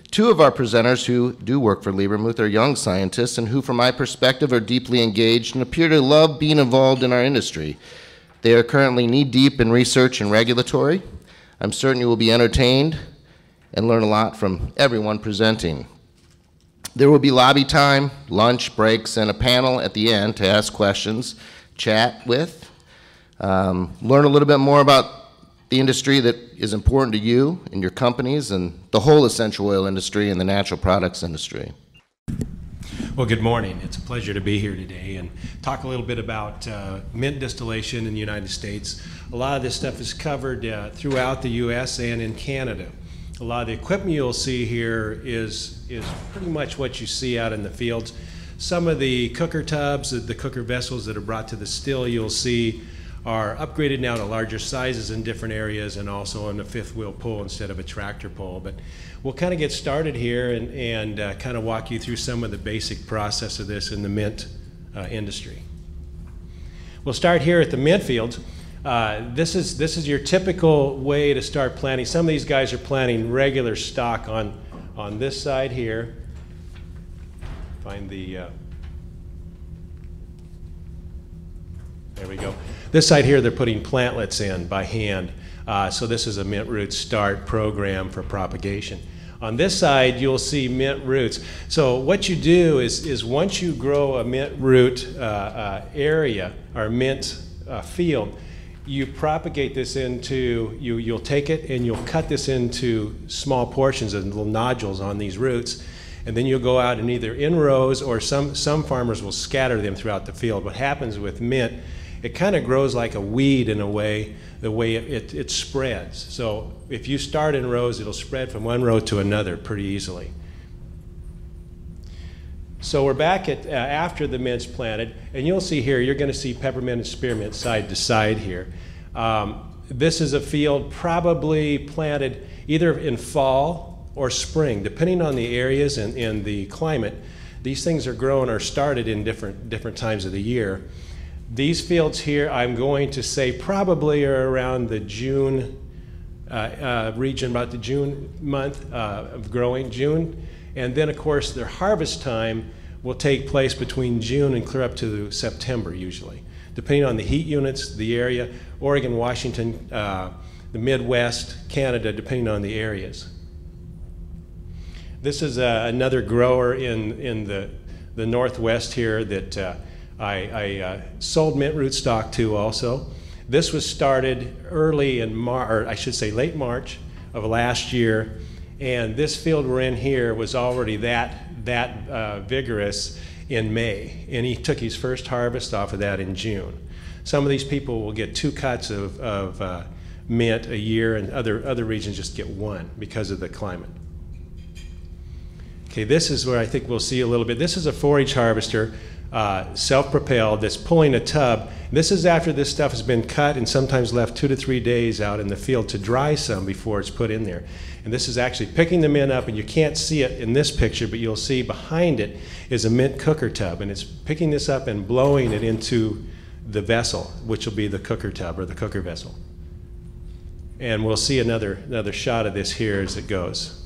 Two of our presenters who do work for Lebermuth are young scientists and who, from my perspective, are deeply engaged and appear to love being involved in our industry. They are currently knee-deep in research and regulatory. I'm certain you will be entertained and learn a lot from everyone presenting. There will be lobby time, lunch, breaks, and a panel at the end to ask questions, chat with, learn a little bit more about the industry that is important to you and your companies and the whole essential oil industry and the natural products industry. Well, good morning. It's a pleasure to be here today and talk a little bit about mint distillation in the United States. A lot of this stuff is covered throughout the U.S. and in Canada. A lot of the equipment you'll see here is pretty much what you see out in the fields. Some of the cooker tubs, the cooker vessels that are brought to the still, you'll see are upgraded now to larger sizes in different areas and also on the fifth wheel pull instead of a tractor pull. But we'll kind of get started here and kind of walk you through some of the basic process of this in the mint industry. We'll start here at the mint fields. This is your typical way to start planting. Some of these guys are planting regular stock on this side here. Find the, there we go. This side here, they're putting plantlets in by hand. So this is a mint root start program for propagation. On this side, you'll see mint roots. So what you do is once you grow a mint root area or mint field, you propagate this into, you'll take it and you'll cut this into small portions and little nodules on these roots. And then you'll go out and either in rows or some farmers will scatter them throughout the field. What happens with mint, it kind of grows like a weed in a way, the way it spreads. So if you start in rows, it'll spread from one row to another pretty easily. So we're back at after the mint's planted, and you'll see here, you're going to see peppermint and spearmint side to side here. This is a field probably planted either in fall or spring, depending on the areas and the climate. These things are grown or started in different times of the year. These fields here, I'm going to say probably are around the June region, about the June month of growing, June. And then, of course, their harvest time will take place between June and clear up to September, usually, depending on the heat units, the area, Oregon, Washington, the Midwest, Canada, depending on the areas. This is another grower in the Northwest here that I sold mint rootstock to also. This was started early in March, or I should say late March of last year, and this field we're in here was already that vigorous in May, and he took his first harvest off of that in June. Some of these people will get 2 cuts of mint a year, and other regions just get 1 because of the climate. Okay, this is where I think we'll see a little bit. This is a forage harvester. Self-propelled, that's pulling a tub. This is after this stuff has been cut and sometimes left 2 to 3 days out in the field to dry some before it's put in there. And this is actually picking the mint up, and you can't see it in this picture, but you'll see behind it is a mint cooker tub, and it's picking this up and blowing it into the vessel, which will be the cooker tub or the cooker vessel. And we'll see another shot of this here as it goes.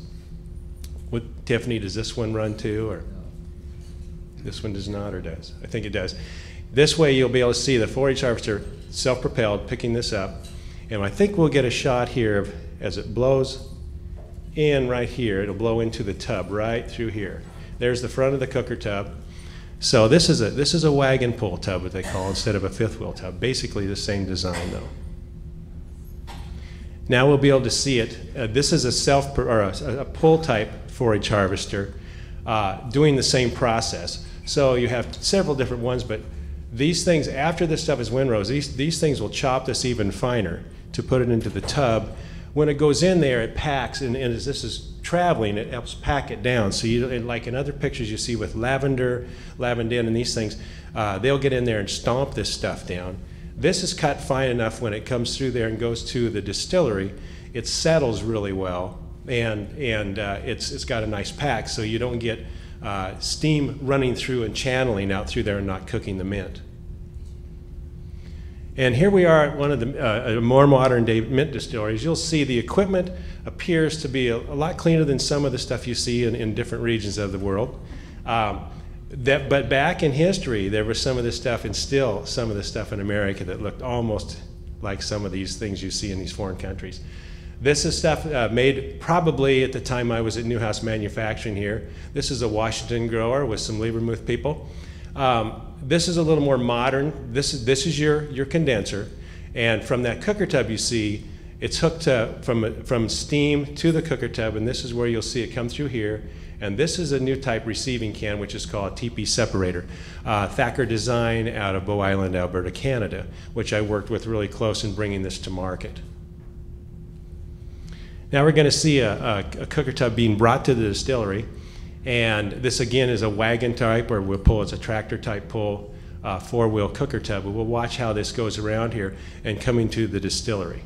What, Tiffany, does this one run too, or? This one does not, or does? I think it does. This way you'll be able to see the forage harvester self-propelled picking this up. And I think we'll get a shot here of, as it blows in right here, it'll blow into the tub right through here. There's the front of the cooker tub. So this is a wagon pull tub, what they call, instead of a fifth wheel tub. Basically the same design though. Now we'll be able to see it. This is a pull type forage harvester doing the same process. So you have several different ones, but these things, after this stuff is windrows, these things will chop this even finer to put it into the tub. When it goes in there, it packs, and as this is traveling, it helps pack it down. So you, like in other pictures you see with lavender, lavandin, and these things, they'll get in there and stomp this stuff down. This is cut fine enough when it comes through there and goes to the distillery, it settles really well, and it's got a nice pack, so you don't get steam running through and channeling out through there and not cooking the mint. And here we are at one of the more modern day mint distilleries. You'll see the equipment appears to be a lot cleaner than some of the stuff you see in different regions of the world. But back in history, there was some of this stuff, and still some of the stuff in America that looked almost like some of these things you see in these foreign countries. This is stuff made probably at the time I was at Newhouse Manufacturing here. This is a Washington grower with some Lebermuth people. This is a little more modern. This is your condenser, and from that cooker tub you see, it's hooked from steam to the cooker tub, and this is where you'll see it come through here. And this is a new type receiving can, which is called a TP separator. Thacker design out of Bow Island, Alberta, Canada, which I worked with really close in bringing this to market. Now we're going to see a cooker tub being brought to the distillery. And this again is a wagon type, or we'll pull, it's a tractor type pull, 4-wheel cooker tub. But we'll watch how this goes around here and coming to the distillery.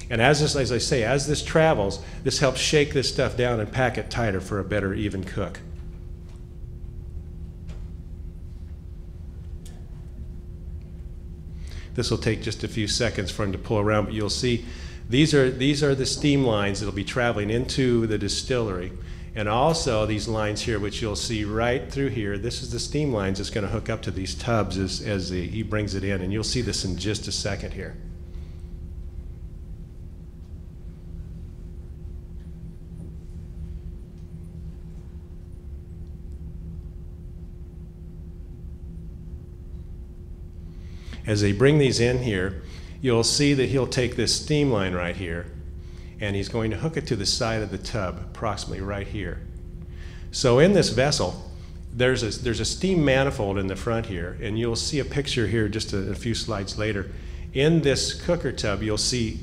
And as I say, as this travels, this helps shake this stuff down and pack it tighter for a better even cook. This will take just a few seconds for them to pull around, but you'll see these are the steam lines that will be traveling into the distillery. And also these lines here, which you'll see right through here, this is the steam lines that's going to hook up to these tubs as he brings it in. And you'll see this in just a second here. As they bring these in here, you'll see that he'll take this steam line right here, and he's going to hook it to the side of the tub, approximately right here. So in this vessel, there's a steam manifold in the front here, and you'll see a picture here just a few slides later. In this cooker tub, you'll see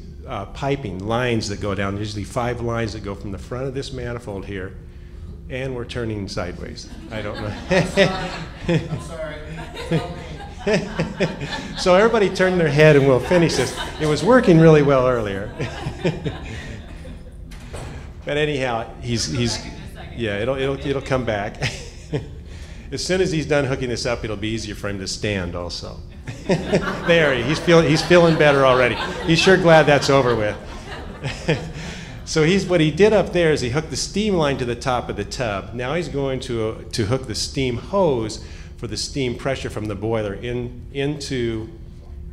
piping, lines that go down, usually 5 lines that go from the front of this manifold here, and we're turning sideways. I don't know. I'm sorry. So everybody turn their head and we'll finish this. It was working really well earlier. But anyhow, yeah, it'll come back. As soon as he's done hooking this up, it'll be easier for him to stand also. There, he's feeling better already. He's sure glad that's over with. So what he did up there is he hooked the steam line to the top of the tub. Now he's going to hook the steam hose for the steam pressure from the boiler into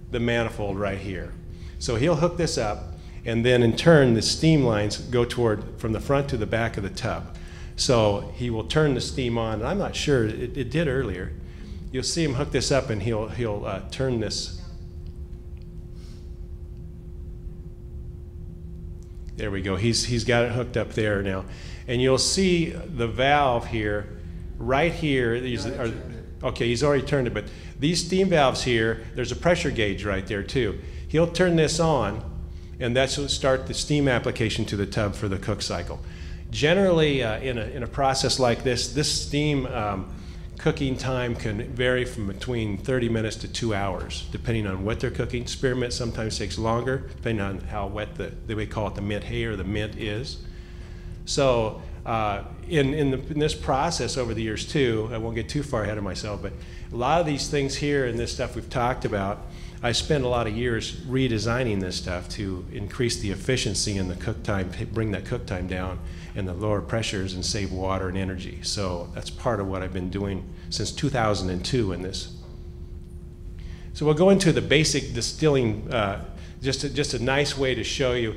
the manifold right here. So he'll hook this up, and then in turn the steam lines go from the front to the back of the tub. So he will turn the steam on, and I'm not sure, it did earlier. You'll see him hook this up, and he'll turn this. There we go, he's got it hooked up there now. And you'll see the valve here, right here, okay, he's already turned it, but these steam valves here, there's a pressure gauge right there too. He'll turn this on, and that will start the steam application to the tub for the cook cycle. Generally, in a process like this steam cooking time can vary from between 30 minutes to 2 hours, depending on what they're cooking. Spearmint sometimes takes longer, depending on how wet we call it the mint hay or the mint is. So in this process over the years too, I won't get too far ahead of myself, but a lot of these things here and this stuff we've talked about, I spent a lot of years redesigning this stuff to increase the efficiency in the cook time, bring that cook time down, and the lower pressures and save water and energy. So that's part of what I've been doing since 2002 in this. So we'll go into the basic distilling, just a nice way to show you.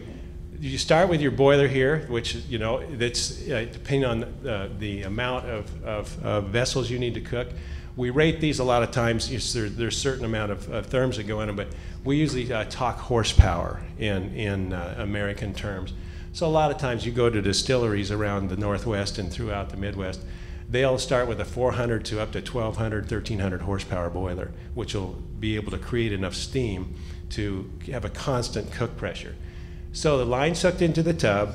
You start with your boiler here, which, you know, that's depending on the amount of vessels you need to cook. We rate these a lot of times. There's a certain amount of therms that go in them, but we usually talk horsepower in American terms. So a lot of times you go to distilleries around the Northwest and throughout the Midwest, they'll start with a 400 to up to 1,200, 1,300 horsepower boiler, which will be able to create enough steam to have a constant cook pressure. So the line's hooked into the tub,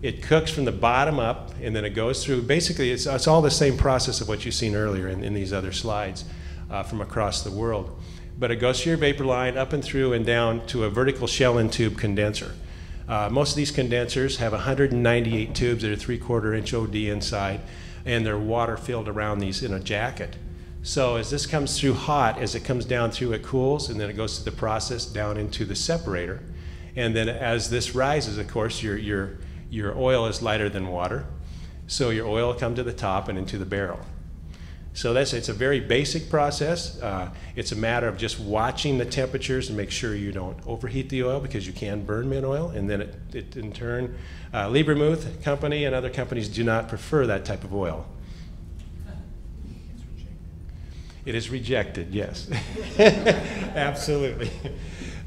it cooks from the bottom up, and then it goes through, basically it's all the same process of what you've seen earlier in these other slides from across the world. But it goes through your vapor line, up and through and down to a vertical shell and tube condenser. Most of these condensers have 198 tubes that are 3/4 inch OD inside, and they're water filled around these in a jacket. So as this comes through hot, as it comes down through, it cools, and then it goes through the process down into the separator. And then as this rises, of course, your oil is lighter than water. So your oil will come to the top and into the barrel. So it's a very basic process. It's a matter of just watching the temperatures and make sure you don't overheat the oil, because you can burn mint oil. And then it in turn, Lebermuth company and other companies do not prefer that type of oil. It is rejected, yes. Absolutely.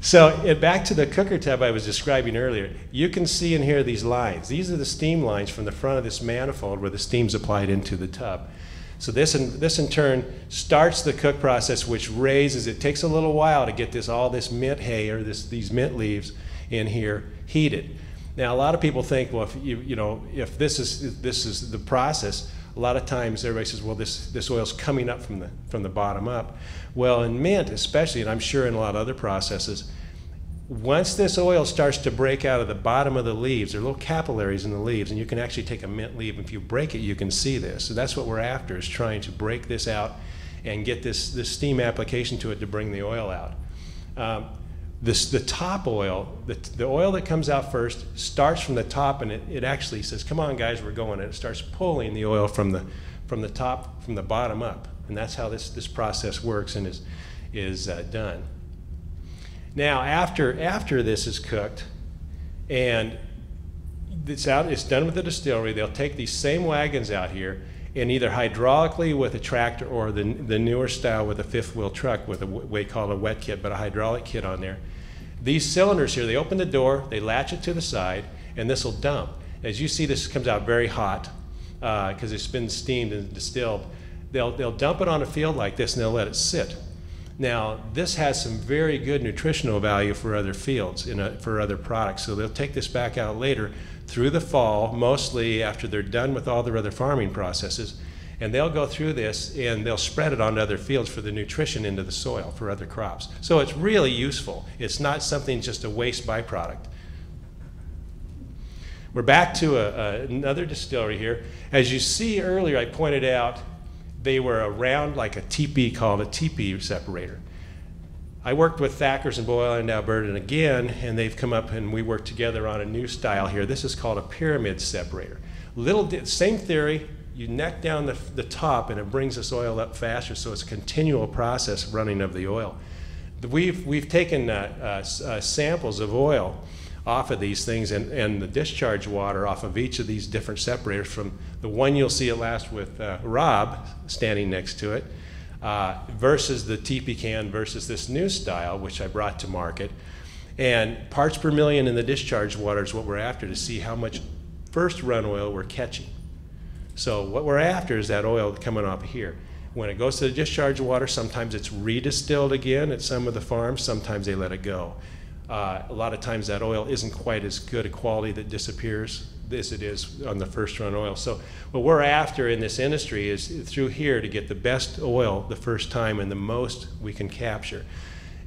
So back to the cooker tub I was describing earlier, you can see in here these lines. These are the steam lines from the front of this manifold where the steam's applied into the tub. So this in turn starts the cook process, which raises. It takes a little while to get all this mint hay or these mint leaves in here heated. Now a lot of people think, well, if this is the process, a lot of times everybody says, well, this oil's coming up from the bottom up. Well, in mint especially, and I'm sure in a lot of other processes, once this oil starts to break out of the bottom of the leaves, there are little capillaries in the leaves, and you can actually take a mint leaf, and if you break it, you can see this. So that's what we're after, is trying to break this out and get this steam application to it to bring the oil out. The top oil, the oil that comes out first, starts from the top, and it actually says, come on guys, we're going, and it starts pulling the oil from the top, from the bottom up. And that's how this process works and is done. Now after this is cooked and it's done with the distillery, they'll take these same wagons out here and either hydraulically with a tractor or the newer style with a fifth wheel truck with what we call a wet kit, but a hydraulic kit on there. These cylinders here, they open the door, they latch it to the side, and this will dump. As you see, this comes out very hot because it's been steamed and distilled. They'll dump it on a field like this and they'll let it sit. Now, this has some very good nutritional value for other fields, for other products. So they'll take this back out later through the fall, mostly after they're done with all their other farming processes, and they'll go through this and they'll spread it onto other fields for the nutrition into the soil for other crops. So it's really useful. It's not something just a waste byproduct. We're back to another distillery here. As you see earlier, I pointed out they were around like a teepee, called a teepee separator. I worked with Thacker's in Boyle Island, Alberta, again, and they've come up and we worked together on a new style here. This is called a pyramid separator. Same theory, you neck down the top and it brings this oil up faster, so it's a continual process running of the oil. We've taken samples of oil off of these things and the discharge water off of each of these different separators, from the one you'll see at last with Rob standing next to it versus the teepee can versus this new style which I brought to market. And parts per million in the discharge water is what we're after, to see how much first run oil we're catching. So what we're after is that oil coming off here. When it goes to the discharge water, sometimes it's redistilled again at some of the farms, sometimes they let it go. A lot of times that oil isn't quite as good a quality that disappears as it is on the first run oil. So what we're after in this industry is through here to get the best oil the first time and the most we can capture.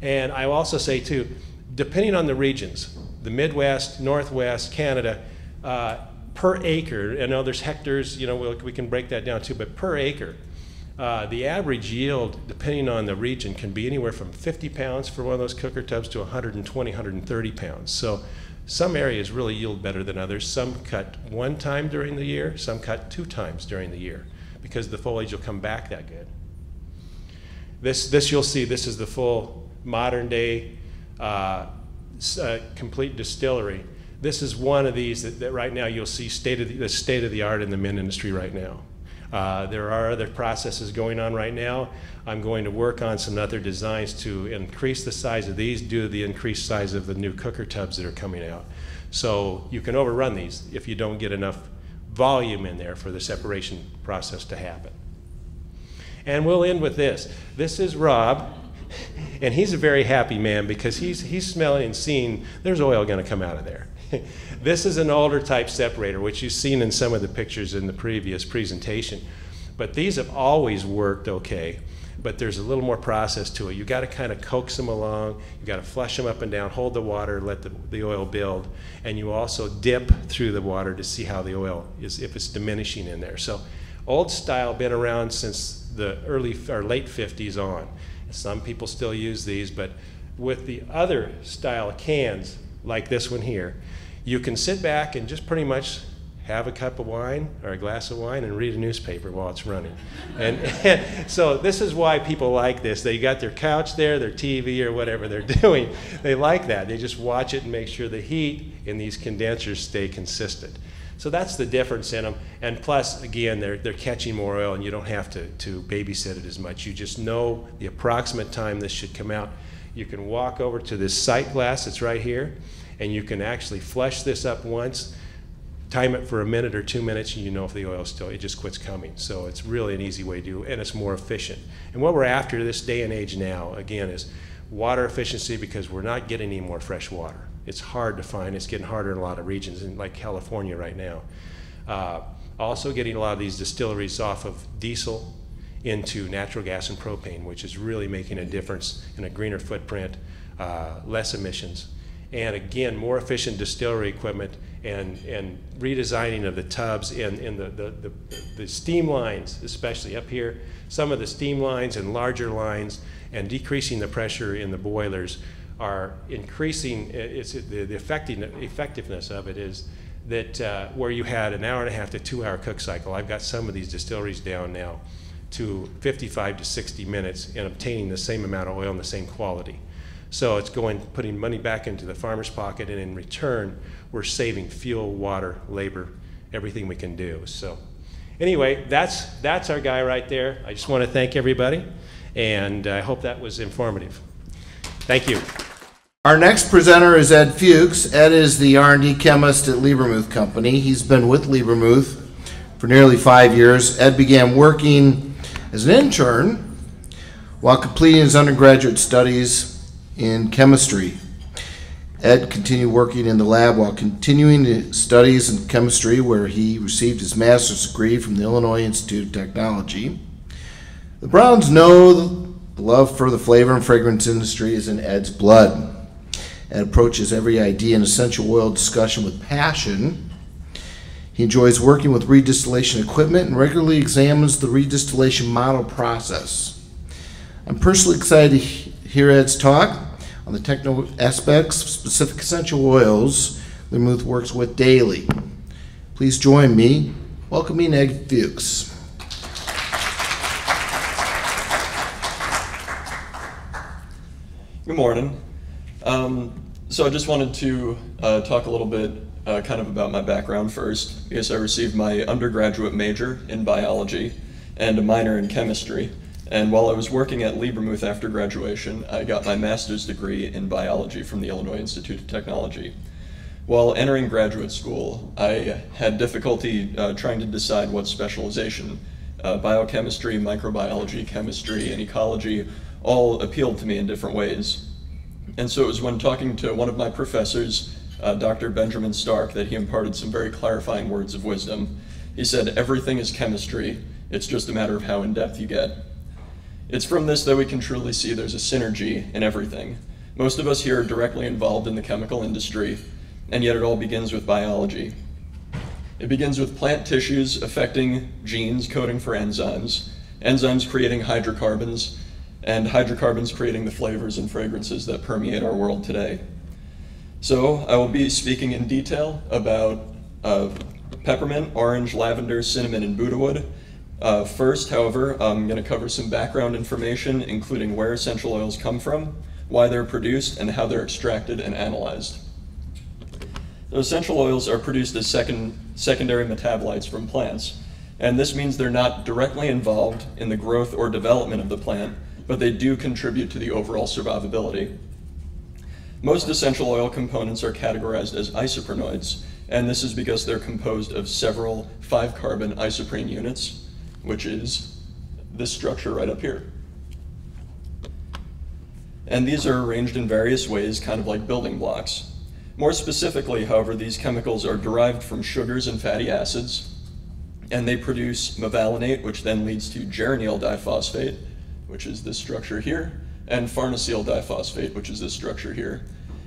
And I will also say too, depending on the regions, the Midwest, Northwest, Canada, per acre, I know there's hectares, we can break that down too, but per acre, the average yield, depending on the region, can be anywhere from 50 pounds for one of those cooker tubs to 120, 130 pounds. So some areas really yield better than others. Some cut one time during the year, some cut 2 times during the year, because the foliage will come back that good. This you'll see, this is the full modern day complete distillery. This is one of these that right now you'll see state of the art in the mint industry right now. There are other processes going on right now. I'm going to work on some other designs to increase the size of these due to the increased size of the new cooker tubs that are coming out. So you can overrun these if you don't get enough volume in there for the separation process to happen. And we'll end with this. This is Rob, and he's a very happy man because he's smelling and seeing there's oil going to come out of there. This is an older type separator, which you've seen in some of the pictures in the previous presentation. But these have always worked okay, but there's a little more process to it. You've got to kind of coax them along. You've got to flush them up and down, hold the water, let the oil build. And you also dip through the water to see how the oil is, if it's diminishing in there. So old style, been around since the early or late 50s on. Some people still use these, but with the other style cans, like this one here, you can sit back and just pretty much have a cup of wine or a glass of wine and read a newspaper while it's running. And so this is why people like this. They got their couch there, their TV or whatever they're doing. They like that. They just watch it and make sure the heat in these condensers stay consistent. So that's the difference in them. And plus, again, they're catching more oil and you don't have to babysit it as much. You just know the approximate time this should come out. You can walk over to this sight glass that's right here, and you can actually flush this up once, time it for a minute or 2 minutes, and you know if the oil's still, it just quits coming. So it's really an easy way to do it, and it's more efficient. And what we're after this day and age now, again, is water efficiency, because we're not getting any more fresh water. It's hard to find. It's getting harder in a lot of regions, like California right now. Also getting a lot of these distilleries off of diesel into natural gas and propane, which is really making a difference in a greener footprint, less emissions. And again, more efficient distillery equipment and redesigning of the tubs and the steam lines, especially up here, some of the steam lines and larger lines, and decreasing the pressure in the boilers are increasing. The effectiveness of it is that where you had an 1.5 to 2 hour cook cycle, I've got some of these distilleries down now to 55 to 60 minutes and obtaining the same amount of oil and the same quality. So it's putting money back into the farmer's pocket, and in return, we're saving fuel, water, labor, everything we can do. So anyway, that's our guy right there. I just want to thank everybody, and I hope that was informative. Thank you. Our next presenter is Ed Fuchs. Ed is the R&D chemist at Lebermuth Company. He's been with Lebermuth for nearly 5 years. Ed began working as an intern while completing his undergraduate studies in chemistry. Ed continued working in the lab while continuing his studies in chemistry, where he received his master's degree from the Illinois Institute of Technology. The Browns know the love for the flavor and fragrance industry is in Ed's blood. Ed approaches every idea and essential oil discussion with passion. He enjoys working with redistillation equipment and regularly examines the redistillation model process. I'm personally excited to hear Ed's talk on the technical aspects of specific essential oils Lebermuth works with daily. Please join me welcoming Ed Fuchs. Good morning. So I just wanted to talk a little bit kind of about my background first, because I received my undergraduate major in biology and a minor in chemistry. And while I was working at Lebermuth after graduation, I got my master's degree in biology from the Illinois Institute of Technology. While entering graduate school, I had difficulty trying to decide what specialization. Biochemistry, microbiology, chemistry, and ecology all appealed to me in different ways. And so it was when talking to one of my professors, Dr. Benjamin Stark, that he imparted some very clarifying words of wisdom. He said, "Everything is chemistry. It's just a matter of how in-depth you get." It's from this that we can truly see there's a synergy in everything. Most of us here are directly involved in the chemical industry, and yet it all begins with biology. It begins with plant tissues affecting genes coding for enzymes, enzymes creating hydrocarbons, and hydrocarbons creating the flavors and fragrances that permeate our world today. So I will be speaking in detail about peppermint, orange, lavender, cinnamon, and Buddhawood. First, however, I'm going to cover some background information, including where essential oils come from, why they're produced, and how they're extracted and analyzed. So essential oils are produced as secondary metabolites from plants, and this means they're not directly involved in the growth or development of the plant, but they do contribute to the overall survivability. Most essential oil components are categorized as isoprenoids, and this is because they're composed of several 5-carbon isoprene units, which is this structure right up here. And these are arranged in various ways, kind of like building blocks. More specifically, however, these chemicals are derived from sugars and fatty acids, and they produce mevalonate, which then leads to geranyl diphosphate, which is this structure here, and farnesyl diphosphate, which is this structure here.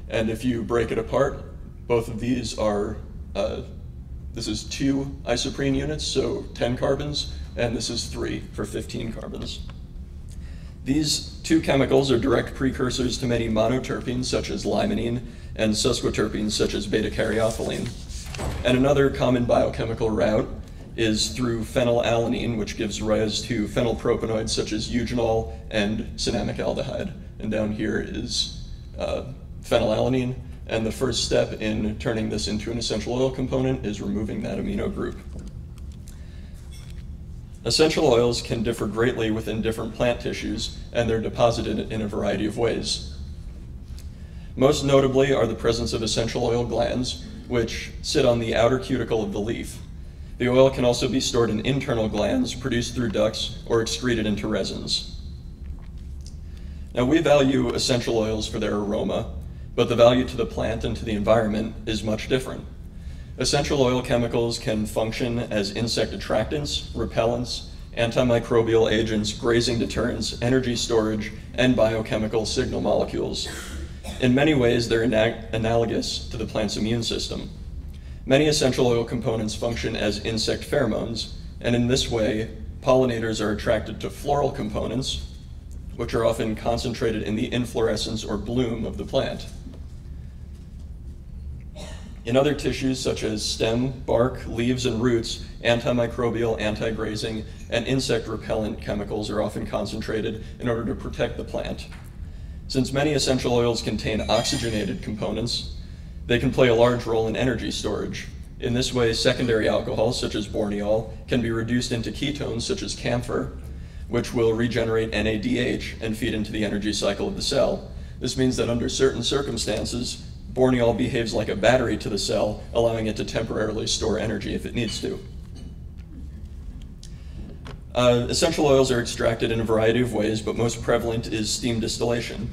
And if you break it apart, both of these are This is 2 isoprene units, so 10 carbons, and this is 3 for 15 carbons. These 2 chemicals are direct precursors to many monoterpenes such as limonene and sesquiterpenes such as beta-caryophyllene. And another common biochemical route is through phenylalanine, which gives rise to phenylpropanoids such as eugenol and cinnamic aldehyde. And down here is phenylalanine, and the first step in turning this into an essential oil component is removing that amino group. Essential oils can differ greatly within different plant tissues, and they're deposited in a variety of ways. Most notably are the presence of essential oil glands, which sit on the outer cuticle of the leaf. The oil can also be stored in internal glands, produced through ducts, or excreted into resins. Now, we value essential oils for their aroma, but the value to the plant and to the environment is much different. Essential oil chemicals can function as insect attractants, repellents, antimicrobial agents, grazing deterrents, energy storage, and biochemical signal molecules. In many ways, they're analogous to the plant's immune system. Many essential oil components function as insect pheromones, and in this way, pollinators are attracted to floral components, which are often concentrated in the inflorescence or bloom of the plant. In other tissues such as stem, bark, leaves, and roots, antimicrobial, anti-grazing, and insect repellent chemicals are often concentrated in order to protect the plant. Since many essential oils contain oxygenated components, they can play a large role in energy storage. In this way, secondary alcohols such as borneol can be reduced into ketones such as camphor, which will regenerate NADH and feed into the energy cycle of the cell. This means that under certain circumstances, borneol behaves like a battery to the cell, allowing it to temporarily store energy if it needs to. Essential oils are extracted in a variety of ways, but most prevalent is steam distillation.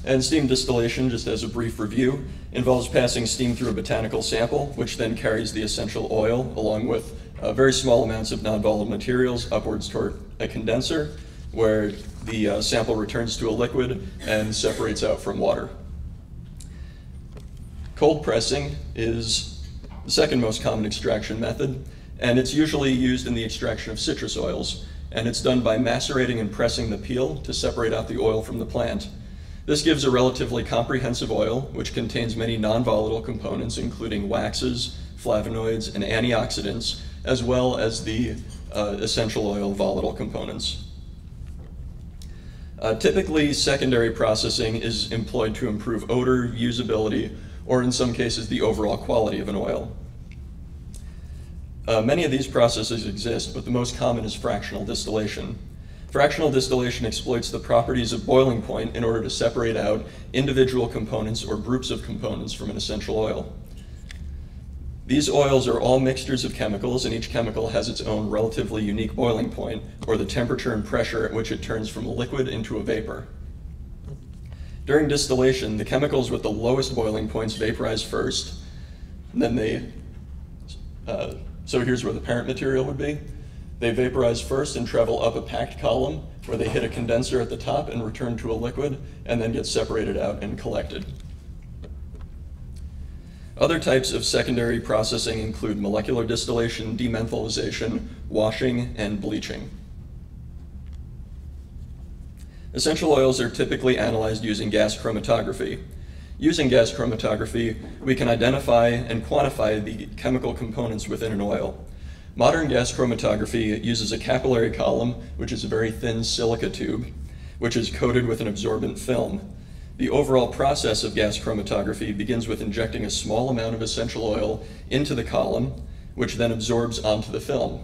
And steam distillation, just as a brief review, involves passing steam through a botanical sample, which then carries the essential oil along with very small amounts of non-volatile materials upwards toward a condenser, where the sample returns to a liquid and separates out from water. Cold pressing is the second most common extraction method, and it's usually used in the extraction of citrus oils, and it's done by macerating and pressing the peel to separate out the oil from the plant. This gives a relatively comprehensive oil, which contains many non-volatile components, including waxes, flavonoids, and antioxidants, as well as the essential oil volatile components. Typically, secondary processing is employed to improve odor, usability, or in some cases, the overall quality of an oil. Many of these processes exist, but the most common is fractional distillation. Fractional distillation exploits the properties of boiling point in order to separate out individual components or groups of components from an essential oil. These oils are all mixtures of chemicals, and each chemical has its own relatively unique boiling point, or the temperature and pressure at which it turns from a liquid into a vapor. During distillation, the chemicals with the lowest boiling points vaporize first, and then so here's where the parent material would be. They vaporize first and travel up a packed column where they hit a condenser at the top and return to a liquid, and then get separated out and collected. Other types of secondary processing include molecular distillation, demethylization, washing, and bleaching. Essential oils are typically analyzed using gas chromatography. Using gas chromatography, we can identify and quantify the chemical components within an oil. Modern gas chromatography uses a capillary column, which is a very thin silica tube, which is coated with an absorbent film. The overall process of gas chromatography begins with injecting a small amount of essential oil into the column, which then absorbs onto the film.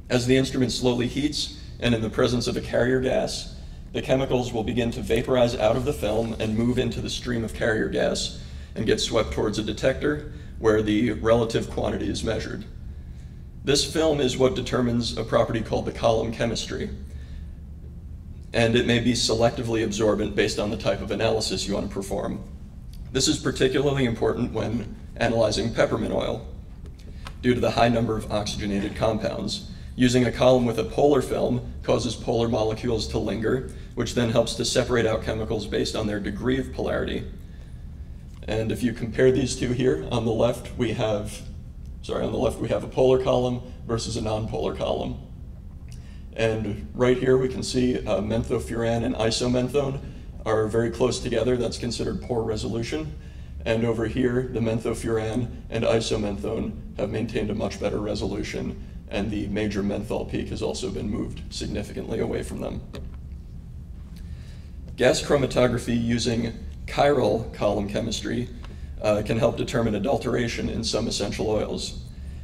As the instrument slowly heats, and in the presence of a carrier gas, the chemicals will begin to vaporize out of the film and move into the stream of carrier gas and get swept towards a detector where the relative quantity is measured. This film is what determines a property called the column chemistry, and it may be selectively absorbent based on the type of analysis you want to perform. This is particularly important when analyzing peppermint oil, due to the high number of oxygenated compounds. Using a column with a polar film causes polar molecules to linger, which then helps to separate out chemicals based on their degree of polarity. And if you compare these two here, on the left we have on the left we have a polar column versus a nonpolar column. And right here we can see menthofuran and isomenthone are very close together. That's considered poor resolution. And over here, the menthofuran and isomenthone have maintained a much better resolution, and the major menthol peak has also been moved significantly away from them. Gas chromatography using chiral column chemistry can help determine adulteration in some essential oils.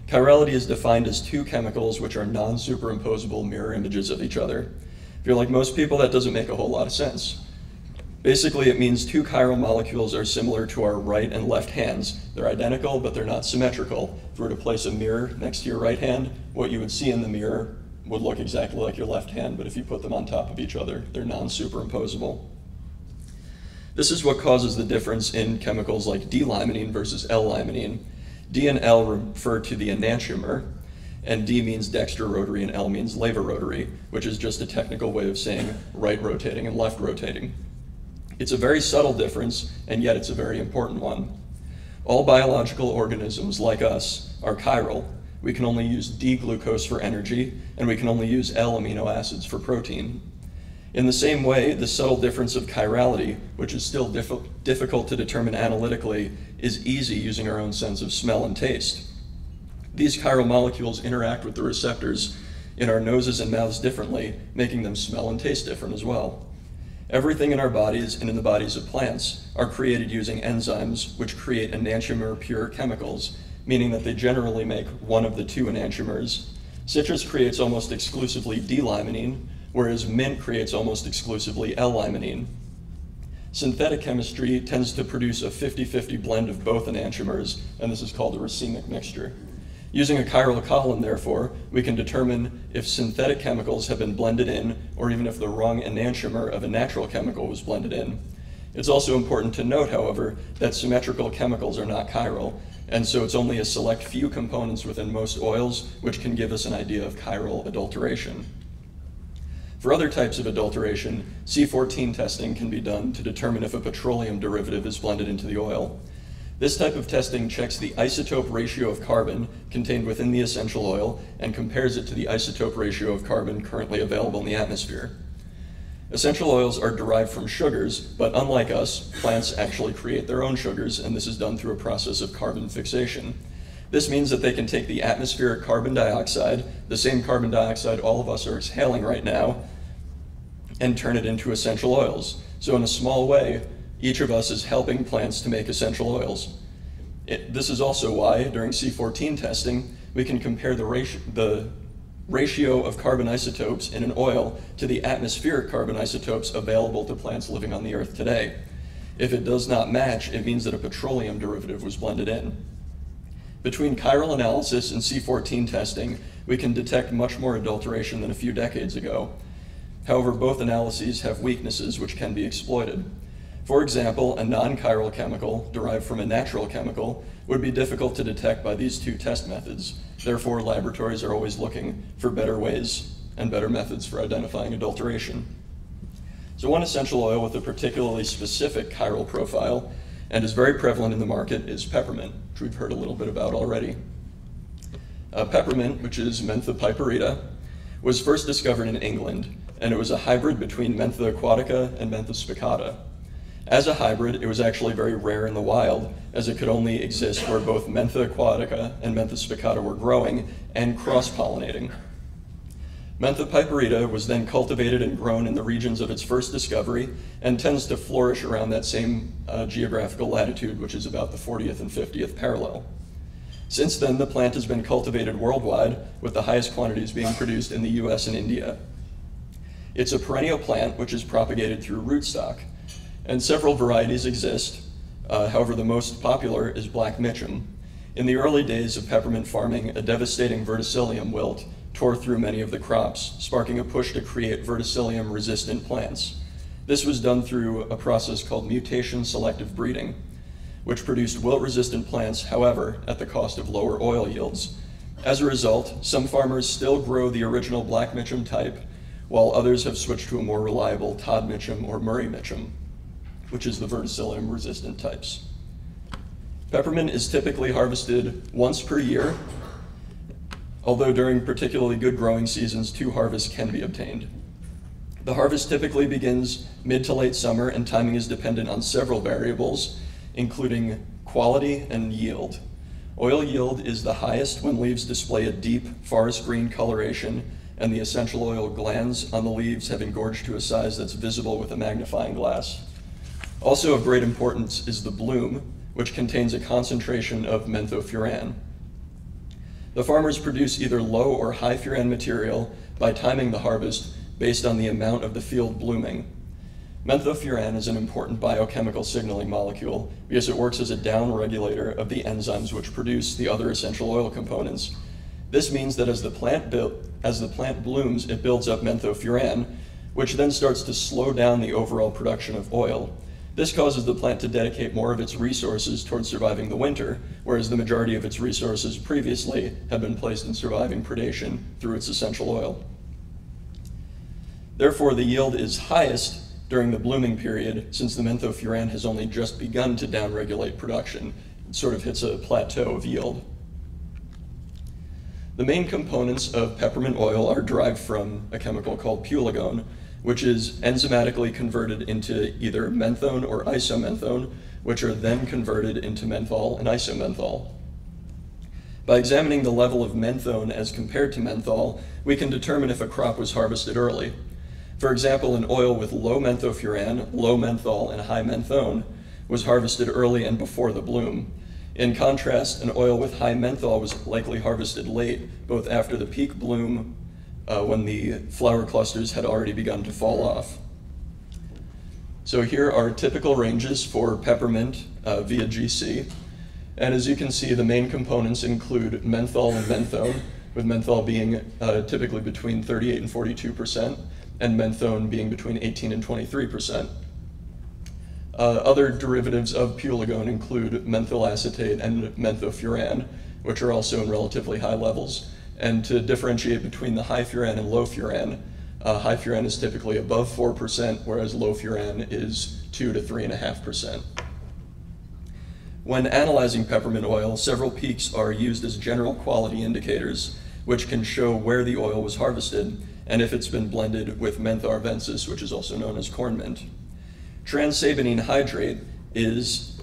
Chirality is defined as two chemicals which are non-superimposable mirror images of each other. If you're like most people, that doesn't make a whole lot of sense. Basically, it means two chiral molecules are similar to our right and left hands. They're identical, but they're not symmetrical. If we were to place a mirror next to your right hand, what you would see in the mirror would look exactly like your left hand, but if you put them on top of each other, they're non-superimposable. This is what causes the difference in chemicals like D-limonene versus L-limonene. D and L refer to the enantiomer, and D means dextrorotary and L means levorotary, which is just a technical way of saying right rotating and left rotating. It's a very subtle difference, and yet it's a very important one. All biological organisms, like us, are chiral. We can only use D-glucose for energy, and we can only use L-amino acids for protein. In the same way, the subtle difference of chirality, which is still difficult to determine analytically, is easy using our own sense of smell and taste. These chiral molecules interact with the receptors in our noses and mouths differently, making them smell and taste different as well. Everything in our bodies and in the bodies of plants are created using enzymes which create enantiomer-pure chemicals, meaning that they generally make one of the two enantiomers. Citrus creates almost exclusively D-limonene, whereas mint creates almost exclusively L-limonene. Synthetic chemistry tends to produce a 50-50 blend of both enantiomers, and this is called a racemic mixture. Using a chiral column, therefore, we can determine if synthetic chemicals have been blended in, or even if the wrong enantiomer of a natural chemical was blended in. It's also important to note, however, that symmetrical chemicals are not chiral, and so it's only a select few components within most oils which can give us an idea of chiral adulteration. For other types of adulteration, C14 testing can be done to determine if a petroleum derivative is blended into the oil. This type of testing checks the isotope ratio of carbon contained within the essential oil and compares it to the isotope ratio of carbon currently available in the atmosphere. Essential oils are derived from sugars, but unlike us, plants actually create their own sugars, and this is done through a process of carbon fixation. This means that they can take the atmospheric carbon dioxide, the same carbon dioxide all of us are exhaling right now, and turn it into essential oils. So in a small way, each of us is helping plants to make essential oils. This is also why, during C14 testing, we can compare the ratio of carbon isotopes in an oil to the atmospheric carbon isotopes available to plants living on the Earth today. If it does not match, it means that a petroleum derivative was blended in. Between chiral analysis and C14 testing, we can detect much more adulteration than a few decades ago. However, both analyses have weaknesses which can be exploited. For example, a non-chiral chemical derived from a natural chemical would be difficult to detect by these two test methods. Therefore, laboratories are always looking for better ways and better methods for identifying adulteration. So one essential oil with a particularly specific chiral profile and is very prevalent in the market is peppermint, which we've heard a little bit about already. Peppermint, which is Mentha piperita, was first discovered in England, and it was a hybrid between Mentha aquatica and Mentha spicata. As a hybrid, it was actually very rare in the wild, as it could only exist where both Mentha aquatica and Mentha spicata were growing and cross-pollinating. Mentha piperita was then cultivated and grown in the regions of its first discovery and tends to flourish around that same geographical latitude, which is about the 40th and 50th parallel. Since then, the plant has been cultivated worldwide, with the highest quantities being produced in the US and India. It's a perennial plant which is propagated through rootstock, and several varieties exist. However, the most popular is Black Mitchum. In the early days of peppermint farming, a devastating verticillium wilt tore through many of the crops, sparking a push to create verticillium-resistant plants. This was done through a process called mutation-selective breeding, which produced wilt-resistant plants, however, at the cost of lower oil yields. As a result, some farmers still grow the original Black Mitchum type, while others have switched to a more reliable Todd Mitchum or Murray Mitchum, which is the verticillium-resistant types. Peppermint is typically harvested once per year, although during particularly good growing seasons, 2 harvests can be obtained. The harvest typically begins mid to late summer, and timing is dependent on several variables, including quality and yield. Oil yield is the highest when leaves display a deep forest green coloration and the essential oil glands on the leaves have engorged to a size that's visible with a magnifying glass. Also of great importance is the bloom, which contains a concentration of menthofuran. The farmers produce either low or high furan material by timing the harvest based on the amount of the field blooming. Menthofuran is an important biochemical signaling molecule because it works as a down regulator of the enzymes which produce the other essential oil components. This means that as the plant blooms, it builds up menthofuran, which then starts to slow down the overall production of oil. This causes the plant to dedicate more of its resources towards surviving the winter, whereas the majority of its resources previously had been placed in surviving predation through its essential oil. Therefore, the yield is highest during the blooming period, since the menthofuran has only just begun to downregulate production. It sort of hits a plateau of yield. The main components of peppermint oil are derived from a chemical called pulegone, which is enzymatically converted into either menthone or isomenthone, which are then converted into menthol and isomenthol. By examining the level of menthone as compared to menthol, we can determine if a crop was harvested early. For example, an oil with low menthofuran, low menthol, and high menthone was harvested early and before the bloom. In contrast, an oil with high menthol was likely harvested late, both after the peak bloom when the flower clusters had already begun to fall off. So here are typical ranges for peppermint via GC. And as you can see, the main components include menthol and menthone, with menthol being typically between 38 and 42%, and menthone being between 18 and 23%. Other derivatives of pulegone include methyl acetate and menthofuran, which are also in relatively high levels. And to differentiate between the high furan and low furan, high furan is typically above 4%, whereas low furan is 2 to 3.5%. When analyzing peppermint oil, several peaks are used as general quality indicators, which can show where the oil was harvested and if it's been blended with mentha arvensis, which is also known as corn mint. Transaminine hydrate is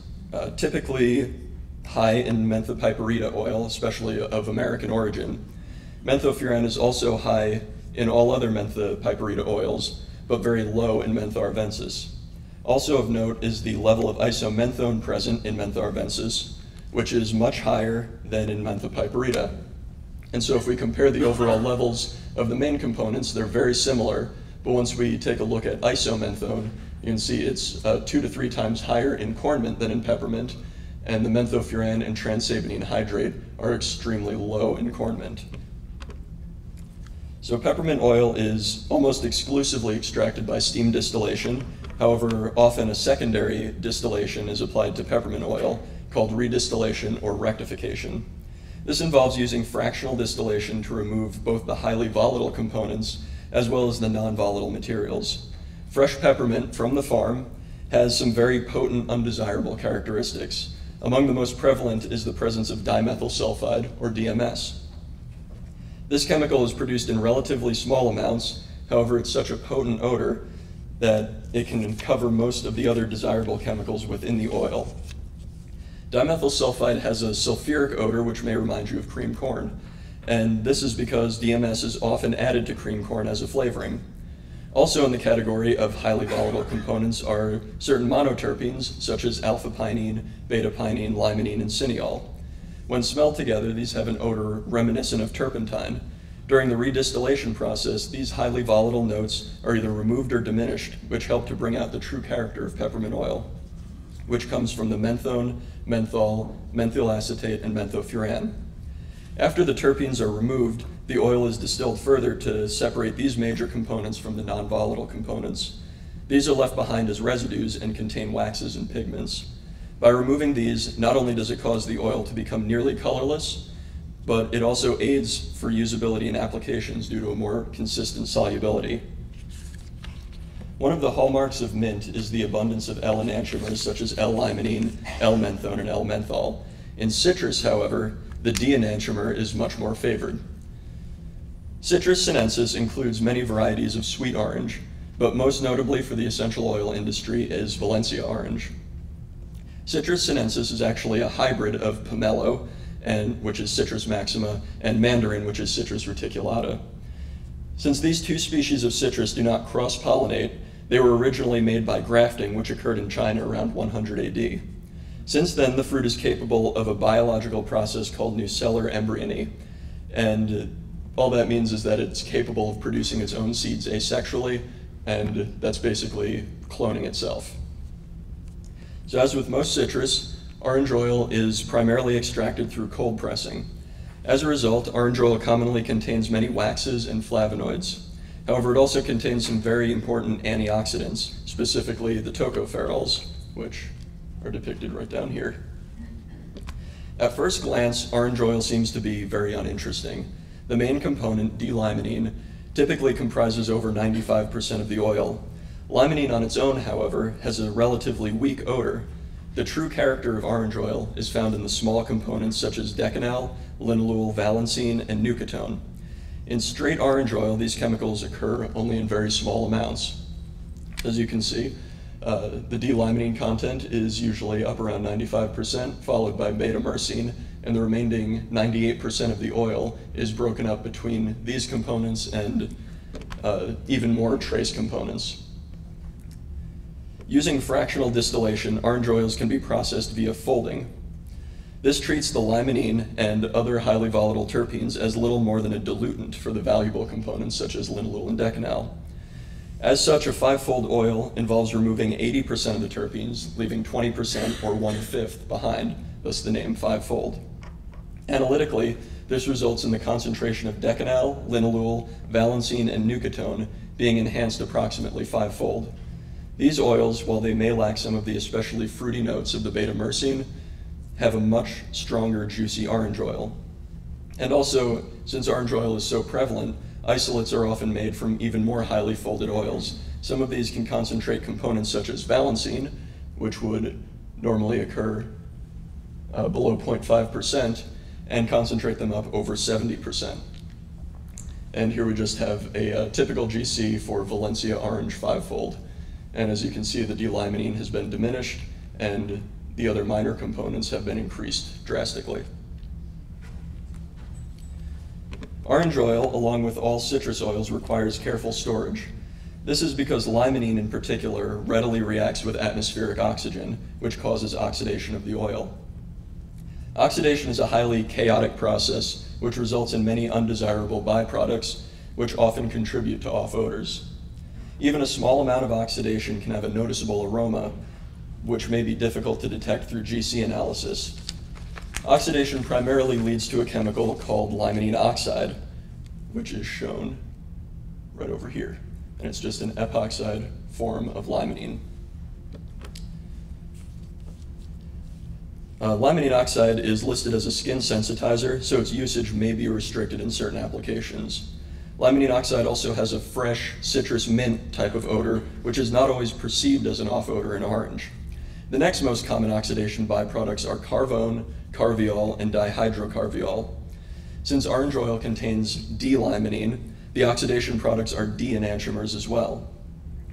typically high in mentha piperita oil, especially of American origin. Menthofuran is also high in all other mentha piperita oils, but very low in mentha arvensis. Also of note is the level of isomenthone present in mentha arvensis, which is much higher than in mentha piperita. And so if we compare the overall levels of the main components, they're very similar, but once we take a look at isomenthone, you can see it's 2 to 3 times higher in corn mint than in peppermint, and the menthofuran and transaminine hydrate are extremely low in corn mint. So peppermint oil is almost exclusively extracted by steam distillation. However, often a secondary distillation is applied to peppermint oil called redistillation or rectification. This involves using fractional distillation to remove both the highly volatile components as well as the non-volatile materials. Fresh peppermint from the farm has some very potent undesirable characteristics. Among the most prevalent is the presence of dimethyl sulfide, or DMS. This chemical is produced in relatively small amounts. However, it's such a potent odor that it can cover most of the other desirable chemicals within the oil. Dimethyl sulfide has a sulfuric odor which may remind you of cream corn, and this is because DMS is often added to cream corn as a flavoring. Also in the category of highly volatile components are certain monoterpenes such as alpha-pinene, beta-pinene, limonene, and cineol. When smelled together, these have an odor reminiscent of turpentine. During the redistillation process, these highly volatile notes are either removed or diminished, which help to bring out the true character of peppermint oil, which comes from the menthone, menthol, methyl acetate, and menthofuran. After the terpenes are removed, the oil is distilled further to separate these major components from the non-volatile components. These are left behind as residues and contain waxes and pigments. By removing these, not only does it cause the oil to become nearly colorless, but it also aids for usability in applications due to a more consistent solubility. One of the hallmarks of mint is the abundance of L-enantiomers such as L-limonene, L-menthone, and L-menthol. In citrus, however, the D-enantiomer is much more favored. Citrus sinensis includes many varieties of sweet orange, but most notably for the essential oil industry is Valencia orange. Citrus sinensis is actually a hybrid of pomelo, which is Citrus maxima, and mandarin, which is Citrus reticulata. Since these two species of citrus do not cross-pollinate, they were originally made by grafting, which occurred in China around 100 AD. Since then, the fruit is capable of a biological process called nucellar embryony, and all that means is that it's capable of producing its own seeds asexually, and that's basically cloning itself. So as with most citrus, orange oil is primarily extracted through cold pressing. As a result, orange oil commonly contains many waxes and flavonoids. However, it also contains some very important antioxidants, specifically the tocopherols, which are depicted right down here. At first glance, orange oil seems to be very uninteresting. The main component, D-limonene, typically comprises over 95% of the oil. Limonene on its own, however, has a relatively weak odor. The true character of orange oil is found in the small components such as decanal, linalool, valencine, and nucotone. In straight orange oil, these chemicals occur only in very small amounts. As you can see, the D-limonene content is usually up around 95%, followed by beta-myrcene, and the remaining 98% of the oil is broken up between these components and even more trace components. Using fractional distillation, orange oils can be processed via folding. This treats the limonene and other highly volatile terpenes as little more than a diluent for the valuable components such as linalool and decanal. As such, a five-fold oil involves removing 80% of the terpenes, leaving 20% or 1/5 behind, thus the name five-fold. Analytically, this results in the concentration of decanal, linalool, valencine, and nucotone being enhanced approximately five-fold. These oils, while they may lack some of the especially fruity notes of the beta-myrcene, have a much stronger, juicy orange oil. And also, since orange oil is so prevalent, isolates are often made from even more highly folded oils. Some of these can concentrate components such as valencine, which would normally occur below 0.5%, and concentrate them up over 70%. And here we just have a typical GC for Valencia orange five-fold. And as you can see, the D-limonene has been diminished, and the other minor components have been increased drastically. Orange oil, along with all citrus oils, requires careful storage. This is because limonene in particular readily reacts with atmospheric oxygen, which causes oxidation of the oil. Oxidation is a highly chaotic process, which results in many undesirable byproducts, which often contribute to off odors. Even a small amount of oxidation can have a noticeable aroma, which may be difficult to detect through GC analysis. Oxidation primarily leads to a chemical called limonene oxide, which is shown right over here. And it's just an epoxide form of limonene. Limonene oxide is listed as a skin sensitizer, so its usage may be restricted in certain applications. Limonene oxide also has a fresh citrus mint type of odor, which is not always perceived as an off odor in orange. The next most common oxidation byproducts are carvone, carviol, and dihydrocarviol. Since orange oil contains D-limonene, the oxidation products are D-enantiomers as well.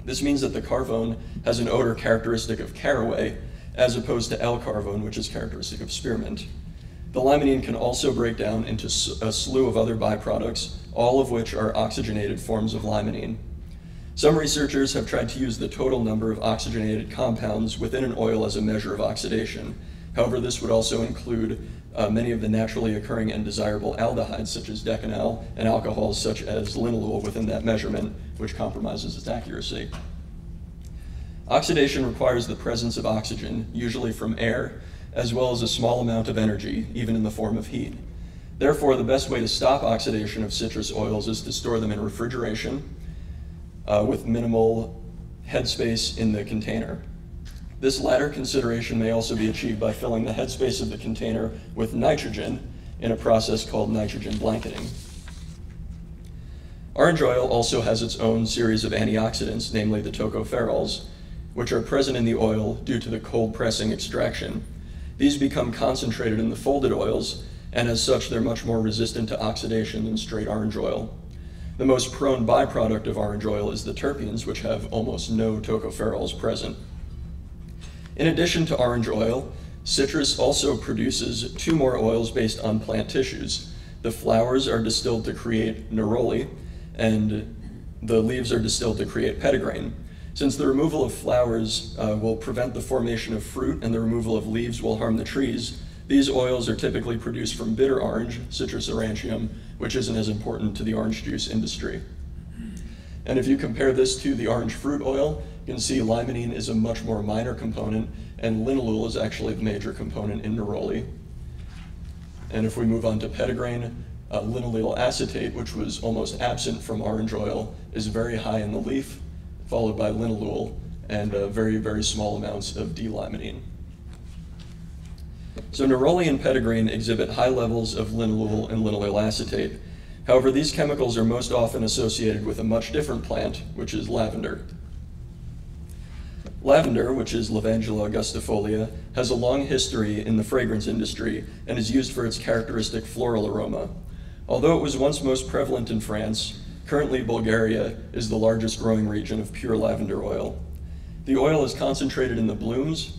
This means that the carvone has an odor characteristic of caraway, as opposed to L-carvone, which is characteristic of spearmint. The limonene can also break down into a slew of other byproducts, all of which are oxygenated forms of limonene. Some researchers have tried to use the total number of oxygenated compounds within an oil as a measure of oxidation. However, this would also include many of the naturally occurring and desirable aldehydes such as decanal and alcohols such as linalool within that measurement, which compromises its accuracy. Oxidation requires the presence of oxygen, usually from air, as well as a small amount of energy, even in the form of heat. Therefore, the best way to stop oxidation of citrus oils is to store them in refrigeration with minimal headspace in the container. This latter consideration may also be achieved by filling the headspace of the container with nitrogen in a process called nitrogen blanketing. Orange oil also has its own series of antioxidants, namely the tocopherols, which are present in the oil due to the cold pressing extraction. These become concentrated in the folded oils, and as such, they're much more resistant to oxidation than straight orange oil. The most prone byproduct of orange oil is the terpenes, which have almost no tocopherols present. In addition to orange oil, citrus also produces two more oils based on plant tissues. The flowers are distilled to create neroli, and the leaves are distilled to create petitgrain. Since the removal of flowers will prevent the formation of fruit and the removal of leaves will harm the trees, these oils are typically produced from bitter orange, Citrus aurantium, which isn't as important to the orange juice industry. And if you compare this to the orange fruit oil, you can see limonene is a much more minor component, and linalool is actually the major component in neroli. And if we move on to petitgrain, linalool acetate, which was almost absent from orange oil, is very high in the leaf, followed by linalool, and very, very small amounts of D-limonene. So neroli and petitgrain exhibit high levels of linalool and linalool acetate. However, these chemicals are most often associated with a much different plant, which is lavender. Lavender, which is Lavandula augustifolia, has a long history in the fragrance industry and is used for its characteristic floral aroma. Although it was once most prevalent in France, currently Bulgaria is the largest growing region of pure lavender oil. The oil is concentrated in the blooms.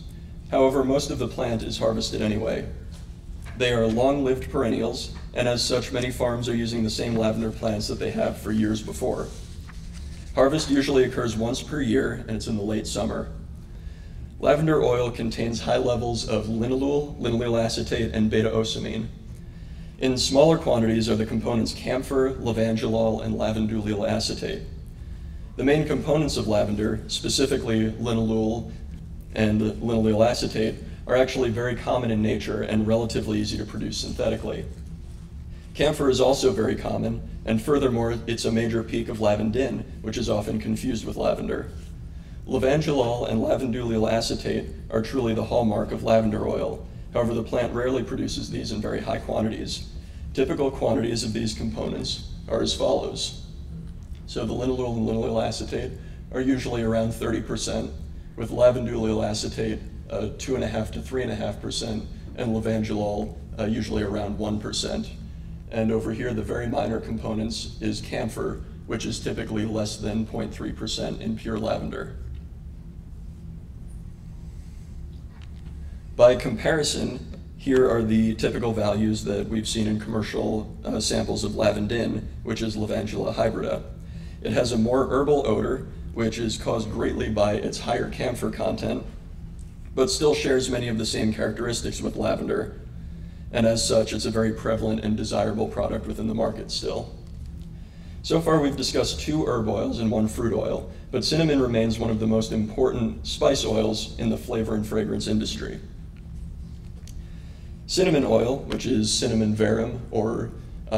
However, most of the plant is harvested anyway. They are long-lived perennials, and as such, many farms are using the same lavender plants that they have for years before. Harvest usually occurs once per year, and it's in the late summer. Lavender oil contains high levels of linalool, linalool acetate, and beta-ocimene. In smaller quantities are the components camphor, lavandulol, and lavandulyl acetate. The main components of lavender, specifically linalool and linalool acetate, are actually very common in nature and relatively easy to produce synthetically. Camphor is also very common, and furthermore, it's a major peak of lavandin, which is often confused with lavender. Lavandulol and lavandulyl acetate are truly the hallmark of lavender oil. However, the plant rarely produces these in very high quantities. Typical quantities of these components are as follows. So the linalool and linalool acetate are usually around 30%, with lavandulyl acetate 2.5 to 3.5%, and lavandulol usually around 1%. And over here, the very minor components is camphor, which is typically less than 0.3% in pure lavender. By comparison, here are the typical values that we've seen in commercial samples of lavandin, which is Lavandula hybrida. It has a more herbal odor, which is caused greatly by its higher camphor content, but still shares many of the same characteristics with lavender. And as such, it's a very prevalent and desirable product within the market still. So far, we've discussed 2 herb oils and 1 fruit oil, but cinnamon remains one of the most important spice oils in the flavor and fragrance industry. Cinnamon oil, which is cinnamon verum or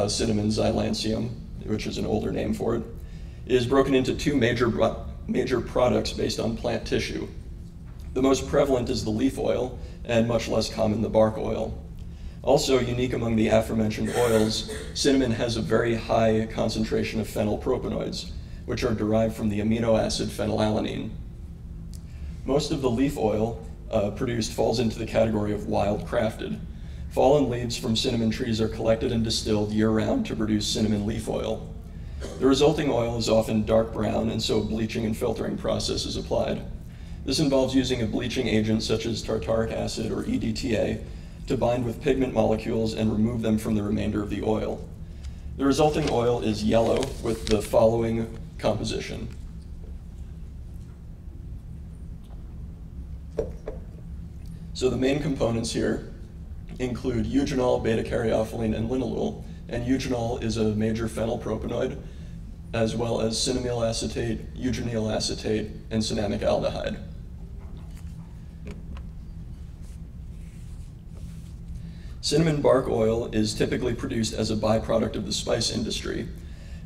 cinnamon xylancium, which is an older name for it, is broken into 2 major products based on plant tissue. The most prevalent is the leaf oil, and much less common the bark oil. Also unique among the aforementioned oils, cinnamon has a very high concentration of phenylpropanoids, which are derived from the amino acid phenylalanine. Most of the leaf oil produced falls into the category of wild crafted. Fallen leaves from cinnamon trees are collected and distilled year-round to produce cinnamon leaf oil. The resulting oil is often dark brown, and so a bleaching and filtering process is applied. This involves using a bleaching agent such as tartaric acid or EDTA to bind with pigment molecules and remove them from the remainder of the oil. The resulting oil is yellow with the following composition. So the main components here include eugenol, beta-caryophyllene, and linalool, and eugenol is a major phenylpropanoid, as well as cinnamyl acetate, eugenyl acetate, and cinnamic aldehyde. Cinnamon bark oil is typically produced as a byproduct of the spice industry.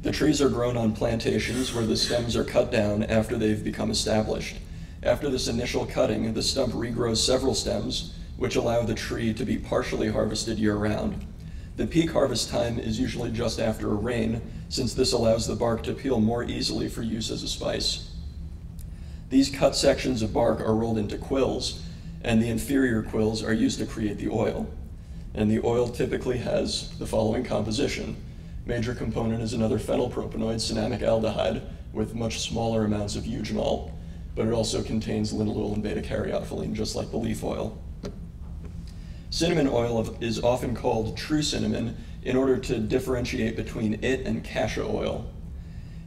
The trees are grown on plantations where the stems are cut down after they've become established. After this initial cutting, the stump regrows several stems, which allow the tree to be partially harvested year-round. The peak harvest time is usually just after a rain, since this allows the bark to peel more easily for use as a spice. These cut sections of bark are rolled into quills, and the inferior quills are used to create the oil. And the oil typically has the following composition. Major component is another phenylpropanoid, cinnamic aldehyde, with much smaller amounts of eugenol, but it also contains linalool and beta-caryophyllene, just like the leaf oil. Cinnamon oil is often called true cinnamon in order to differentiate between it and cassia oil.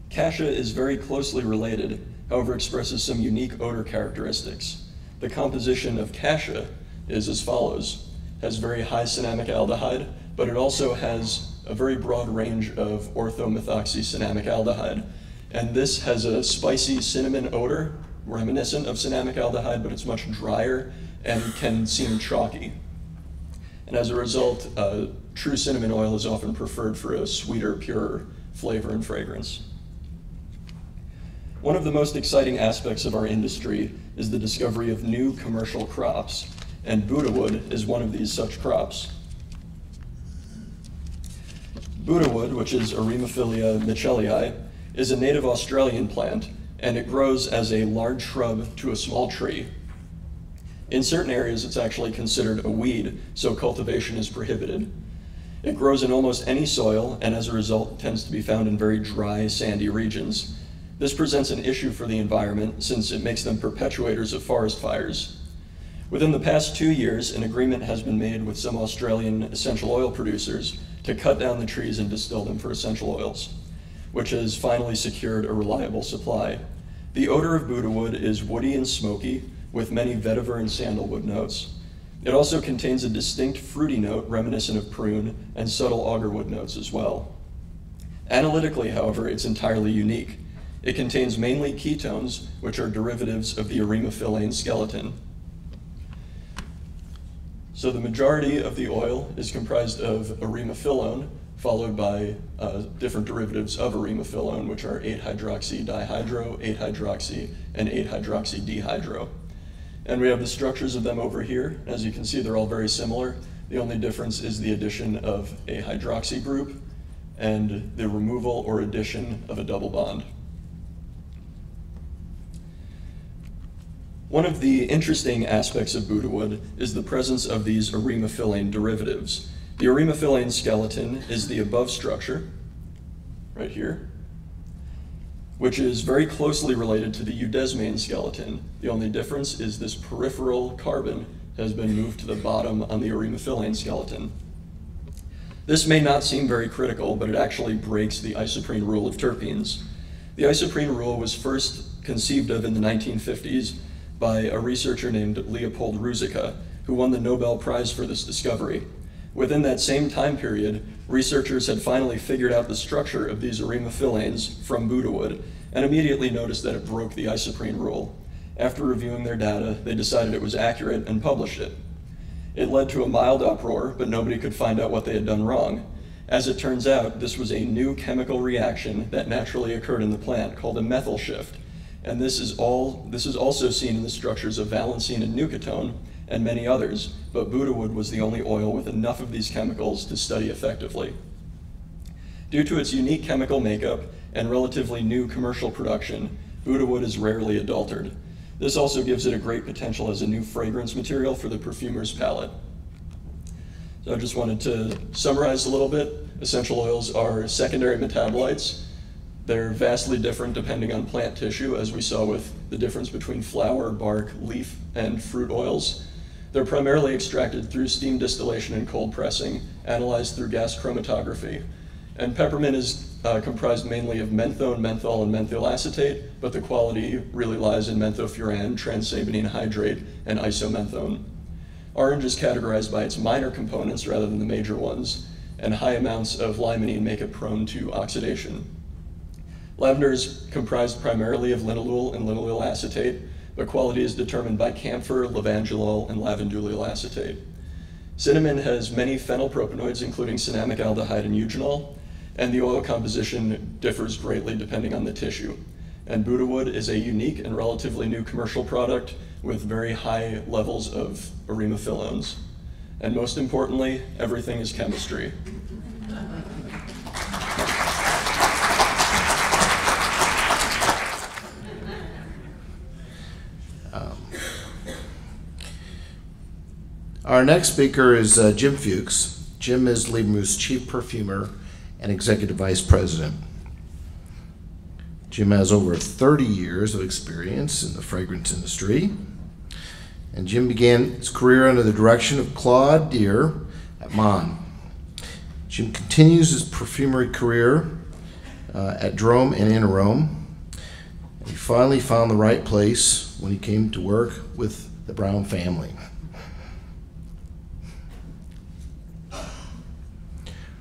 Cassia is very closely related, however expresses some unique odor characteristics. The composition of cassia is as follows. Has very high cinnamic aldehyde, but it also has a very broad range of orthomethoxycinnamic aldehyde. And this has a spicy cinnamon odor, reminiscent of cinnamic aldehyde, but it's much drier and can seem chalky. And as a result, true cinnamon oil is often preferred for a sweeter, purer flavor and fragrance. One of the most exciting aspects of our industry is the discovery of new commercial crops, and Buddha wood is one of these such crops. Buddha wood, which is Erimophilia michelii, is a native Australian plant, and it grows as a large shrub to a small tree. In certain areas, it's actually considered a weed, so cultivation is prohibited. It grows in almost any soil, and as a result, tends to be found in very dry, sandy regions. This presents an issue for the environment since it makes them perpetuators of forest fires. Within the past 2 years, an agreement has been made with some Australian essential oil producers to cut down the trees and distill them for essential oils, which has finally secured a reliable supply. The odor of Buddha wood is woody and smoky, with many vetiver and sandalwood notes. It also contains a distinct fruity note reminiscent of prune and subtle agarwood notes as well. Analytically, however, it's entirely unique. It contains mainly ketones, which are derivatives of the erimophiline skeleton. So the majority of the oil is comprised of erimophiline, followed by different derivatives of erimophiline, which are 8-hydroxy-dihydro, 8-hydroxy, and 8-hydroxy-dehydro. And we have the structures of them over here. As you can see, they're all very similar. The only difference is the addition of a hydroxy group and the removal or addition of a double bond. One of the interesting aspects of Buddha wood is the presence of these erimophiline derivatives. The erimophiline skeleton is the above structure, right here, which is very closely related to the eudesmane skeleton. The only difference is this peripheral carbon has been moved to the bottom on the erimophiline skeleton. This may not seem very critical, but it actually breaks the isoprene rule of terpenes. The isoprene rule was first conceived of in the 1950s by a researcher named Leopold Ruzicka, who won the Nobel Prize for this discovery. Within that same time period, researchers had finally figured out the structure of these erimophilanes from Buddha wood and immediately noticed that it broke the isoprene rule. After reviewing their data, they decided it was accurate and published it. It led to a mild uproar, but nobody could find out what they had done wrong. As it turns out, this was a new chemical reaction that naturally occurred in the plant called a methyl shift. And this is also seen in the structures of valencine and nucatone and many others, but Buddha wood was the only oil with enough of these chemicals to study effectively. Due to its unique chemical makeup and relatively new commercial production, Buddha wood is rarely adulterated. This also gives it a great potential as a new fragrance material for the perfumer's palette. So I just wanted to summarize a little bit. Essential oils are secondary metabolites. They're vastly different depending on plant tissue, as we saw with the difference between flower, bark, leaf, and fruit oils. They're primarily extracted through steam distillation and cold pressing, analyzed through gas chromatography. And peppermint is comprised mainly of menthone, menthol, and methyl acetate, but the quality really lies in menthofuran, transaminine hydrate, and isomenthone. Orange is categorized by its minor components rather than the major ones, and high amounts of limonene make it prone to oxidation. Lavender is comprised primarily of linalool and linalool acetate, but quality is determined by camphor, lavandulol, and lavendulial acetate. Cinnamon has many phenylpropanoids, including cinnamic aldehyde and eugenol, and the oil composition differs greatly depending on the tissue. And Buddha wood is a unique and relatively new commercial product with very high levels of erimophilones. And most importantly, everything is chemistry. Our next speaker is Jim Fuchs. Jim is Lebermuth's Chief Perfumer and Executive Vice President. Jim has over 30 years of experience in the fragrance industry. And Jim began his career under the direction of Claude Deer at Mon. Jim continues his perfumery career at Drome and Interome. He finally found the right place when he came to work with the Brown family.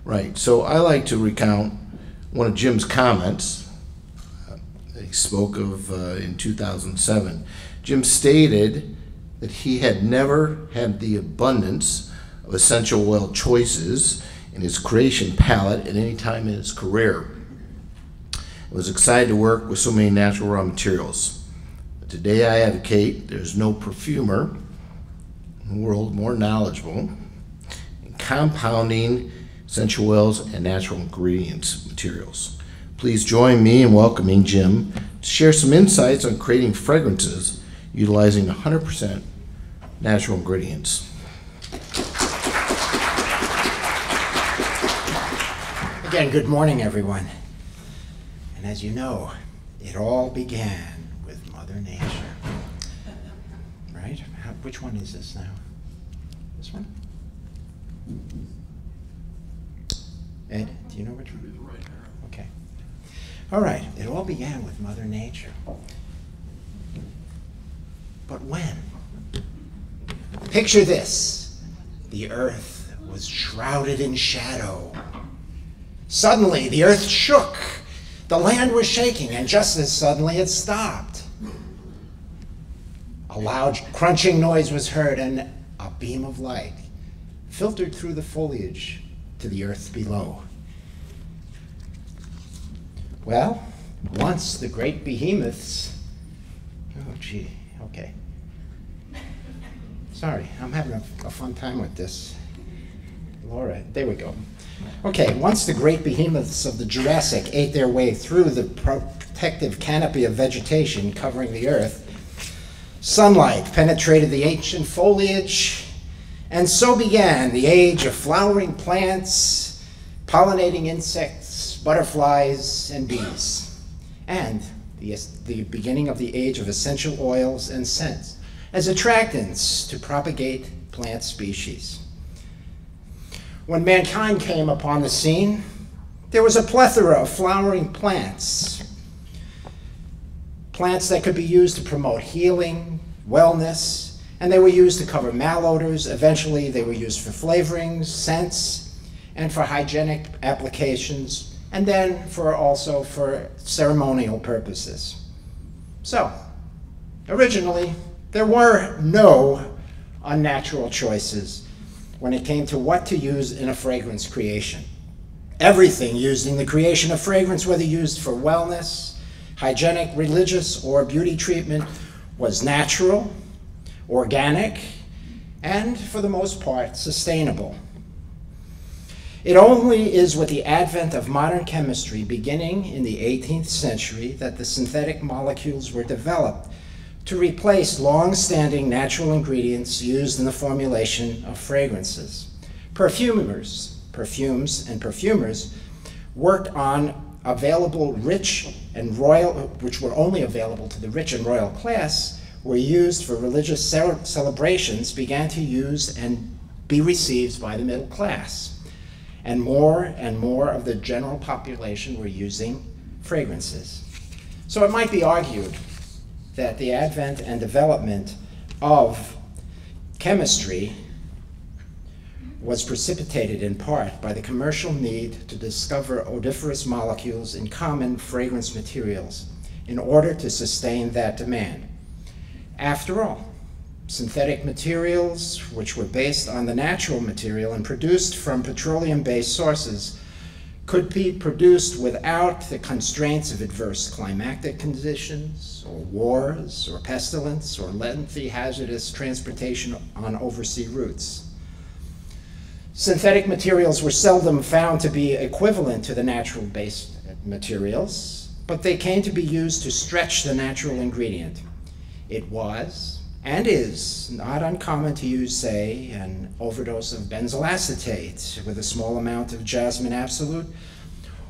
Right, so I like to recount one of Jim's comments that he spoke of in 2007. Jim stated that he had never had the abundance of essential oil choices in his creation palette at any time in his career. He was excited to work with so many natural raw materials. But today I advocate there's no perfumer in the world more knowledgeable in compounding essential oils and natural ingredients materials. Please join me in welcoming Jim to share some insights on creating fragrances utilizing 100% natural ingredients. Again, good morning, everyone. And as you know, it all began with Mother Nature. Right? Which one is this now? This one? Ed, do you know which one? Okay. All right, it all began with Mother Nature. But when? Picture this. The earth was shrouded in shadow. Suddenly, the earth shook. The land was shaking, and just as suddenly it stopped. A loud crunching noise was heard, and a beam of light filtered through the foliage to the earth below. Well, once the great behemoths, oh gee, okay. Sorry, I'm having a fun time with this. Laura, there we go. Okay, once the great behemoths of the Jurassic ate their way through the protective canopy of vegetation covering the earth, sunlight penetrated the ancient foliage, and so began the age of flowering plants, pollinating insects, butterflies, and bees, and the beginning of the age of essential oils and scents as attractants to propagate plant species. When mankind came upon the scene, there was a plethora of flowering plants. Plants that could be used to promote healing, wellness, and they were used to cover malodors. Eventually, they were used for flavorings, scents, and for hygienic applications, and then also for ceremonial purposes. So, originally, there were no unnatural choices when it came to what to use in a fragrance creation. Everything used in the creation of fragrance, whether used for wellness, hygienic, religious, or beauty treatment, was natural, organic, and for the most part, sustainable. It only is with the advent of modern chemistry beginning in the 18th century that the synthetic molecules were developed to replace long-standing natural ingredients used in the formulation of fragrances. Perfumes and perfumers worked on available rich and royal, which were only available to the rich and royal class, were used for religious celebrations, began to use and be received by the middle class. And more of the general population were using fragrances. So it might be argued that the advent and development of chemistry was precipitated in part by the commercial need to discover odoriferous molecules in common fragrance materials in order to sustain that demand. After all, synthetic materials, which were based on the natural material and produced from petroleum-based sources, could be produced without the constraints of adverse climatic conditions, or wars, or pestilence, or lengthy hazardous transportation on overseas routes. Synthetic materials were seldom found to be equivalent to the natural-based materials, but they came to be used to stretch the natural ingredient. It was, and is, not uncommon to use, say, an overdose of benzyl acetate with a small amount of jasmine absolute,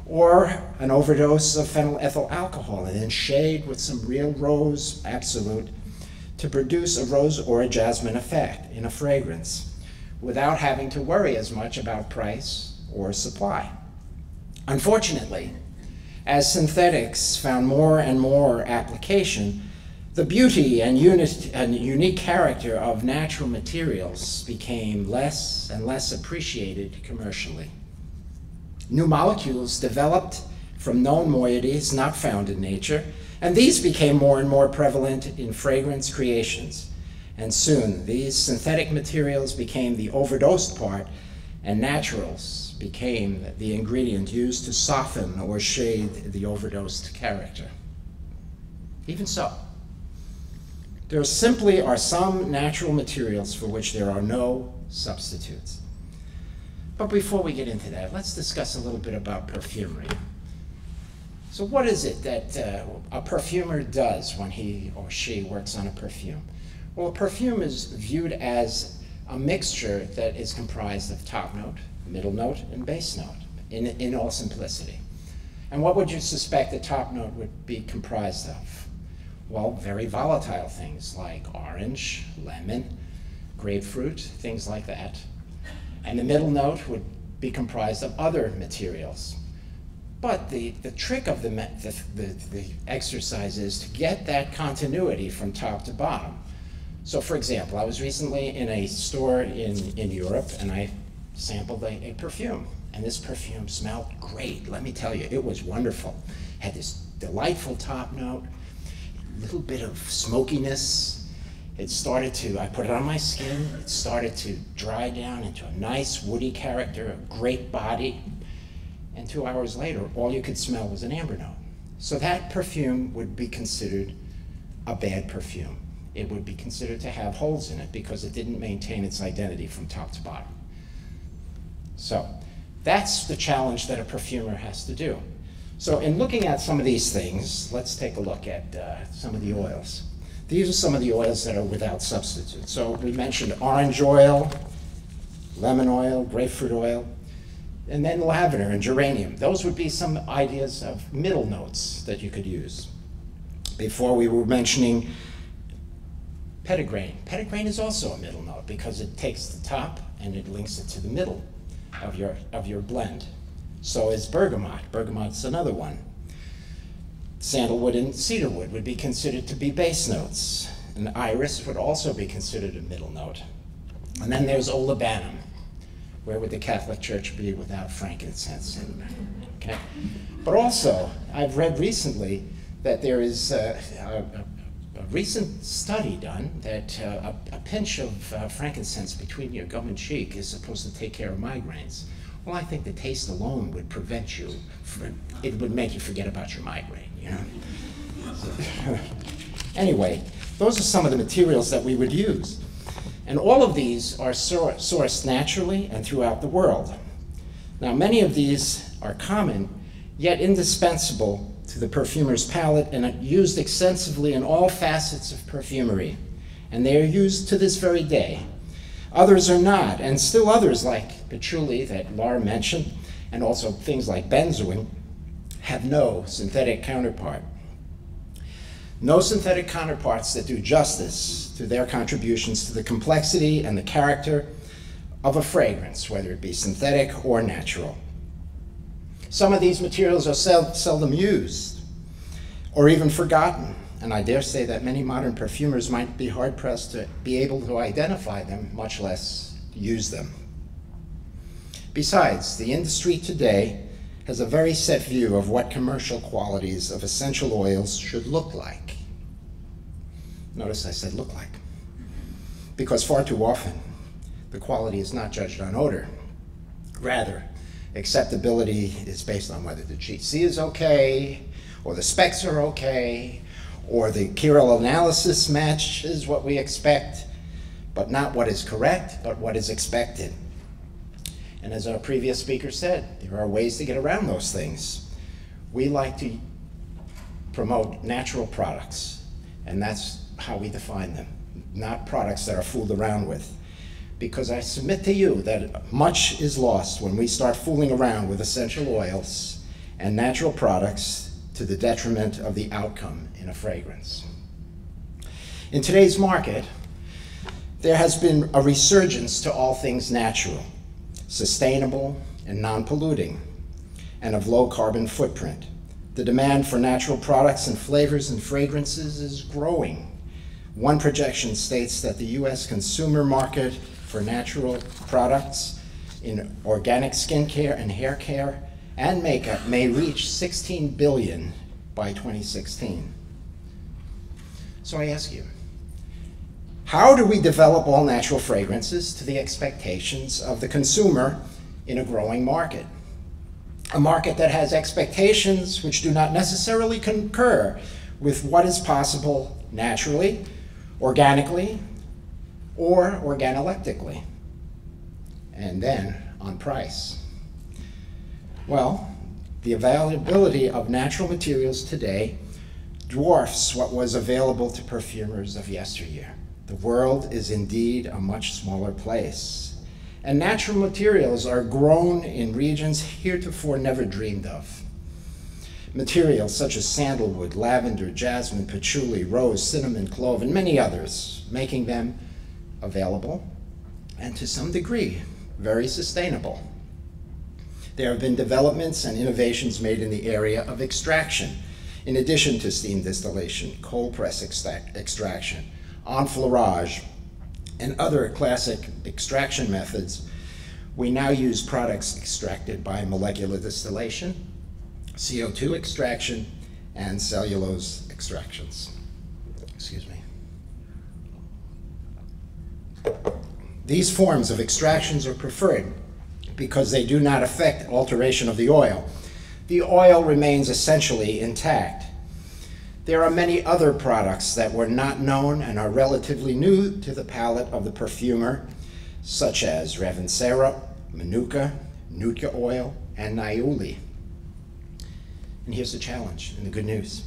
or an overdose of phenylethyl alcohol and then shade with some real rose absolute to produce a rose or a jasmine effect in a fragrance, without having to worry as much about price or supply. Unfortunately, as synthetics found more and more application, the beauty and unique character of natural materials became less and less appreciated commercially. New molecules developed from known moieties not found in nature, and these became more and more prevalent in fragrance creations. And soon, these synthetic materials became the overdosed part, and naturals became the ingredient used to soften or shade the overdosed character. Even so, there simply are some natural materials for which there are no substitutes. But before we get into that, let's discuss a little bit about perfumery. So what is it that a perfumer does when he or she works on a perfume? Well, a perfume is viewed as a mixture that is comprised of top note, middle note, and base note in all simplicity. And what would you suspect the top note would be comprised of? Well, very volatile things like orange, lemon, grapefruit, things like that. And the middle note would be comprised of other materials. But the trick of the exercise is to get that continuity from top to bottom. So for example, I was recently in a store in Europe and I sampled a perfume. And this perfume smelled great, let me tell you, it was wonderful. Had this delightful top note, a little bit of smokiness. I put it on my skin, it started to dry down into a nice woody character, a great body. And 2 hours later, all you could smell was an amber note. So that perfume would be considered a bad perfume. It would be considered to have holes in it because it didn't maintain its identity from top to bottom. So that's the challenge that a perfumer has to do. So in looking at some of these things, let's take a look at some of the oils. These are some of the oils that are without substitute. So we mentioned orange oil, lemon oil, grapefruit oil, and then lavender and geranium. Those would be some ideas of middle notes that you could use. Before we were mentioning petitgrain. Petitgrain is also a middle note because it takes the top and it links it to the middle of your blend. So is bergamot. Bergamot's another one. Sandalwood and cedarwood would be considered to be base notes. And iris would also be considered a middle note. And then there's olibanum. Where would the Catholic Church be without frankincense? Okay. But also, I've read recently that there is a recent study done that a pinch of frankincense between your gum and cheek is supposed to take care of migraines. Well, I think the taste alone would prevent you it would make you forget about your migraine, you know? Anyway, those are some of the materials that we would use. And all of these are sourced naturally and throughout the world. Now, many of these are common, yet indispensable to the perfumer's palette and are used extensively in all facets of perfumery. And they are used to this very day. Others are not, and still others like patchouli that Laura mentioned, and also things like benzoin, have no synthetic counterpart. No synthetic counterparts that do justice to their contributions to the complexity and the character of a fragrance, whether it be synthetic or natural. Some of these materials are seldom used or even forgotten, and I dare say that many modern perfumers might be hard-pressed to be able to identify them, much less use them. Besides, the industry today has a very set view of what commercial qualities of essential oils should look like. Notice I said look like, because far too often the quality is not judged on odor. Rather, acceptability is based on whether the GC is okay, or the specs are okay, or the chiral analysis matches what we expect, but not what is correct, but what is expected. And as our previous speaker said, there are ways to get around those things. We like to promote natural products, and that's how we define them, not products that are fooled around with. Because I submit to you that much is lost when we start fooling around with essential oils and natural products to the detriment of the outcome in a fragrance. In today's market, there has been a resurgence to all things natural, sustainable, and non-polluting, and of low carbon footprint. The demand for natural products and flavors and fragrances is growing. One projection states that the US consumer market for natural products in organic skincare and hair care and makeup may reach $16 billion by 2016. So I ask you, how do we develop all natural fragrances to the expectations of the consumer in a growing market? A market that has expectations which do not necessarily concur with what is possible naturally, organically, or organoleptically, and then on price. Well, the availability of natural materials today dwarfs what was available to perfumers of yesteryear. The world is indeed a much smaller place, and natural materials are grown in regions heretofore never dreamed of. Materials such as sandalwood, lavender, jasmine, patchouli, rose, cinnamon, clove, and many others, making them available and to some degree very sustainable. There have been developments and innovations made in the area of extraction, in addition to steam distillation, cold press extraction, enfleurage, and other classic extraction methods. We now use products extracted by molecular distillation, CO2 extraction, and cellulose extractions. Excuse me. These forms of extractions are preferred because they do not affect alteration of the oil. The oil remains essentially intact. There are many other products that were not known and are relatively new to the palate of the perfumer, such as Ravinsera, Manuka, Nutka oil, and Niaouli. And here's the challenge and the good news.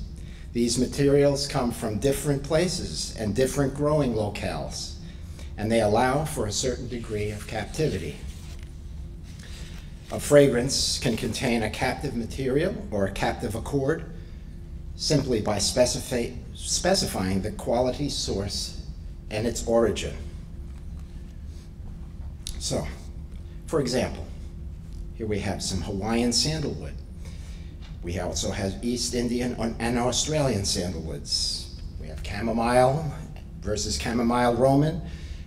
These materials come from different places and different growing locales, and they allow for a certain degree of captivity. A fragrance can contain a captive material or a captive accord simply by specifying the quality, source, and its origin. So, for example, here we have some Hawaiian sandalwood. We also have East Indian and Australian sandalwoods. We have chamomile versus chamomile Roman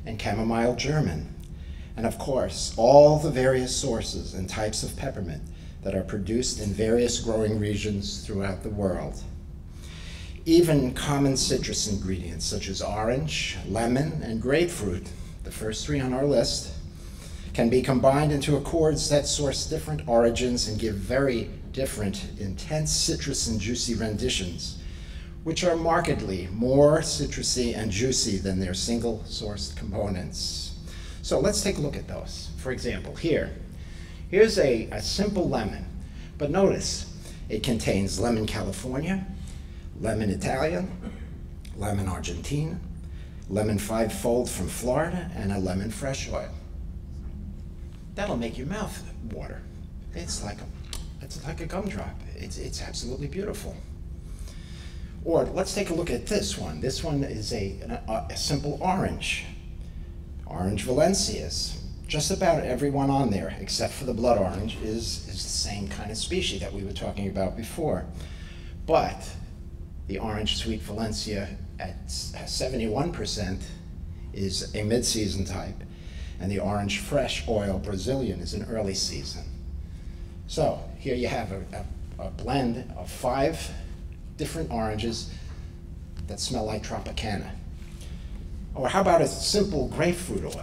and chamomile German. And of course, all the various sources and types of peppermint that are produced in various growing regions throughout the world. Even common citrus ingredients such as orange, lemon, and grapefruit, the first three on our list, can be combined into accords that source different origins and give very different, intense citrus and juicy renditions, which are markedly more citrusy and juicy than their single-sourced components. So let's take a look at those. For example, here's a simple lemon, but notice it contains lemon California, lemon Italian, lemon Argentine, lemon five-fold from Florida, and a lemon fresh oil. That'll make your mouth water. It's like a gumdrop. It's absolutely beautiful. Or let's take a look at this one. This one is a simple orange. Orange Valencias. Just about everyone on there, except for the blood orange, is the same kind of species that we were talking about before. But the orange sweet Valencia at 71% is a mid-season type, and the orange fresh oil Brazilian is an early season. So here you have a blend of 5 different oranges that smell like Tropicana. Or how about a simple grapefruit oil,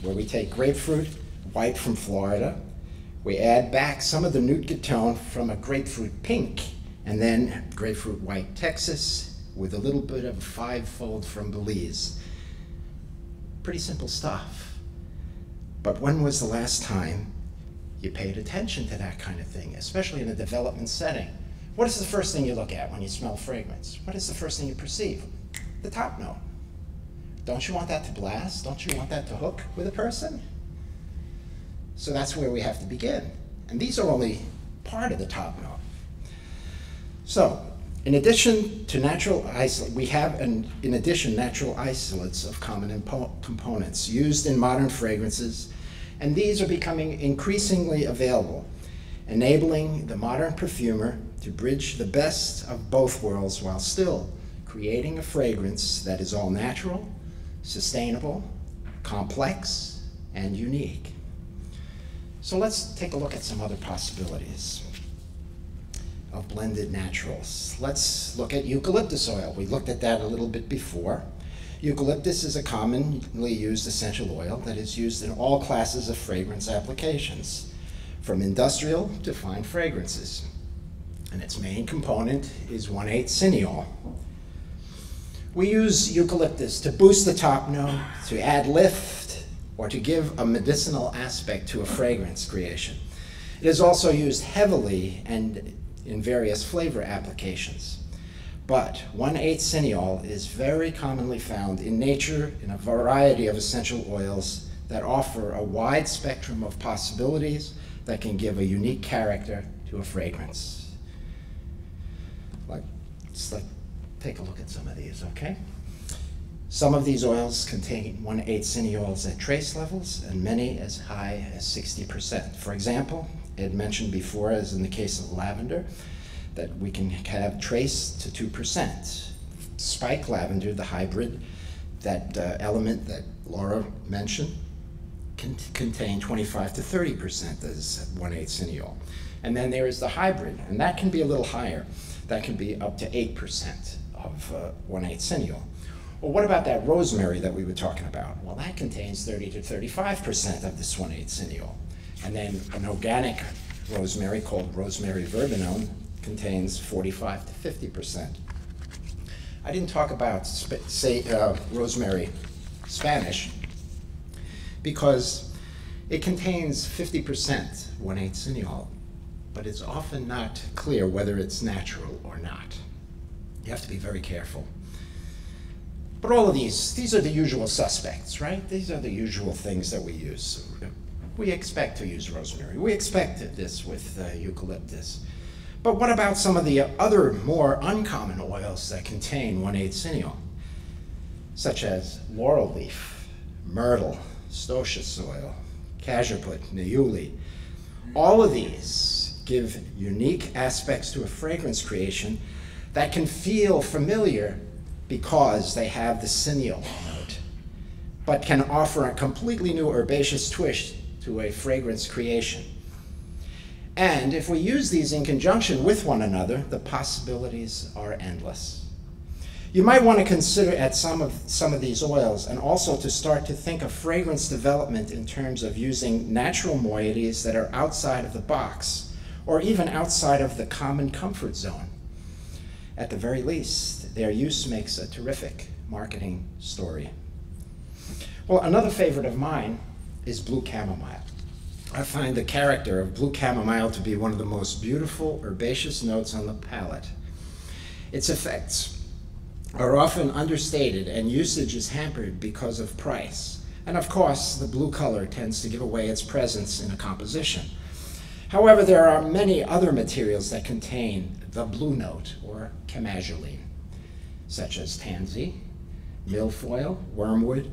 where we take grapefruit white from Florida, we add back some of the Nootka tone from a grapefruit pink, and then grapefruit white Texas with a little bit of five-fold from Belize. Pretty simple stuff. But when was the last time you paid attention to that kind of thing, especially in a development setting. What is the first thing you look at when you smell fragrance? What is the first thing you perceive? The top note. Don't you want that to blast? Don't you want that to hook with a person? So that's where we have to begin. And these are only part of the top note. So, in addition to natural isolates, we have, in addition, natural isolates of common components used in modern fragrances, and these are becoming increasingly available, enabling the modern perfumer to bridge the best of both worlds while still creating a fragrance that is all natural, sustainable, complex, and unique. So let's take a look at some other possibilities of blended naturals. Let's look at eucalyptus oil. We looked at that a little bit before. Eucalyptus is a commonly used essential oil that is used in all classes of fragrance applications, from industrial to fine fragrances. And its main component is 1,8-cineol. We use eucalyptus to boost the top note, to add lift, or to give a medicinal aspect to a fragrance creation. It is also used heavily and in various flavor applications. But 1,8-cineol is very commonly found in nature in a variety of essential oils that offer a wide spectrum of possibilities that can give a unique character to a fragrance. Let's take a look at some of these, okay? Some of these oils contain 1,8-cineols at trace levels, and many as high as 60%. For example, it mentioned before, as in the case of lavender, that we can have trace to 2%. Spike lavender, the hybrid, that element that Laura mentioned, can contain 25 to 30% as 1,8-cineol. And then there is the hybrid, and that can be a little higher. That can be up to 8% of 1,8-cineol. Well, what about that rosemary that we were talking about? Well, that contains 30 to 35% of this 1,8-cineol. And then an organic rosemary called rosemary verbenone contains 45 to 50%. I didn't talk about, rosemary Spanish because it contains 50% 1,8-cineol, but it's often not clear whether it's natural or not. You have to be very careful. But all of these are the usual suspects, right? These are the usual things that we use. We expect to use rosemary. We expect this with eucalyptus. But what about some of the other more uncommon oils that contain 1,8-cineol, such as laurel leaf, myrtle, stotious oil, cajeput, niuli? All of these give unique aspects to a fragrance creation that can feel familiar because they have the cineol note, but can offer a completely new herbaceous twist to a fragrance creation. And if we use these in conjunction with one another, the possibilities are endless. You might want to consider at some of these oils, and also to start to think of fragrance development in terms of using natural moieties that are outside of the box, or even outside of the common comfort zone. At the very least, their use makes a terrific marketing story. Well, another favorite of mine is blue chamomile. I find the character of blue chamomile to be one of the most beautiful herbaceous notes on the palate. Its effects are often understated, and usage is hampered because of price. And of course, the blue color tends to give away its presence in a composition. However, there are many other materials that contain the blue note, or chemagiline, such as tansy, milfoil, wormwood,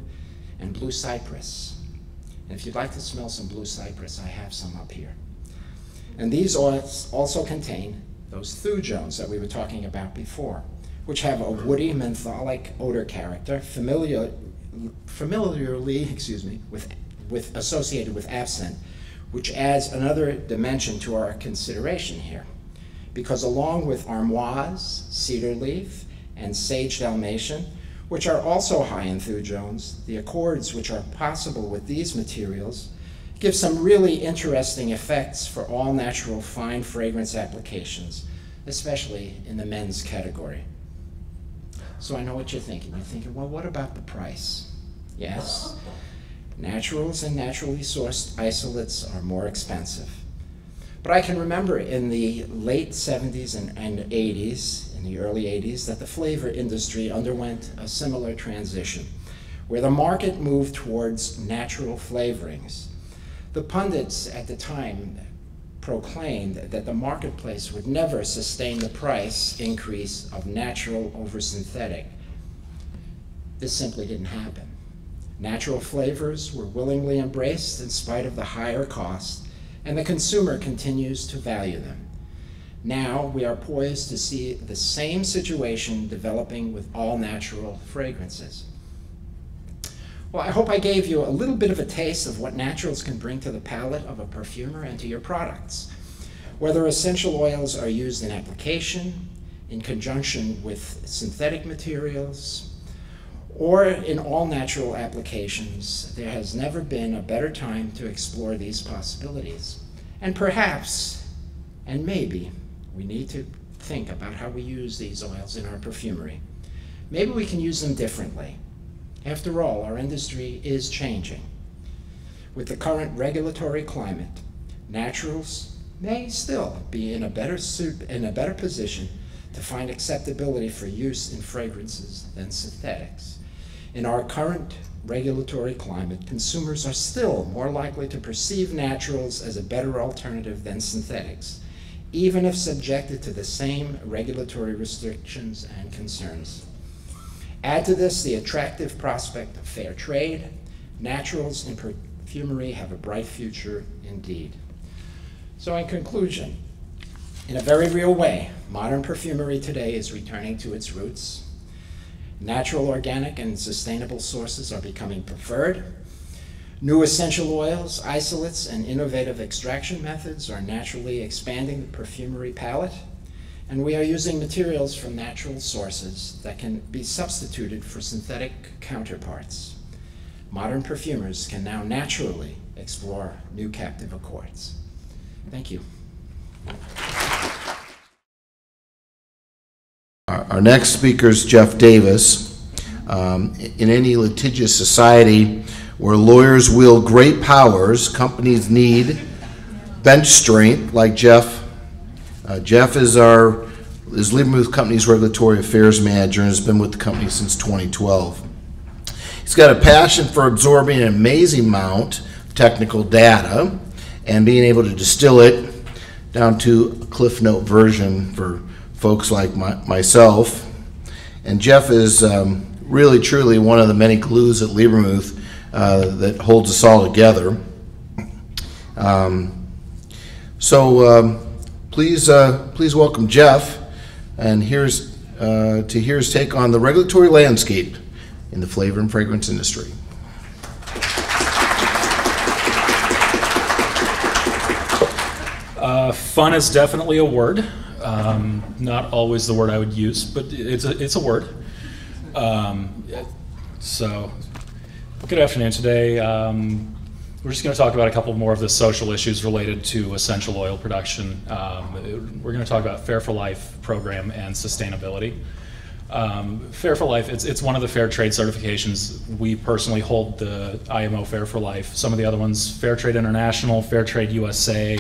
and blue cypress. And if you'd like to smell some blue cypress, I have some up here. And these oils also contain those thujones that we were talking about before, which have a woody mentholic odor character, familiarly associated with absinthe, which adds another dimension to our consideration here. Because along with armoise, cedar leaf, and sage dalmatian, which are also high in thujones, the accords which are possible with these materials give some really interesting effects for all natural fine fragrance applications, especially in the men's category. So I know what you're thinking. You're thinking, well, what about the price? Yes, naturals and naturally sourced isolates are more expensive. But I can remember in the late 70s and 80s, in the early 80s, that the flavor industry underwent a similar transition, where the market moved towards natural flavorings. The pundits at the time proclaimed that the marketplace would never sustain the price increase of natural over synthetic. This simply didn't happen. Natural flavors were willingly embraced in spite of the higher cost, and the consumer continues to value them. Now we are poised to see the same situation developing with all natural fragrances. Well, I hope I gave you a little bit of a taste of what naturals can bring to the palate of a perfumer and to your products. Whether essential oils are used in application, in conjunction with synthetic materials, or in all natural applications, there has never been a better time to explore these possibilities. And perhaps, and maybe, we need to think about how we use these oils in our perfumery. Maybe we can use them differently. After all, our industry is changing. With the current regulatory climate, naturals may still be in a better position to find acceptability for use in fragrances than synthetics. In our current regulatory climate, consumers are still more likely to perceive naturals as a better alternative than synthetics, even if subjected to the same regulatory restrictions and concerns. Add to this the attractive prospect of fair trade. Naturals in perfumery have a bright future indeed. So in conclusion, in a very real way, modern perfumery today is returning to its roots. Natural, organic, and sustainable sources are becoming preferred. New essential oils, isolates, and innovative extraction methods are naturally expanding the perfumery palette. And we are using materials from natural sources that can be substituted for synthetic counterparts. Modern perfumers can now naturally explore new captive accords. Thank you. Our next speaker is Jeff Davis. In any litigious society where lawyers wield great powers, companies need bench strength like Jeff. Jeff is Lebermuth Company's regulatory affairs manager and has been with the company since 2012. He's got a passion for absorbing an amazing amount of technical data and being able to distill it down to a Cliff Note version for folks like myself. And Jeff is really, truly one of the many glues at Lebermuth that holds us all together. Please welcome Jeff, and to hear his take on the regulatory landscape in the flavor and fragrance industry. Fun is definitely a word. Not always the word I would use, but it's a word. So, good afternoon. Today, we're just going to talk about a couple more of the social issues related to essential oil production. We're going to talk about Fair for Life program and sustainability. Fair for Life, it's one of the fair trade certifications. We personally hold the IMO Fair for Life. Some of the other ones, Fair Trade International, Fair Trade USA.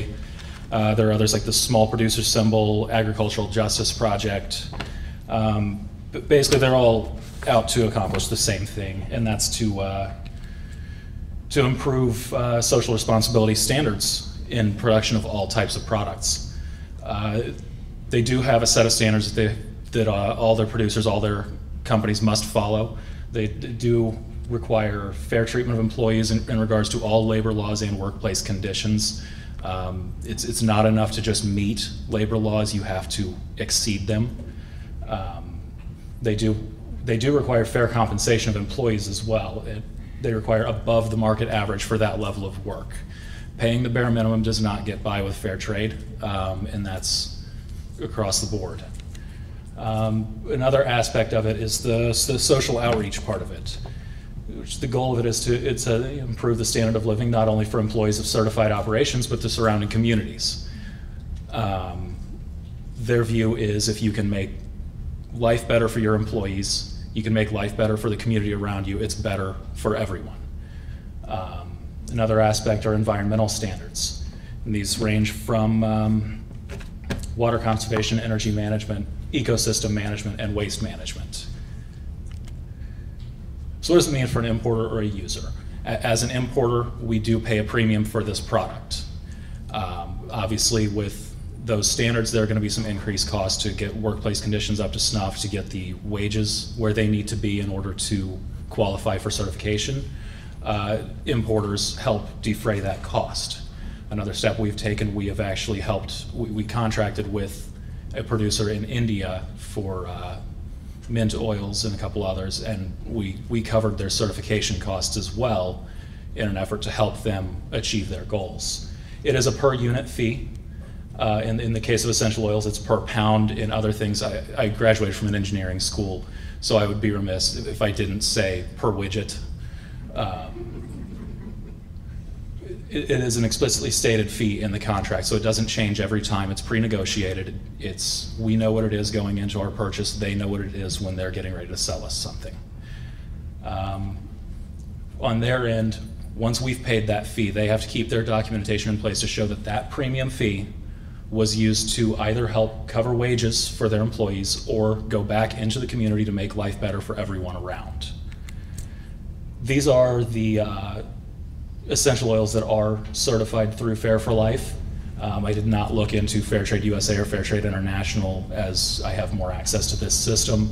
There are others like the Small Producer Symbol, Agricultural Justice Project. But basically, they're all out to accomplish the same thing, and that's to improve social responsibility standards in production of all types of products. They do have a set of standards that all their producers, all their companies must follow. They do require fair treatment of employees in regards to all labor laws and workplace conditions. It's not enough to just meet labor laws, you have to exceed them. They do require fair compensation of employees as well. They require above the market average for that level of work. Paying the bare minimum does not get by with fair trade, and that's across the board. Another aspect of it is the social outreach part of it, which the goal of it is to improve the standard of living not only for employees of certified operations, but the surrounding communities. Their view is if you can make life better for your employees, you can make life better for the community around you, it's better for everyone. Another aspect are environmental standards. And these range from water conservation, energy management, ecosystem management, and waste management. So what does it mean for an importer or a user? As an importer, we do pay a premium for this product. Obviously, with those standards, there are going to be some increased costs to get workplace conditions up to snuff, to get the wages where they need to be in order to qualify for certification. Importers help defray that cost. Another step we've taken, we have actually helped, we contracted with a producer in India for mint oils and a couple others, and we covered their certification costs as well in an effort to help them achieve their goals. It is a per unit fee. In the case of essential oils, it's per pound. In other things, I graduated from an engineering school, so I would be remiss if I didn't say per widget. It is an explicitly stated fee in the contract, so it doesn't change every time. It's pre-negotiated. We know what it is going into our purchase. They know what it is when they're getting ready to sell us something. On their end, once we've paid that fee, they have to keep their documentation in place to show that that premium fee was used to either help cover wages for their employees or go back into the community to make life better for everyone around. These are the essential oils that are certified through Fair for Life. I did not look into Fair Trade USA or Fair Trade International, as I have more access to this system.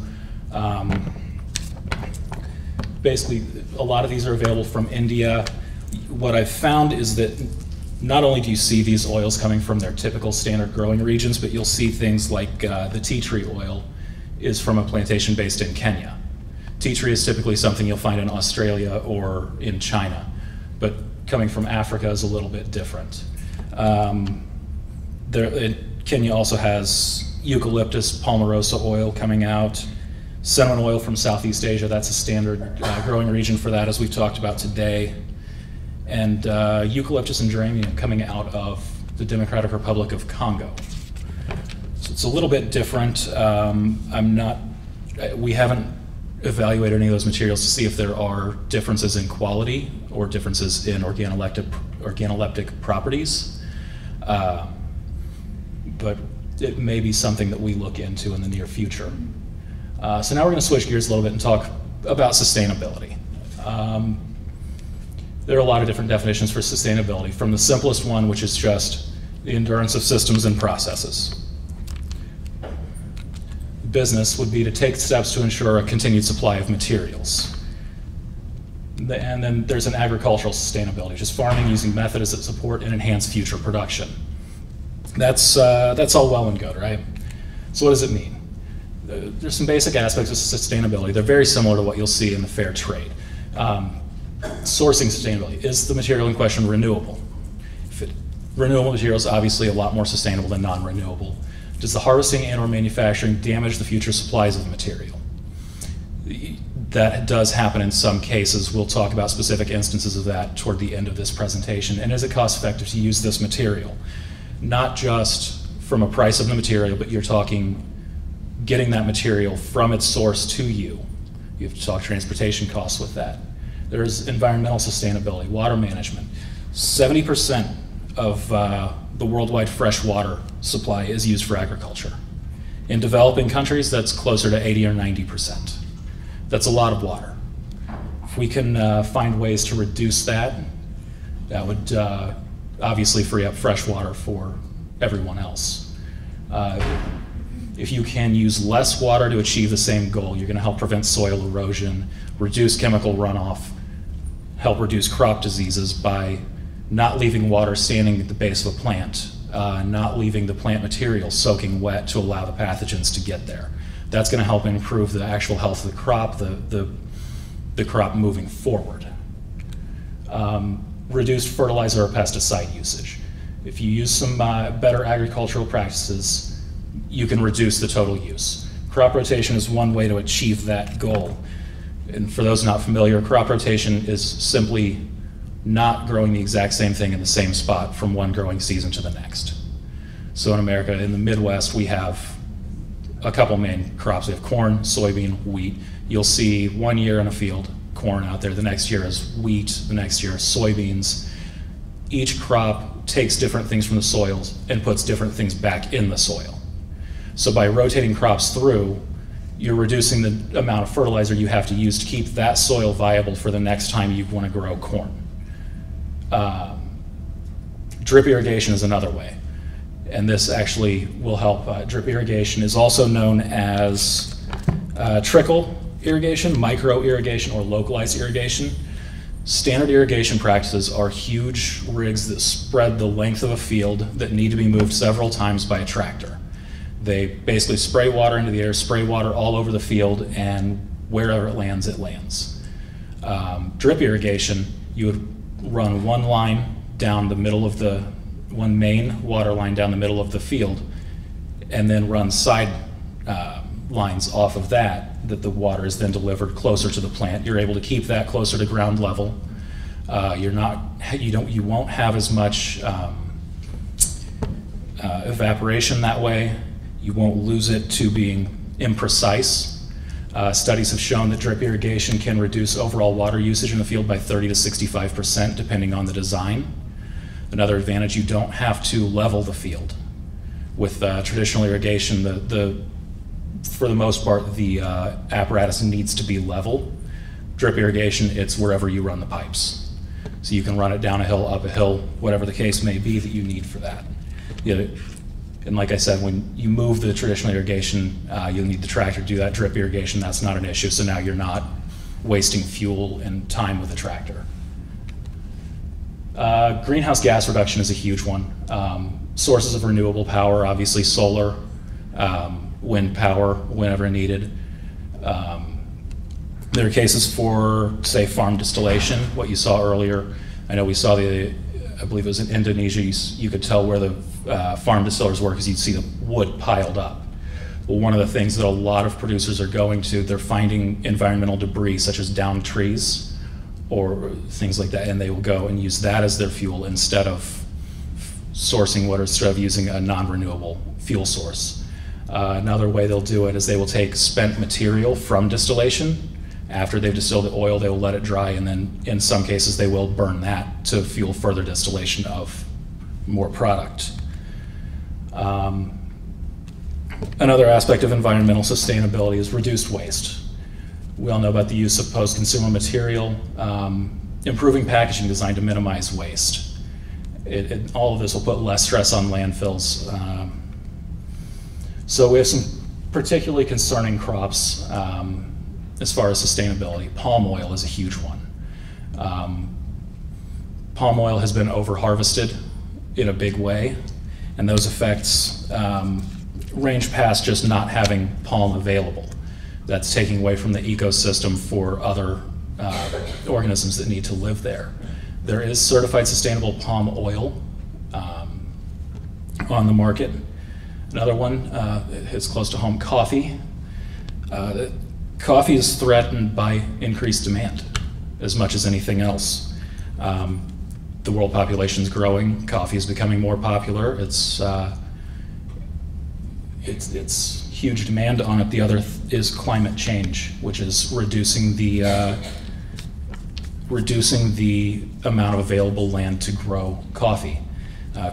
Basically, a lot of these are available from India. What I've found is that not only do you see these oils coming from their typical standard growing regions, but you'll see things like the tea tree oil is from a plantation based in Kenya. Tea tree is typically something you'll find in Australia or in China, but coming from Africa is a little bit different. Kenya also has eucalyptus palmarosa oil coming out, cinnamon oil from Southeast Asia, that's a standard growing region for that, as we've talked about today, and eucalyptus and geranium coming out of the Democratic Republic of Congo. So it's a little bit different. We haven't evaluate any of those materials to see if there are differences in quality or differences in organoleptic properties. But it may be something that we look into in the near future. So now we're going to switch gears a little bit and talk about sustainability. There are a lot of different definitions for sustainability, from the simplest one, which is just the endurance of systems and processes. Business would be to take steps to ensure a continued supply of materials. And then there's an agricultural sustainability, just farming using methods that support and enhance future production. That's all well and good, right? So what does it mean? There's some basic aspects of sustainability. They're very similar to what you'll see in the fair trade. Sourcing sustainability. Is the material in question renewable? Renewable material is obviously a lot more sustainable than non-renewable. Does the harvesting and or manufacturing damage the future supplies of the material? That does happen in some cases. We'll talk about specific instances of that toward the end of this presentation. And is it cost effective to use this material? Not just from a price of the material, but you're talking getting that material from its source to you. You have to talk transportation costs with that. There's environmental sustainability, water management. 70% of the worldwide fresh water supply is used for agriculture. In developing countries, that's closer to 80 or 90%. That's a lot of water. If we can find ways to reduce that, that would obviously free up fresh water for everyone else. If you can use less water to achieve the same goal, you're going to help prevent soil erosion, reduce chemical runoff, help reduce crop diseases by not leaving water standing at the base of a plant, not leaving the plant material soaking wet to allow the pathogens to get there. That's going to help improve the actual health of the crop, the crop moving forward. Reduced fertilizer or pesticide usage. If you use some better agricultural practices, you can reduce the total use. Crop rotation is one way to achieve that goal. And for those not familiar, crop rotation is simply not growing the exact same thing in the same spot from one growing season to the next. So in America, in the Midwest, we have a couple main crops. We have corn, soybean, wheat. You'll see 1 year in a field, corn out there. The next year is wheat. The next year is soybeans. Each crop takes different things from the soils and puts different things back in the soil. So by rotating crops through, you're reducing the amount of fertilizer you have to use to keep that soil viable for the next time you want to grow corn. Drip irrigation is another way, and this actually will help. Drip irrigation is also known as trickle irrigation, micro irrigation, or localized irrigation. Standard irrigation practices are huge rigs that spread the length of a field that need to be moved several times by a tractor. They basically spray water into the air, spray water all over the field, and wherever it lands, it lands. Drip irrigation, you would run one line down the middle of one main water line down the middle of the field, and then run side lines off of that the water is then delivered closer to the plant. You're able to keep that closer to ground level. You won't have as much evaporation that way. You won't lose it to being imprecise. Studies have shown that drip irrigation can reduce overall water usage in the field by 30 to 65%, depending on the design. Another advantage, you don't have to level the field. With traditional irrigation, for the most part, the apparatus needs to be level. Drip irrigation, it's wherever you run the pipes. So you can run it down a hill, up a hill, whatever the case may be that you need for that. And like I said, when you move the traditional irrigation, you'll need the tractor to do that. Drip irrigation, that's not an issue, so now you're not wasting fuel and time with the tractor. Greenhouse gas reduction is a huge one. Sources of renewable power, obviously solar, wind power whenever needed. There are cases for, say, farm distillation, what you saw earlier. I know we saw I believe it was in Indonesia, you could tell where the farm distillers were because you'd see the wood piled up. Well, one of the things that a lot of producers are going to, they're finding environmental debris such as downed trees or things like that, and they will go and use that as their fuel instead of sourcing water, instead of using a non-renewable fuel source. Another way they'll do it is they will take spent material from distillation. After they've distilled the oil, they will let it dry, and then in some cases they will burn that to fuel further distillation of more product. Another aspect of environmental sustainability is reduced waste. We all know about the use of post-consumer material, improving packaging design to minimize waste. All of this will put less stress on landfills. So we have some particularly concerning crops as far as sustainability. Palm oil is a huge one. Palm oil has been over-harvested in a big way, and those effects range past just not having palm available. That's taking away from the ecosystem for other organisms that need to live there. There is certified sustainable palm oil on the market. Another one is close to home, coffee. Coffee is threatened by increased demand as much as anything else. The world population is growing. Coffee is becoming more popular. It's huge demand on it. The other is climate change, which is reducing the amount of available land to grow coffee.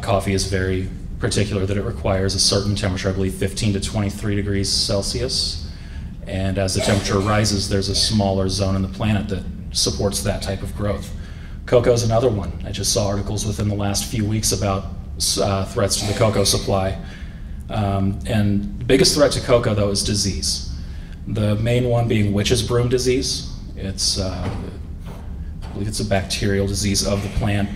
Coffee is very particular that it requires a certain temperature, I believe 15 to 23 degrees Celsius. And as the temperature rises, there's a smaller zone in the planet that supports that type of growth. Cocoa is another one. I just saw articles within the last few weeks about threats to the cocoa supply. And the biggest threat to cocoa, though, is disease. The main one being witch's broom disease. It's, I believe it's a bacterial disease of the plant.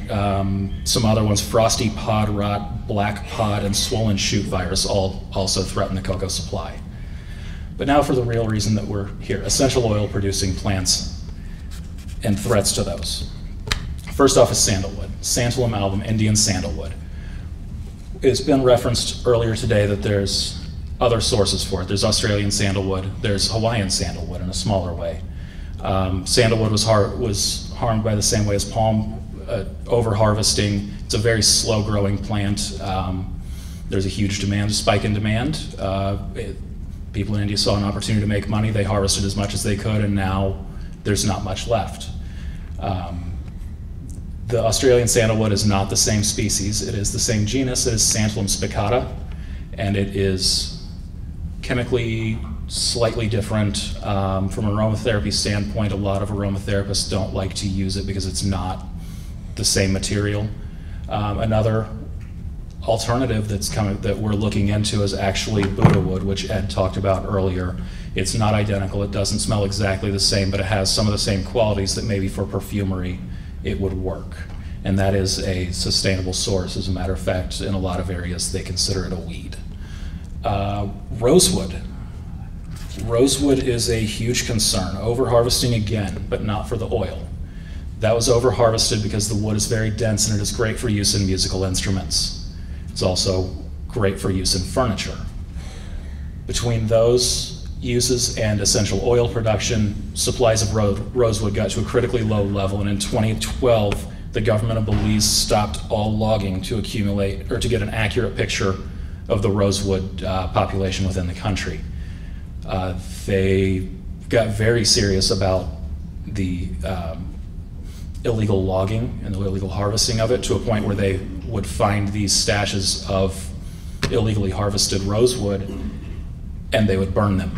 Some other ones, frosty pod rot, black pod, and swollen shoot virus all also threaten the cocoa supply. But now for the real reason that we're here, essential oil producing plants and threats to those. First off is sandalwood, Santalum album, Indian sandalwood. It's been referenced earlier today that there's other sources for it. There's Australian sandalwood, there's Hawaiian sandalwood in a smaller way. Sandalwood was harmed by the same way as palm, over-harvesting. It's a very slow-growing plant. There's a huge demand, spike in demand. People in India saw an opportunity to make money. They harvested as much as they could, and now there's not much left. The Australian sandalwood is not the same species. It is the same genus. It is Santalum spicata, and it is chemically slightly different. From an aromatherapy standpoint, a lot of aromatherapists don't like to use it because it's not the same material. Another alternative that we're looking into is actually Buddha wood, which Ed talked about earlier. It's not identical. It doesn't smell exactly the same, but it has some of the same qualities that maybe for perfumery it would work. And that is a sustainable source. As a matter of fact, in a lot of areas, they consider it a weed. Rosewood. Rosewood is a huge concern. Overharvesting again, but not for the oil. That was overharvested because the wood is very dense and it is great for use in musical instruments. It's also great for use in furniture. Between those uses and essential oil production, supplies of rosewood got to a critically low level, and in 2012, the government of Belize stopped all logging to accumulate or to get an accurate picture of the rosewood population within the country. They got very serious about the illegal logging and the illegal harvesting of it, to a point where they would find these stashes of illegally harvested rosewood and they would burn them.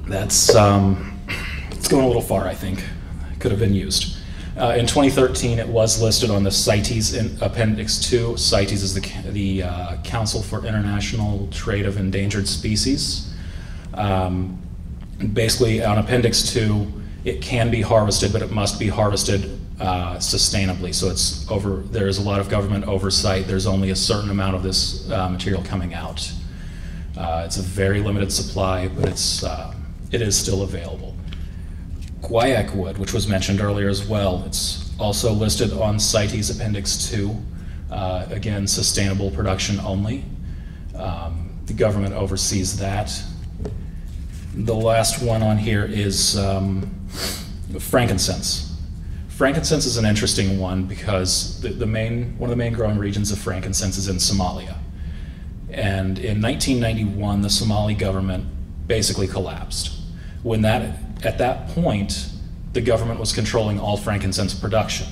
That's it's going a little far, I think. It could have been used. In 2013, it was listed on the CITES in Appendix 2. CITES is the Council for International Trade of Endangered Species. Basically, on Appendix 2, it can be harvested, but it must be harvested sustainably. So there's a lot of government oversight. There's only a certain amount of this material coming out. It's a very limited supply, but it is still available. Guaiac wood, which was mentioned earlier as well, it's also listed on CITES Appendix 2. Again, sustainable production only. The government oversees that. The last one on here is frankincense. Frankincense is an interesting one because one of the main growing regions of frankincense is in Somalia. And in 1991, the Somali government basically collapsed. At that point, the government was controlling all frankincense production.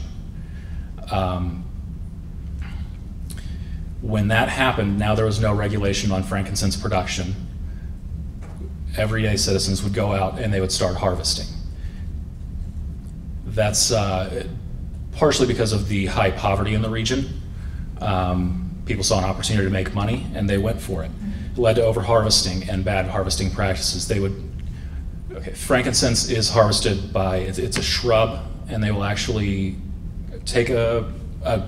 When that happened, now there was no regulation on frankincense production. Everyday citizens would go out and they would start harvesting. That's partially because of the high poverty in the region. People saw an opportunity to make money and they went for it. It led to overharvesting and bad harvesting practices. Frankincense is harvested by, it's a shrub, and they will actually take a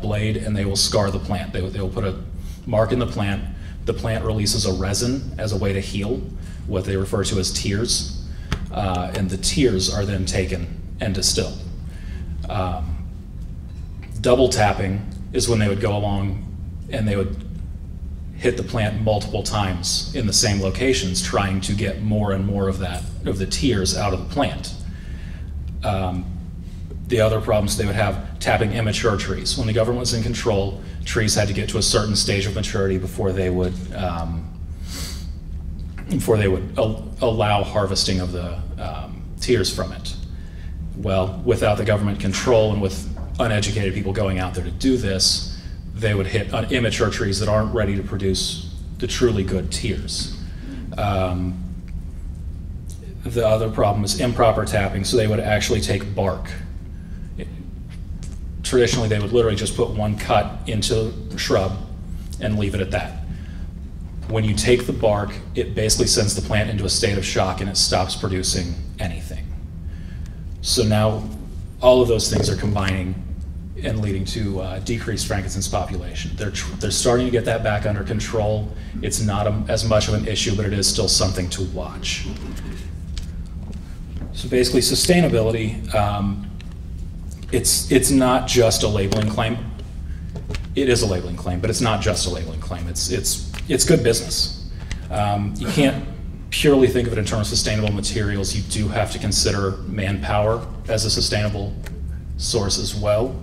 blade and they will scar the plant. They will put a mark in the plant. The plant releases a resin as a way to heal, what they refer to as tears, and the tears are then taken and distilled. Double tapping is when they would go along and they would hit the plant multiple times in the same locations, trying to get more and more of the tears out of the plant. The other problems they would have, tapping immature trees. When the government was in control, trees had to get to a certain stage of maturity before they would allow harvesting of the tears from it. Well, without the government control and with uneducated people going out there to do this, they would hit on immature trees that aren't ready to produce the truly good tears. The other problem is improper tapping, so they would actually take bark. Traditionally, they would literally just put one cut into the shrub and leave it at that. When you take the bark, it basically sends the plant into a state of shock and it stops producing anything. So now all of those things are combining and leading to decreased frankincense population. They're starting to get that back under control. It's not as much of an issue, but it is still something to watch. So basically, sustainability, it's not just a labeling claim. It is a labeling claim, but it's not just a labeling claim. It's good business. You can't purely think of it in terms of sustainable materials. You do have to consider manpower as a sustainable source as well.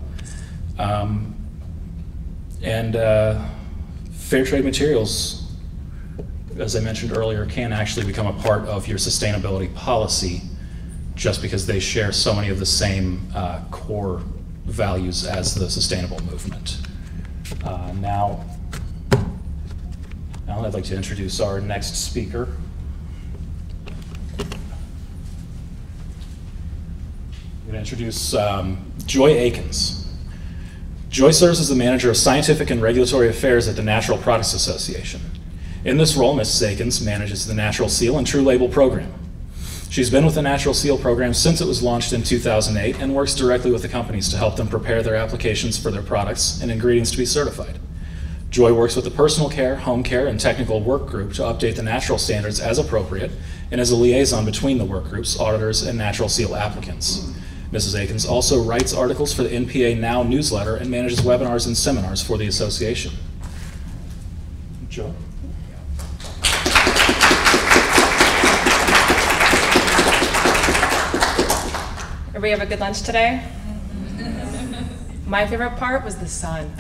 Fair trade materials, as I mentioned earlier, can actually become a part of your sustainability policy, just because they share so many of the same core values as the sustainable movement. Now I'd like to introduce our next speaker. I'm going to introduce Joy Akins. Joy serves as the manager of scientific and regulatory affairs at the Natural Products Association. In this role, Mrs. Akins manages the Natural Seal and True Label program. She's been with the Natural Seal program since it was launched in 2008 and works directly with the companies to help them prepare their applications for their products and ingredients to be certified. Joy works with the personal care, home care, and technical work group to update the natural standards as appropriate and as a liaison between the work groups, auditors, and Natural Seal applicants. Mrs. Akins also writes articles for the NPA Now newsletter and manages webinars and seminars for the association. Joy? Everybody have a good lunch today? My favorite part was the sun.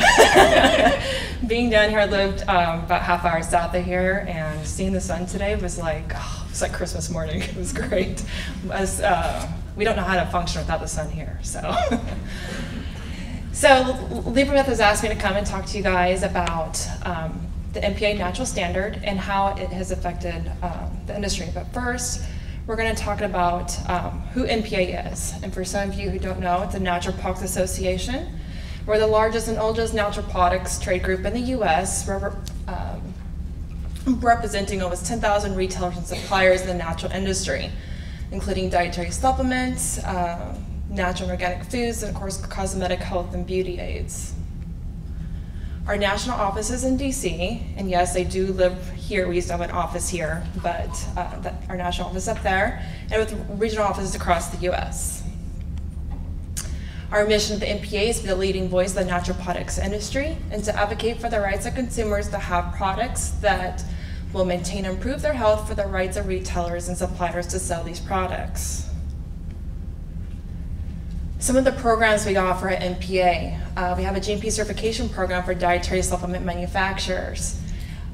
Being down here, I lived about half hour south of here, and seeing the sun today was like, oh, it was like Christmas morning. It was great. We don't know how to function without the sun here, so. So Lebermuth has asked me to come and talk to you guys about the NPA natural standard and how it has affected the industry. But first, we're going to talk about who NPA is. And for some of you who don't know, it's a Natural Products Association. We're the largest and oldest natural products trade group in the U.S., representing almost 10,000 retailers and suppliers in the natural industry, including dietary supplements, natural and organic foods, and of course, cosmetic health and beauty aids. Our national office is in DC, and yes, they do live here. We used to have an office here, but our national office is up there, and with regional offices across the US. Our mission at the NPA is to be the leading voice of the natural products industry and to advocate for the rights of consumers to have products that will maintain and improve their health for the rights of retailers and suppliers to sell these products. Some of the programs we offer at NPA, we have a GMP certification program for dietary supplement manufacturers.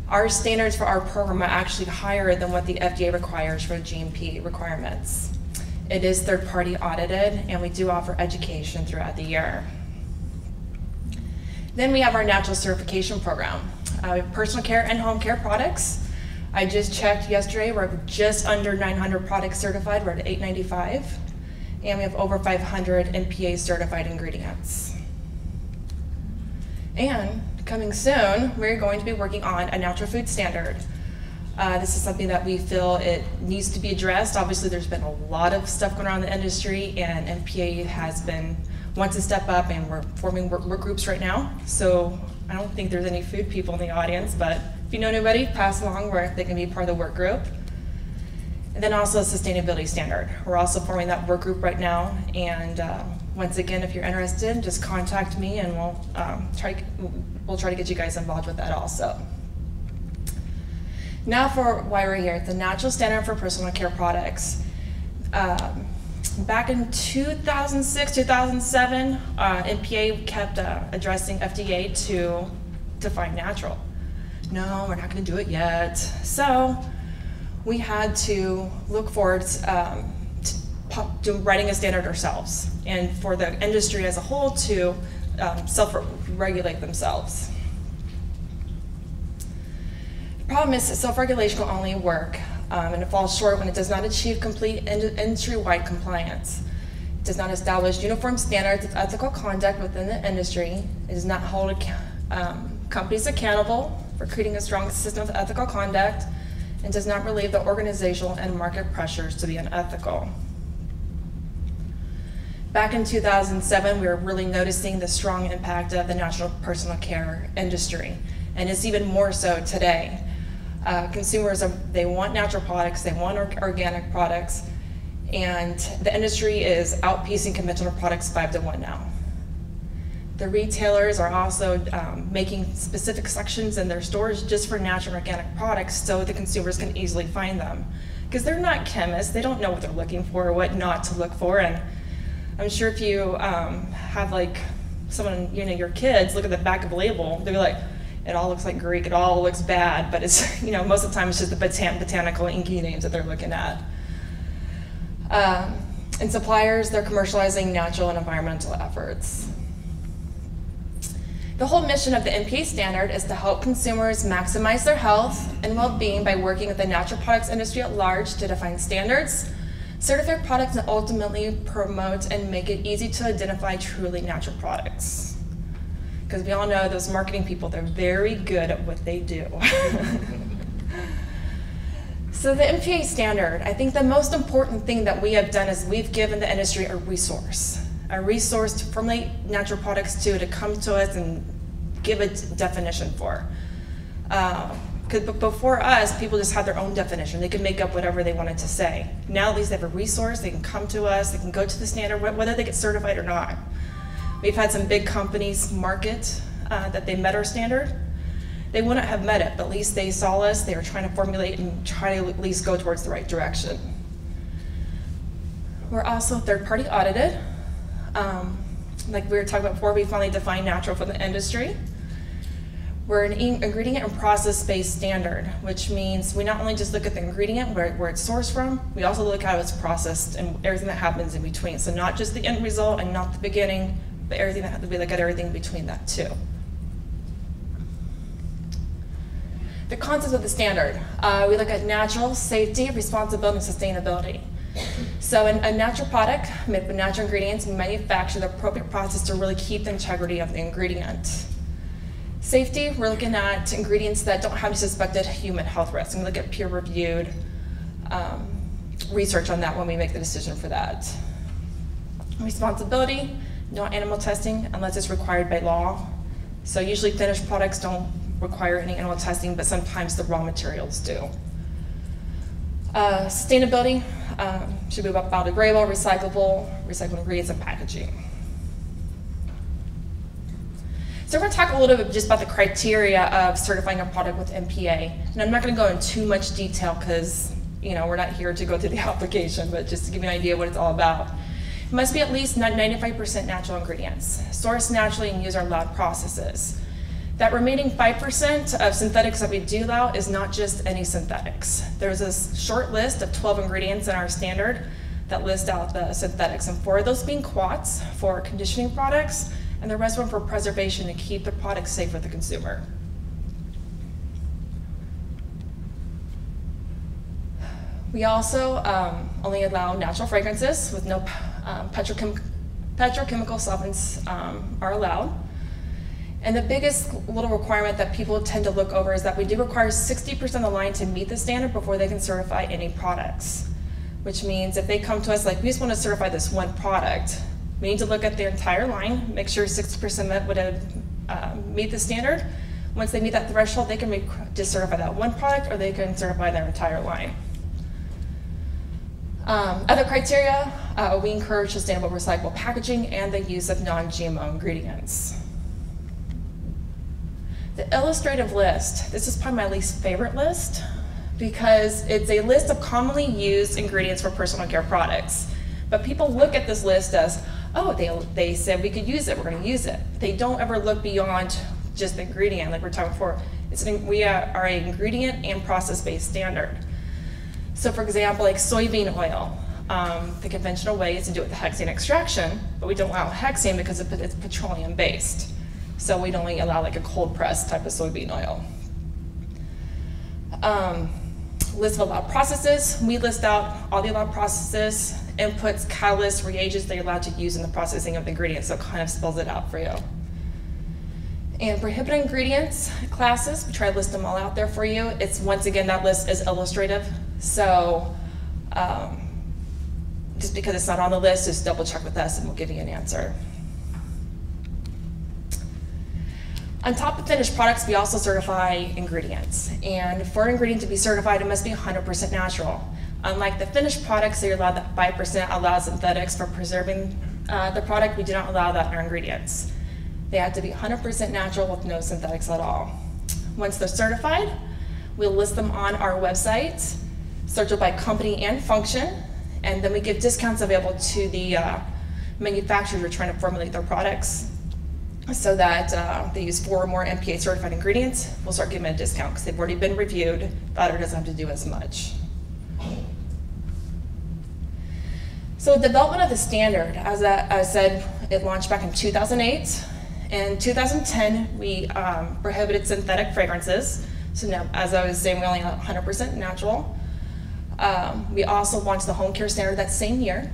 Our standards for our program are actually higher than what the FDA requires for GMP requirements. It is third-party audited, and we do offer education throughout the year. Then we have our natural certification program. We have personal care and home care products. I just checked yesterday, we're just under 900 products certified, we're at 895. And we have over 500 NPA certified ingredients. And coming soon, we're going to be working on a natural food standard. This is something that we feel it needs to be addressed. Obviously, there's been a lot of stuff going on in the industry, and NPA wants to step up, and we're forming work groups right now. So I don't think there's any food people in the audience, but if you know anybody, pass along where they can be part of the work group. And then also a sustainability standard. We're also forming that work group right now, and once again, if you're interested, just contact me, and we'll try to get you guys involved with that also. Now for why we're here, the natural standard for personal care products. Back in 2006, 2007, NPA kept addressing FDA to define natural. No, we're not gonna do it yet. So we had to look forward to writing a standard ourselves, and for the industry as a whole to self-regulate themselves. The problem is that self-regulation will only work, and it falls short when it does not achieve complete industry-wide compliance. It does not establish uniform standards of ethical conduct within the industry. It does not hold companies accountable for creating a strong system of ethical conduct, and does not relieve the organizational and market pressures to be unethical. Back in 2007, we were really noticing the strong impact of the natural personal care industry, and it's even more so today. Consumers, they want natural products, they want organic products, and the industry is outpacing conventional products 5-to-1 now. The retailers are also making specific sections in their stores just for natural and organic products so the consumers can easily find them. Because they're not chemists, they don't know what they're looking for or what not to look for. And I'm sure if you have like someone, your kids look at the back of a label, they'll be like, it all looks like Greek, it all looks bad, but it's, most of the time it's just the botanical inky names that they're looking at. And suppliers, they're commercializing natural and environmental efforts. The whole mission of the NPA standard is to help consumers maximize their health and well-being by working with the natural products industry at large to define standards, certify products, and ultimately promote and make it easy to identify truly natural products. Because we all know those marketing people, they're very good at what they do. So the NPA standard, I think the most important thing that we have done is we've given the industry a resource to formulate natural products to come to us and give a definition for. Because before us, people just had their own definition. They could make up whatever they wanted to say. Now at least they have a resource, they can come to us, they can go to the standard, whether they get certified or not. We've had some big companies market that they met our standard. They wouldn't have met it, but at least they saw us, they were trying to formulate and try to at least go towards the right direction. We're also third-party audited. Like we were talking about before, we finally defined natural for the industry. We're an ingredient and process-based standard, which means we not only just look at the ingredient, where it's sourced from, we also look at how it's processed and everything that happens in between. So not just the end result and not the beginning, but everything that we look at everything between that too. The concepts of the standard. We look at natural, safety, responsibility, and sustainability. So a natural product made with natural ingredients and manufactured the appropriate process to really keep the integrity of the ingredient. Safety, we're looking at ingredients that don't have suspected human health risks. And we look at peer-reviewed research on that when we make the decision for that. Responsibility, no animal testing unless it's required by law. So usually finished products don't require any animal testing, but sometimes the raw materials do. Sustainability should be about biodegradable, recyclable ingredients, and packaging. So we're going to talk a little bit just about the criteria of certifying a product with NPA. And I'm not going to go into too much detail because we're not here to go through the application, but just to give you an idea of what it's all about. It must be at least 95% natural ingredients, sourced naturally and use our allowed processes. That remaining 5% of synthetics that we do allow is not just any synthetics. There's a short list of 12 ingredients in our standard that list out the synthetics, and 4 of those being quats for conditioning products, and the rest one for preservation to keep the product safe for the consumer. We also only allow natural fragrances with no petrochemical solvents are allowed. And the biggest little requirement that people tend to look over is that we do require 60% of the line to meet the standard before they can certify any products. Which means if they come to us like, we just want to certify this one product, we need to look at their entire line, make sure 60% would meet the standard. Once they meet that threshold, they can just certify that one product or they can certify their entire line. Other criteria, we encourage sustainable recyclable packaging and the use of non-GMO ingredients. The illustrative list, this is probably my least favorite list because it's a list of commonly used ingredients for personal care products. But people look at this list as, oh, they said we could use it, we're going to use it. They don't ever look beyond just the ingredient like we're talking before. We are an ingredient and process-based standard. So for example, like soybean oil, the conventional way is to do it with hexane extraction, but we don't allow hexane because it's petroleum-based. So we'd only allow like a cold press type of soybean oil. List of allowed processes. We list out all the allowed processes, inputs, catalysts, reagents that you're allowed to use in the processing of the ingredients, so it kind of spells it out for you. And prohibited ingredients classes, we try to list them all out there for you. It's once again, that list is illustrative. So just because it's not on the list, just double check with us and we'll give you an answer. On top of finished products, we also certify ingredients. And for an ingredient to be certified, it must be 100% natural. Unlike the finished products, you're allowed that 5% allowed synthetics for preserving the product, we do not allow that in our ingredients. They have to be 100% natural with no synthetics at all. Once they're certified, we'll list them on our website, searchable by company and function, and then we give discounts available to the manufacturers who are trying to formulate their products so that they use 4 or more NPA certified ingredients. We'll start giving them a discount because they've already been reviewed. The auditor doesn't have to do as much. So the development of the standard, as I said, it launched back in 2008. In 2010, we prohibited synthetic fragrances. So now, as I was saying, we only have 100% natural. We also launched the home care standard that same year.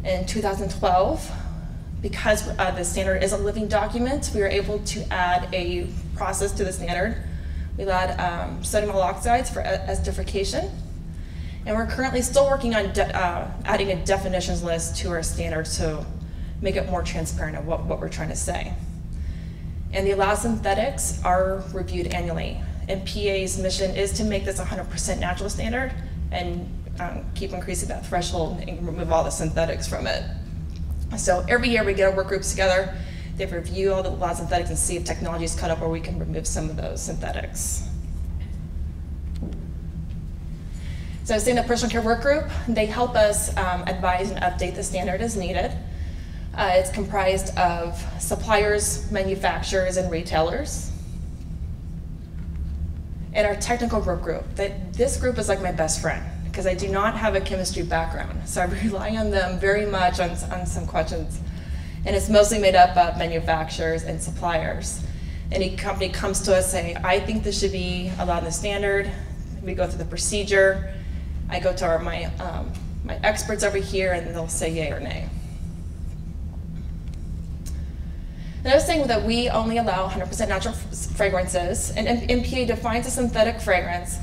In 2012, because the standard is a living document, we were able to add a process to the standard. We add sodium oxides for esterification. And we're currently still working on adding a definitions list to our standard to make it more transparent of what we're trying to say. And the allowed synthetics are reviewed annually. And PA's mission is to make this 100% natural standard and keep increasing that threshold and remove all the synthetics from it. So every year we get our work groups together, they review all the allowed synthetics and see if technology is cut up where we can remove some of those synthetics. So I was saying the personal care work group, they help us advise and update the standard as needed. It's comprised of suppliers, manufacturers, and retailers. And our technical work group, this group is like my best friend because I do not have a chemistry background. So I rely on them very much on some questions. And it's mostly made up of manufacturers and suppliers. Any company comes to us saying, I think this should be allowed in the standard. We go through the procedure. I go to my experts over here and they'll say yay or nay. And I was saying that we only allow 100% natural fragrances, and MPA defines a synthetic fragrance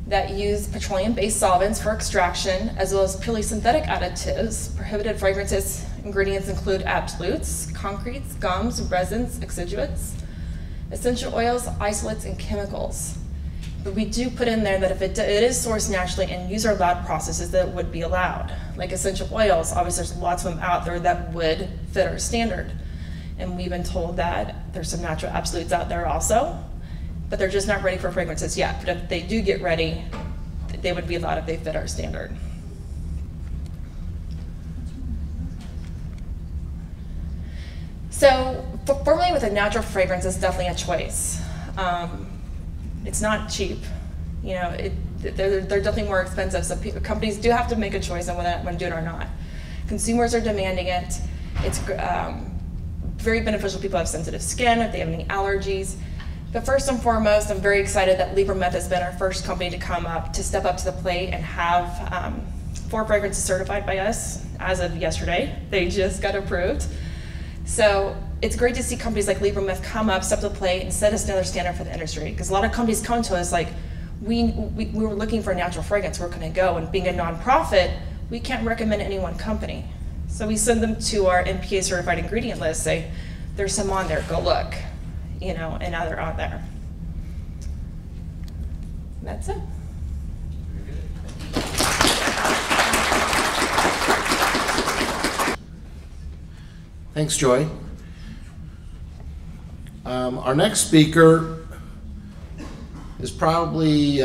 that use petroleum-based solvents for extraction, as well as purely synthetic additives. Prohibited fragrances ingredients include absolutes, concretes, gums, resins, exudates, essential oils, isolates, and chemicals. But we do put in there that if it is sourced naturally and use our allowed processes, that it would be allowed. Like essential oils, obviously there's lots of them out there that would fit our standard. And we've been told that there's some natural absolutes out there also, but they're just not ready for fragrances yet. But if they do get ready, they would be allowed if they fit our standard. So formulating with a natural fragrance is definitely a choice. It's not cheap. You know, they're definitely more expensive. So companies do have to make a choice on whether to do it or not. Consumers are demanding it. It's very beneficial if people have sensitive skin, if they have any allergies. But first and foremost, I'm very excited that Lebermuth has been our first company to step up to the plate and have 4 fragrances certified by us as of yesterday. They just got approved. So it's great to see companies like Lebermuth come up, step to the plate, and set us another standard for the industry. Because a lot of companies come to us like, we were looking for a natural fragrance, where can I go? And being a nonprofit, we can't recommend any one company. So we send them to our MPA certified ingredient list, say, there's some on there, go look, you know, and now they're on there. And that's it. Thanks, Joy. Our next speaker is probably,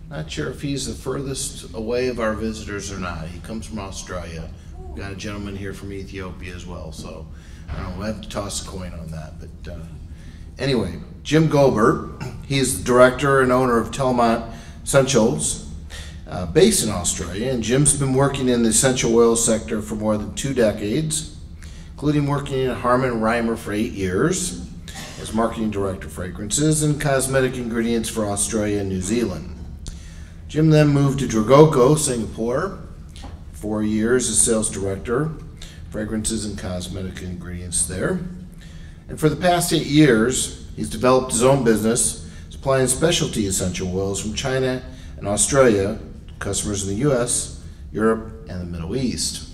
not sure if he's the furthest away of our visitors or not. He comes from Australia. We've got a gentleman here from Ethiopia as well, so I don't know, we'll have to toss a coin on that. But anyway, Jim Gobert, he's the director and owner of Telmont Essentials, based in Australia, and Jim's been working in the essential oil sector for more than 2 decades, including working at Harman Reimer for 8 years as marketing director of fragrances and cosmetic ingredients for Australia and New Zealand. Jim then moved to Dragoko, Singapore, 4 years as sales director, fragrances and cosmetic ingredients there. And for the past 8 years, he's developed his own business, supplying specialty essential oils from China and Australia to customers in the US, Europe, and the Middle East.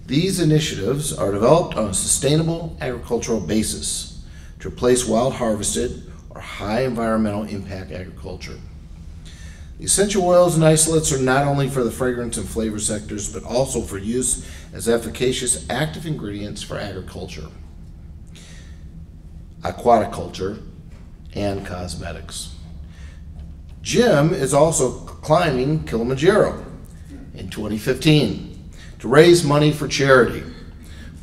These initiatives are developed on a sustainable agricultural basis to replace wild harvested or high environmental impact agriculture. The essential oils and isolates are not only for the fragrance and flavor sectors, but also for use as efficacious active ingredients for agriculture, aquaculture, and cosmetics. Jim is also climbing Kilimanjaro in 2015 to raise money for charity.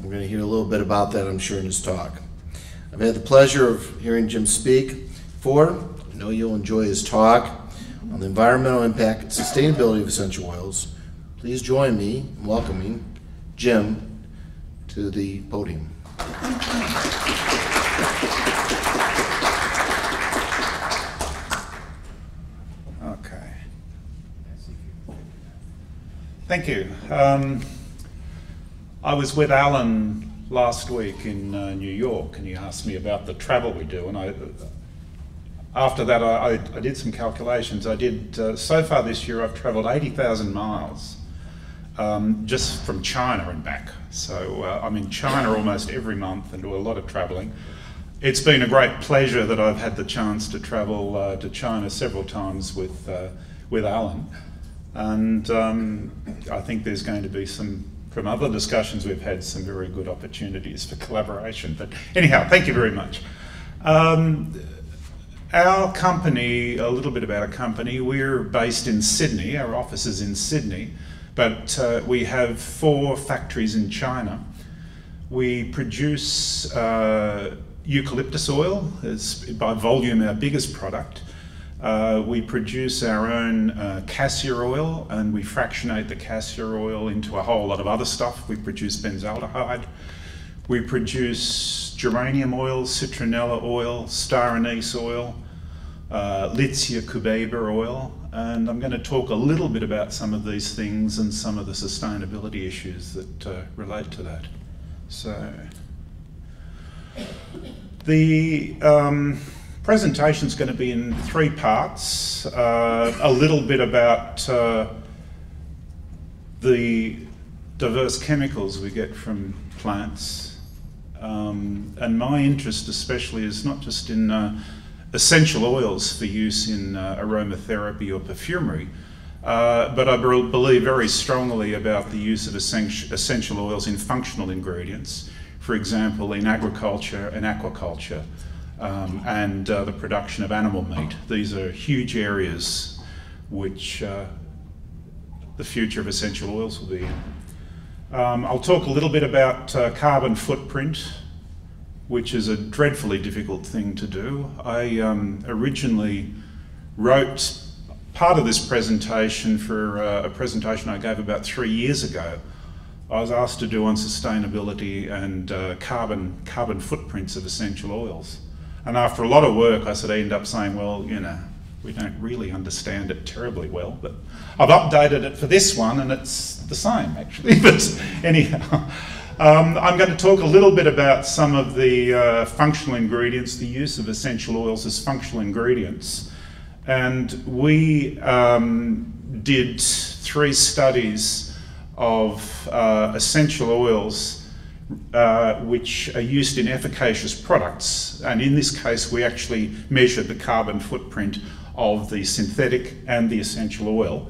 We're going to hear a little bit about that, I'm sure, in his talk. I've had the pleasure of hearing Jim speak before. I know you'll enjoy his talk on the environmental impact and sustainability of essential oils, Please join me in welcoming Jim to the podium. Okay. Thank you. I was with Alan last week in New York, and he asked me about the travel we do, and after that I did some calculations. I did, so far this year I've travelled 80,000 miles just from China and back. So I'm in China almost every month and do a lot of travelling. It's been a great pleasure that I've had the chance to travel to China several times with Alan, and I think there's going to be some, from other discussions we've had, some very good opportunities for collaboration. But anyhow, thank you very much. Our company, a little bit about our company, we're based in Sydney. Our office is in Sydney, but we have 4 factories in China. We produce eucalyptus oil, is by volume our biggest product. We produce our own cassia oil, and we fractionate the cassia oil into a whole lot of other stuff. We produce benzaldehyde. We produce geranium oil, citronella oil, star anise oil, Litsea cubeba oil, and I'm going to talk a little bit about some of these things and some of the sustainability issues that relate to that. So, the presentation is going to be in 3 parts. A little bit about the diverse chemicals we get from plants. And my interest especially is not just in essential oils for use in aromatherapy or perfumery, but I believe very strongly about the use of essential oils in functional ingredients, for example in agriculture and aquaculture, and the production of animal meat. These are huge areas which the future of essential oils will be in. I'll talk a little bit about carbon footprint, which is a dreadfully difficult thing to do. I originally wrote part of this presentation for a presentation I gave about 3 years ago. I was asked to do on sustainability and carbon footprints of essential oils. And after a lot of work, I sort of ended up saying, well, you know, we don't really understand it terribly well, but I've updated it for this one and it's the same actually. But anyhow, I'm going to talk a little bit about some of the functional ingredients, the use of essential oils as functional ingredients. And we did 3 studies of essential oils which are used in efficacious products. And in this case, we actually measured the carbon footprint of the synthetic and the essential oil.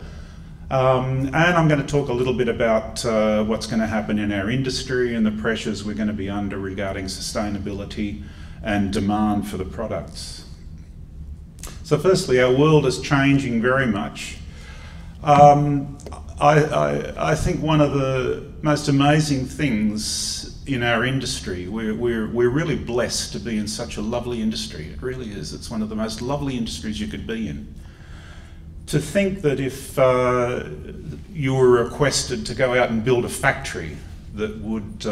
And I'm going to talk a little bit about what's going to happen in our industry and the pressures we're going to be under regarding sustainability and demand for the products. So firstly, our world is changing very much. I think one of the most amazing things in our industry, we're really blessed to be in such a lovely industry. It really is. It's one of the most lovely industries you could be in. To think that if you were requested to go out and build a factory that would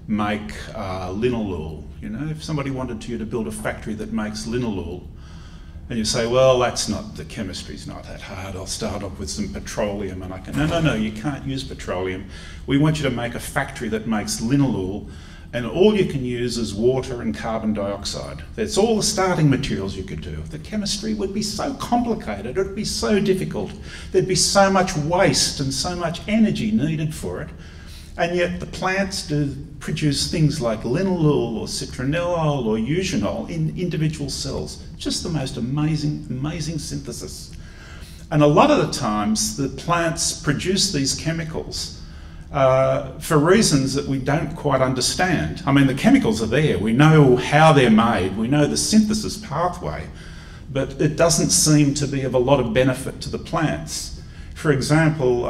make linalool, you know, if somebody wanted you to build a factory that makes linalool, and you say, well, that's not, the chemistry's not that hard, I'll start off with some petroleum and I can, no, you can't use petroleum. We want you to make a factory that makes linalool, and all you can use is water and carbon dioxide. That's all the starting materials you could do. The chemistry would be so complicated, it would be so difficult, there'd be so much waste and so much energy needed for it. And yet the plants do produce things like linalool or citronellol or eugenol in individual cells. Just the most amazing, amazing synthesis. And a lot of the times the plants produce these chemicals for reasons that we don't quite understand. I mean, the chemicals are there, we know how they're made, we know the synthesis pathway, but it doesn't seem to be of a lot of benefit to the plants. For example,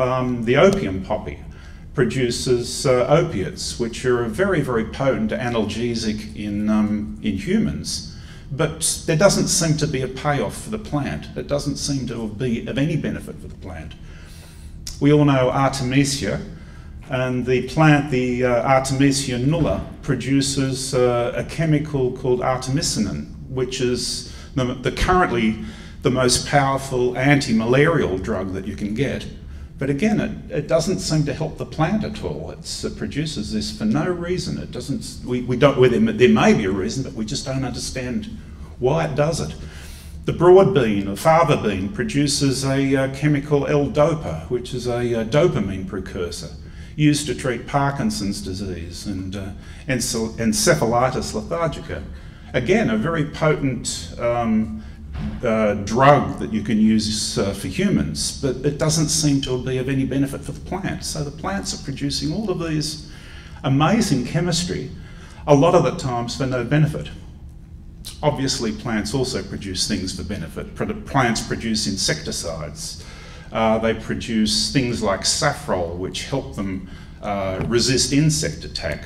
the opium poppy produces opiates, which are a very, very potent analgesic in humans, but there doesn't seem to be a payoff for the plant. It doesn't seem to be of any benefit for the plant. We all know Artemisia, and the plant, the Artemisia nulla, produces a chemical called artemisinin, which is currently the most powerful anti-malarial drug that you can get. But again, it doesn't seem to help the plant at all. It produces this for no reason. It doesn't. We don't. Well, there may be a reason, but we just don't understand why it does it. The broad bean, or fava bean, produces a chemical L-dopa, which is a dopamine precursor, used to treat Parkinson's disease and encephalitis lethargica. Again, a very potent drug that you can use for humans, but it doesn't seem to be of any benefit for the plant. So the plants are producing all of these amazing chemistry, a lot of the times for no benefit. Obviously, plants also produce things for benefit. Plants produce insecticides. They produce things like saffrole, which help them resist insect attack.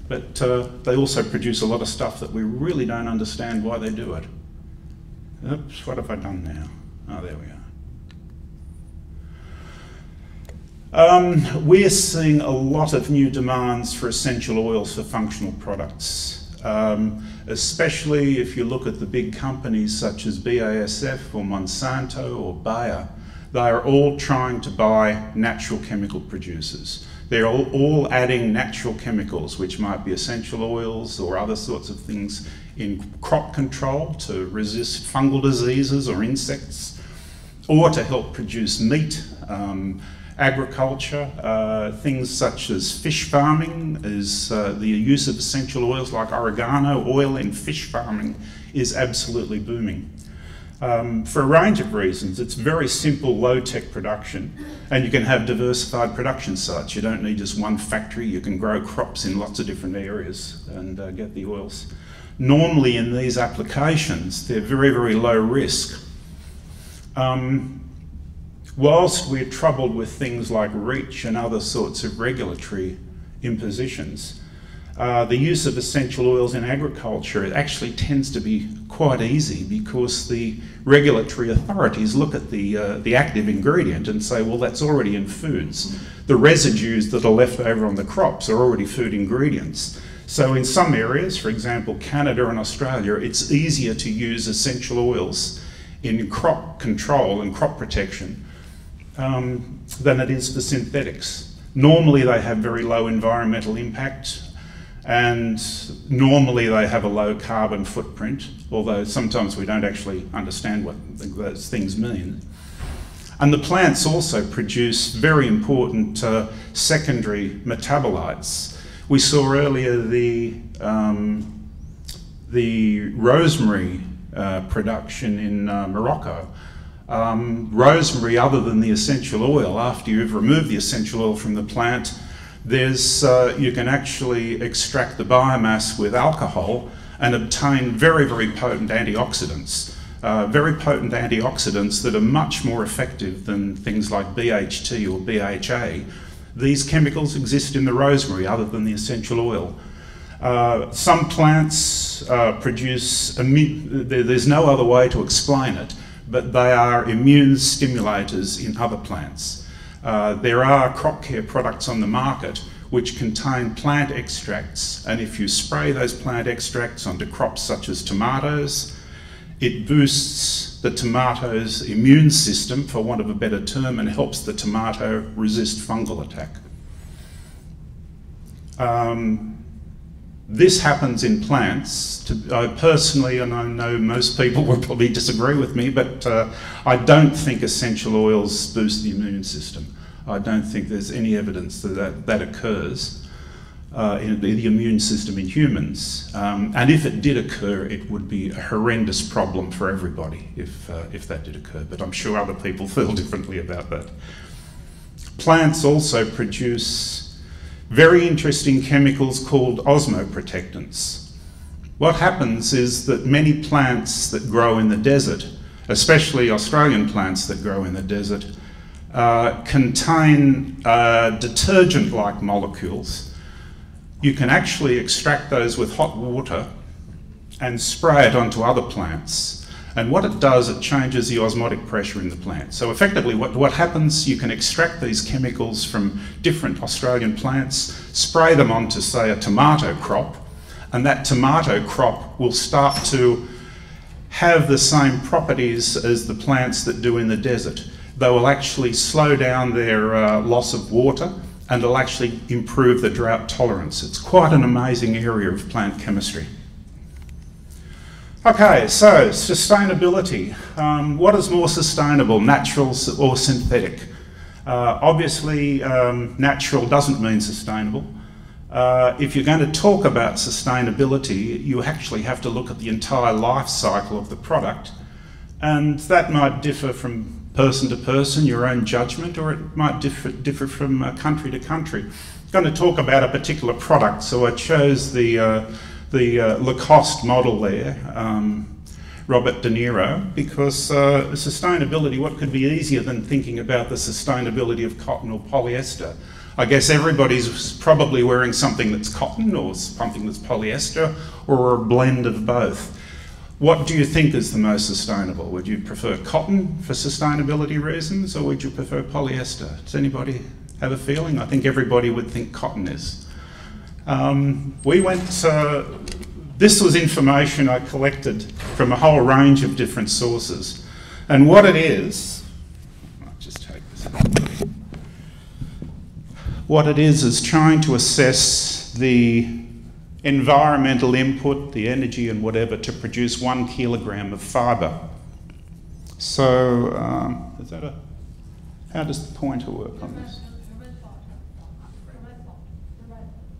But they also produce a lot of stuff that we really don't understand why they do it. Oops, what have I done now? Oh, there we are. We're seeing a lot of new demands for essential oils for functional products, especially if you look at the big companies such as BASF or Monsanto or Bayer. They are all trying to buy natural chemical producers. They're all adding natural chemicals, which might be essential oils or other sorts of things in crop control to resist fungal diseases or insects, or to help produce meat, agriculture, things such as fish farming. The use of essential oils like oregano oil in fish farming is absolutely booming. For a range of reasons. It's very simple, low-tech production, and you can have diversified production sites. You don't need just one factory. You can grow crops in lots of different areas and get the oils. Normally in these applications, they're very, very low risk. Whilst we're troubled with things like REACH and other sorts of regulatory impositions, the use of essential oils in agriculture actually tends to be quite easy, because the regulatory authorities look at the active ingredient and say, well, that's already in foods. The residues that are left over on the crops are already food ingredients. So in some areas, for example, Canada and Australia, it's easier to use essential oils in crop control and crop protection than it is for synthetics. Normally they have very low environmental impact, and normally they have a low carbon footprint, although sometimes we don't actually understand what those things mean. And the plants also produce very important secondary metabolites. We saw earlier the rosemary production in Morocco. Rosemary, other than the essential oil, after you've removed the essential oil from the plant, you can actually extract the biomass with alcohol and obtain very, very potent antioxidants. Very potent antioxidants that are much more effective than things like BHT or BHA. These chemicals exist in the rosemary other than the essential oil. Some plants produce, there's no other way to explain it, but they are immune stimulators in other plants. There are crop care products on the market which contain plant extracts, and if you spray those plant extracts onto crops such as tomatoes, it boosts the tomato's immune system, for want of a better term, and helps the tomato resist fungal attack. This happens in plants. Personally, and I know most people will probably disagree with me, but I don't think essential oils boost the immune system. I don't think there's any evidence that occurs in the immune system in humans. And if it did occur, it would be a horrendous problem for everybody if that did occur. But I'm sure other people feel differently about that. Plants also produce very interesting chemicals called osmoprotectants. What happens is that many plants that grow in the desert, especially Australian plants that grow in the desert, contain detergent-like molecules. You can actually extract those with hot water and spray it onto other plants. And what it does, it changes the osmotic pressure in the plant. So effectively what happens, you can extract these chemicals from different Australian plants, spray them onto, say, a tomato crop, and that tomato crop will start to have the same properties as the plants that do in the desert. They will actually slow down their loss of water, and it'll actually improve the drought tolerance. It's quite an amazing area of plant chemistry. Okay, so sustainability. What is more sustainable, natural or synthetic? Obviously, natural doesn't mean sustainable. If you're going to talk about sustainability, you actually have to look at the entire life cycle of the product, and that might differ from person to person, your own judgment, or it might differ from country to country. I'm going to talk about a particular product, so I chose the Lacoste model there, Robert De Niro, because sustainability, what could be easier than thinking about the sustainability of cotton or polyester? I guess everybody's probably wearing something that's cotton or something that's polyester or a blend of both. What do you think is the most sustainable? Would you prefer cotton for sustainability reasons, or would you prefer polyester? Does anybody have a feeling? I think everybody would think cotton is. This was information I collected from a whole range of different sources. And what it is, I'll just take this out. What it is trying to assess the environmental input, the energy and whatever, to produce 1 kilogram of fibre. So, how does the pointer work on this?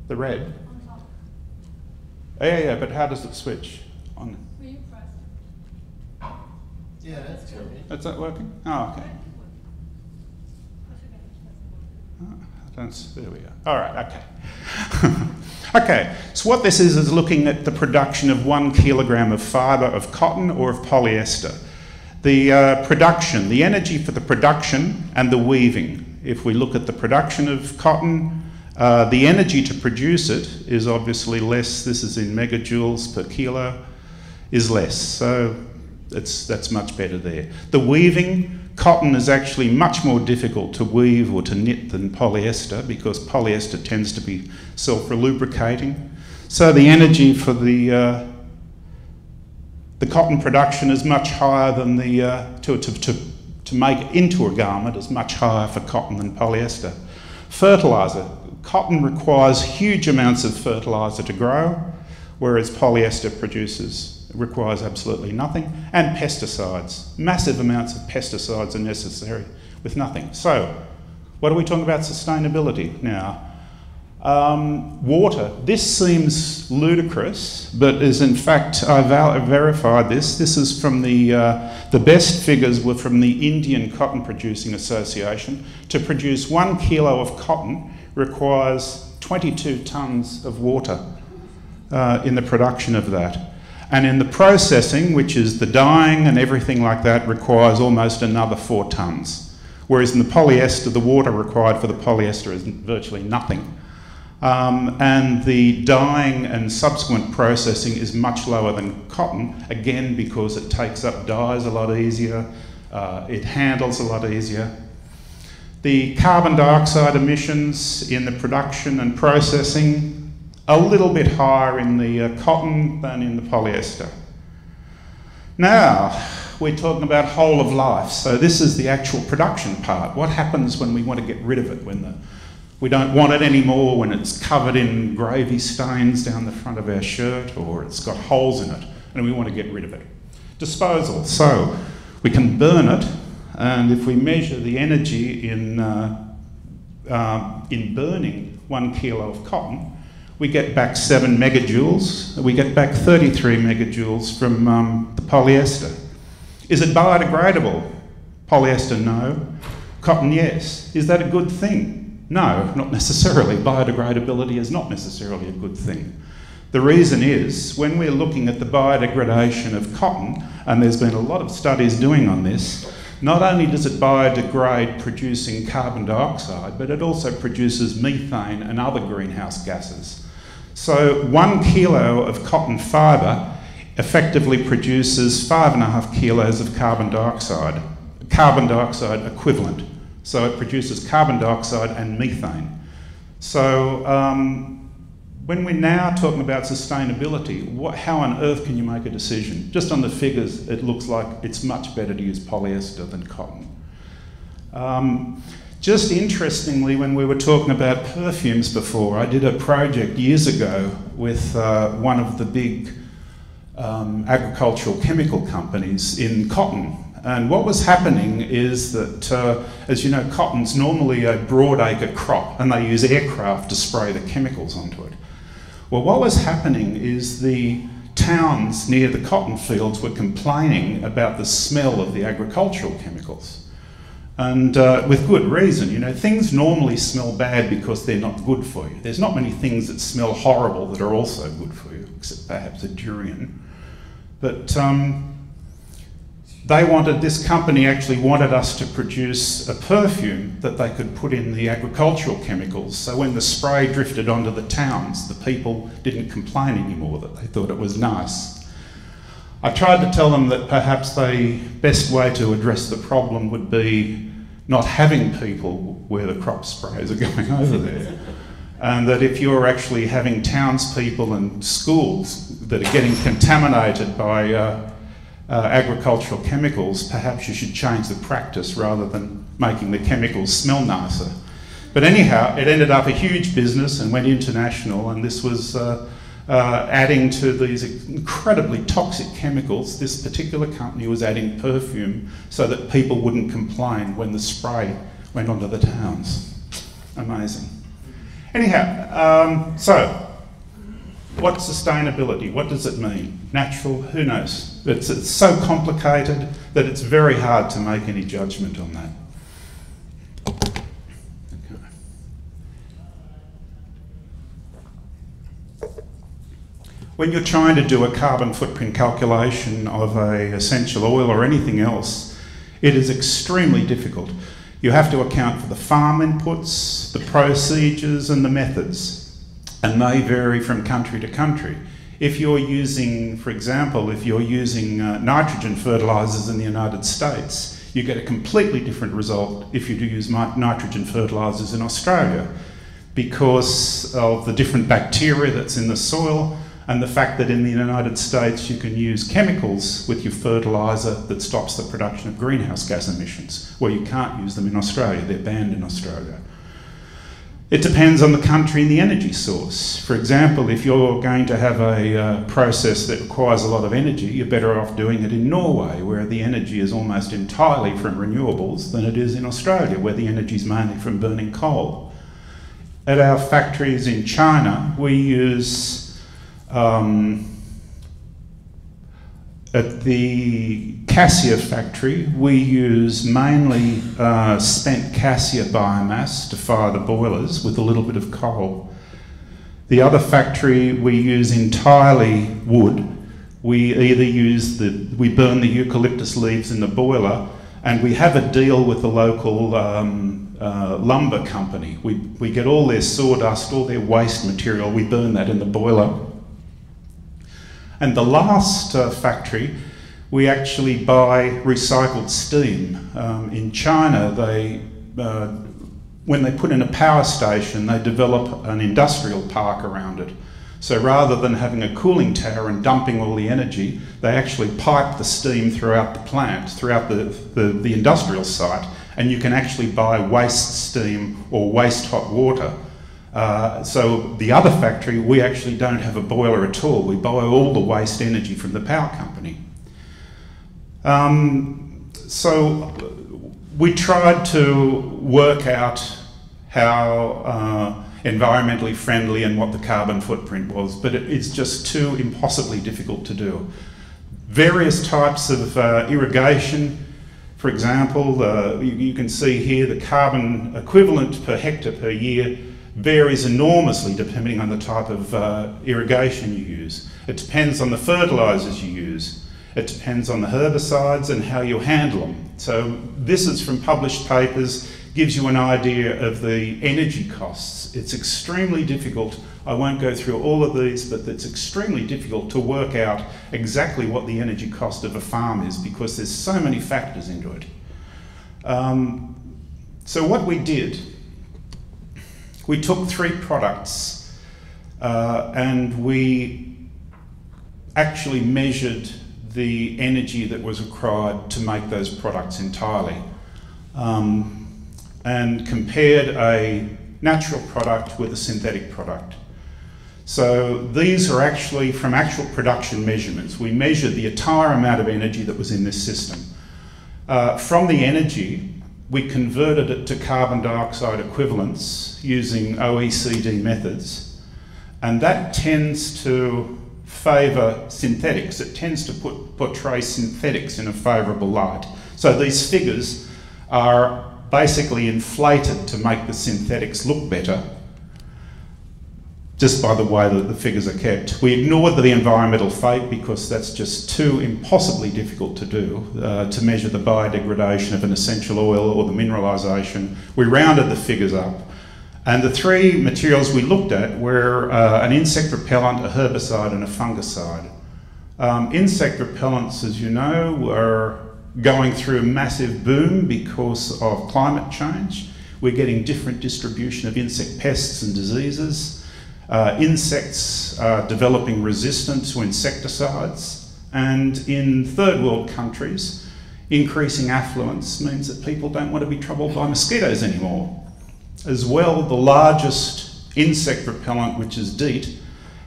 The red? Yeah, but how does it switch on? Yeah, that's good. Is that working? Oh, okay. There we go. All right, okay. Okay, so what this is looking at the production of 1 kilogram of fibre of cotton or of polyester. The production, the energy for the production and the weaving. If we look at the production of cotton, the energy to produce it is obviously less. This is in megajoules per kilo, is less. So that's much better there. The weaving, cotton is actually much more difficult to weave or to knit than polyester, because polyester tends to be self-lubricating. So the energy for the cotton production is much higher than to make it into a garment is much higher for cotton than polyester. Fertiliser. Cotton requires huge amounts of fertiliser to grow, whereas polyester requires absolutely nothing. And pesticides. Massive amounts of pesticides are necessary with nothing. So, what are we talking about sustainability now? Water. This seems ludicrous, but is in fact, I verified this. This is from the best figures were from the Indian Cotton Producing Association. To produce 1 kilo of cotton requires 22 tonnes of water in the production of that. And in the processing, which is the dyeing and everything like that, requires almost another 4 tonnes. Whereas in the polyester, the water required for the polyester is virtually nothing. And the dyeing and subsequent processing is much lower than cotton, again because it takes up dyes a lot easier, it handles a lot easier. The carbon dioxide emissions in the production and processing, a little bit higher in the cotton than in the polyester. Now, we're talking about whole of life, so this is the actual production part. What happens when we want to get rid of it, when we don't want it anymore, when it's covered in gravy stains down the front of our shirt, or it's got holes in it and we want to get rid of it? Disposal. So we can burn it, and if we measure the energy in burning 1 kilo of cotton, we get back 7 megajoules. We get back 33 megajoules from the polyester. Is it biodegradable? Polyester, no. Cotton, yes. Is that a good thing? No, not necessarily. Biodegradability is not necessarily a good thing. The reason is, when we're looking at the biodegradation of cotton, and there's been a lot of studies doing on this, not only does it biodegrade producing carbon dioxide, but it also produces methane and other greenhouse gases. So 1 kilo of cotton fibre effectively produces 5.5 kilos of carbon dioxide equivalent. So it produces carbon dioxide and methane. So when we're now talking about sustainability, how on earth can you make a decision? Just on the figures, it looks like it's much better to use polyester than cotton. Just interestingly, when we were talking about perfumes before, I did a project years ago with one of the big agricultural chemical companies in cotton. And what was happening is that, as you know, cotton's normally a broadacre crop, and they use aircraft to spray the chemicals onto it. Well, what was happening is the towns near the cotton fields were complaining about the smell of the agricultural chemicals. And with good reason. You know, things normally smell bad because they're not good for you. There's not many things that smell horrible that are also good for you, except perhaps a durian. But this company actually wanted us to produce a perfume that they could put in the agricultural chemicals, so when the spray drifted onto the towns, the people didn't complain anymore, that they thought it was nice. I tried to tell them that perhaps the best way to address the problem would be not having people where the crop sprays are going over there. And that if you're actually having townspeople and schools that are getting contaminated by agricultural chemicals, perhaps you should change the practice rather than making the chemicals smell nicer. But anyhow, it ended up a huge business and went international, and this was adding to these incredibly toxic chemicals. This particular company was adding perfume so that people wouldn't complain when the spray went onto the towns. Amazing. Anyhow, so what's sustainability? What does it mean? Natural? Who knows? It's so complicated that it's very hard to make any judgment on that. When you're trying to do a carbon footprint calculation of an essential oil or anything else, it is extremely difficult. You have to account for the farm inputs, the procedures and the methods, and they vary from country to country. If you're using, for example, if you're using nitrogen fertilisers in the United States, you get a completely different result if you do use nitrogen fertilisers in Australia, because of the different bacteria that's in the soil and the fact that in the United States you can use chemicals with your fertiliser that stops the production of greenhouse gas emissions, where you can't use them in Australia. They're banned in Australia. It depends on the country and the energy source. For example, if you're going to have a process that requires a lot of energy, you're better off doing it in Norway, where the energy is almost entirely from renewables, than it is in Australia, where the energy is mainly from burning coal. At our factories in China, we use at the cassia factory, we use mainly spent cassia biomass to fire the boilers with a little bit of coal. The other factory, we use entirely wood. We either we burn the eucalyptus leaves in the boiler, and we have a deal with the local lumber company. We get all their sawdust, all their waste material, we burn that in the boiler. And the last factory, we actually buy recycled steam. In China, when they put in a power station, they develop an industrial park around it. So rather than having a cooling tower and dumping all the energy, they actually pipe the steam throughout the plant, throughout the industrial site, and you can actually buy waste steam or waste hot water. So the other factory, we actually don't have a boiler at all. We buy all the waste energy from the power company. So we tried to work out how environmentally friendly and what the carbon footprint was, but it's just too impossibly difficult to do. Various types of irrigation, for example, you can see here the carbon equivalent per hectare per year varies enormously depending on the type of irrigation you use. It depends on the fertilisers you use. It depends on the herbicides and how you handle them. So this is from published papers, gives you an idea of the energy costs. It's extremely difficult I won't go through all of these, but it's extremely difficult to work out exactly what the energy cost of a farm is because there's so many factors into it. So what we did, we took 3 products and we actually measured the energy that was required to make those products entirely, and compared a natural product with a synthetic product. So these are actually from actual production measurements. We measured the entire amount of energy that was in this system. From the energy, we converted it to carbon dioxide equivalents using OECD methods, and that tends to favour synthetics. It tends to portray synthetics in a favourable light. So these figures are basically inflated to make the synthetics look better, just by the way that the figures are kept. We ignored the environmental fate because that's just too impossibly difficult to do, to measure the biodegradation of an essential oil or the mineralisation. We rounded the figures up. And the 3 materials we looked at were an insect repellent, a herbicide and a fungicide. Insect repellents, as you know, were going through a massive boom because of climate change. We're getting different distribution of insect pests and diseases. Insects are developing resistance to insecticides, and in third world countries, increasing affluence means that people don't want to be troubled by mosquitoes anymore. As well, the largest insect repellent, which is DEET,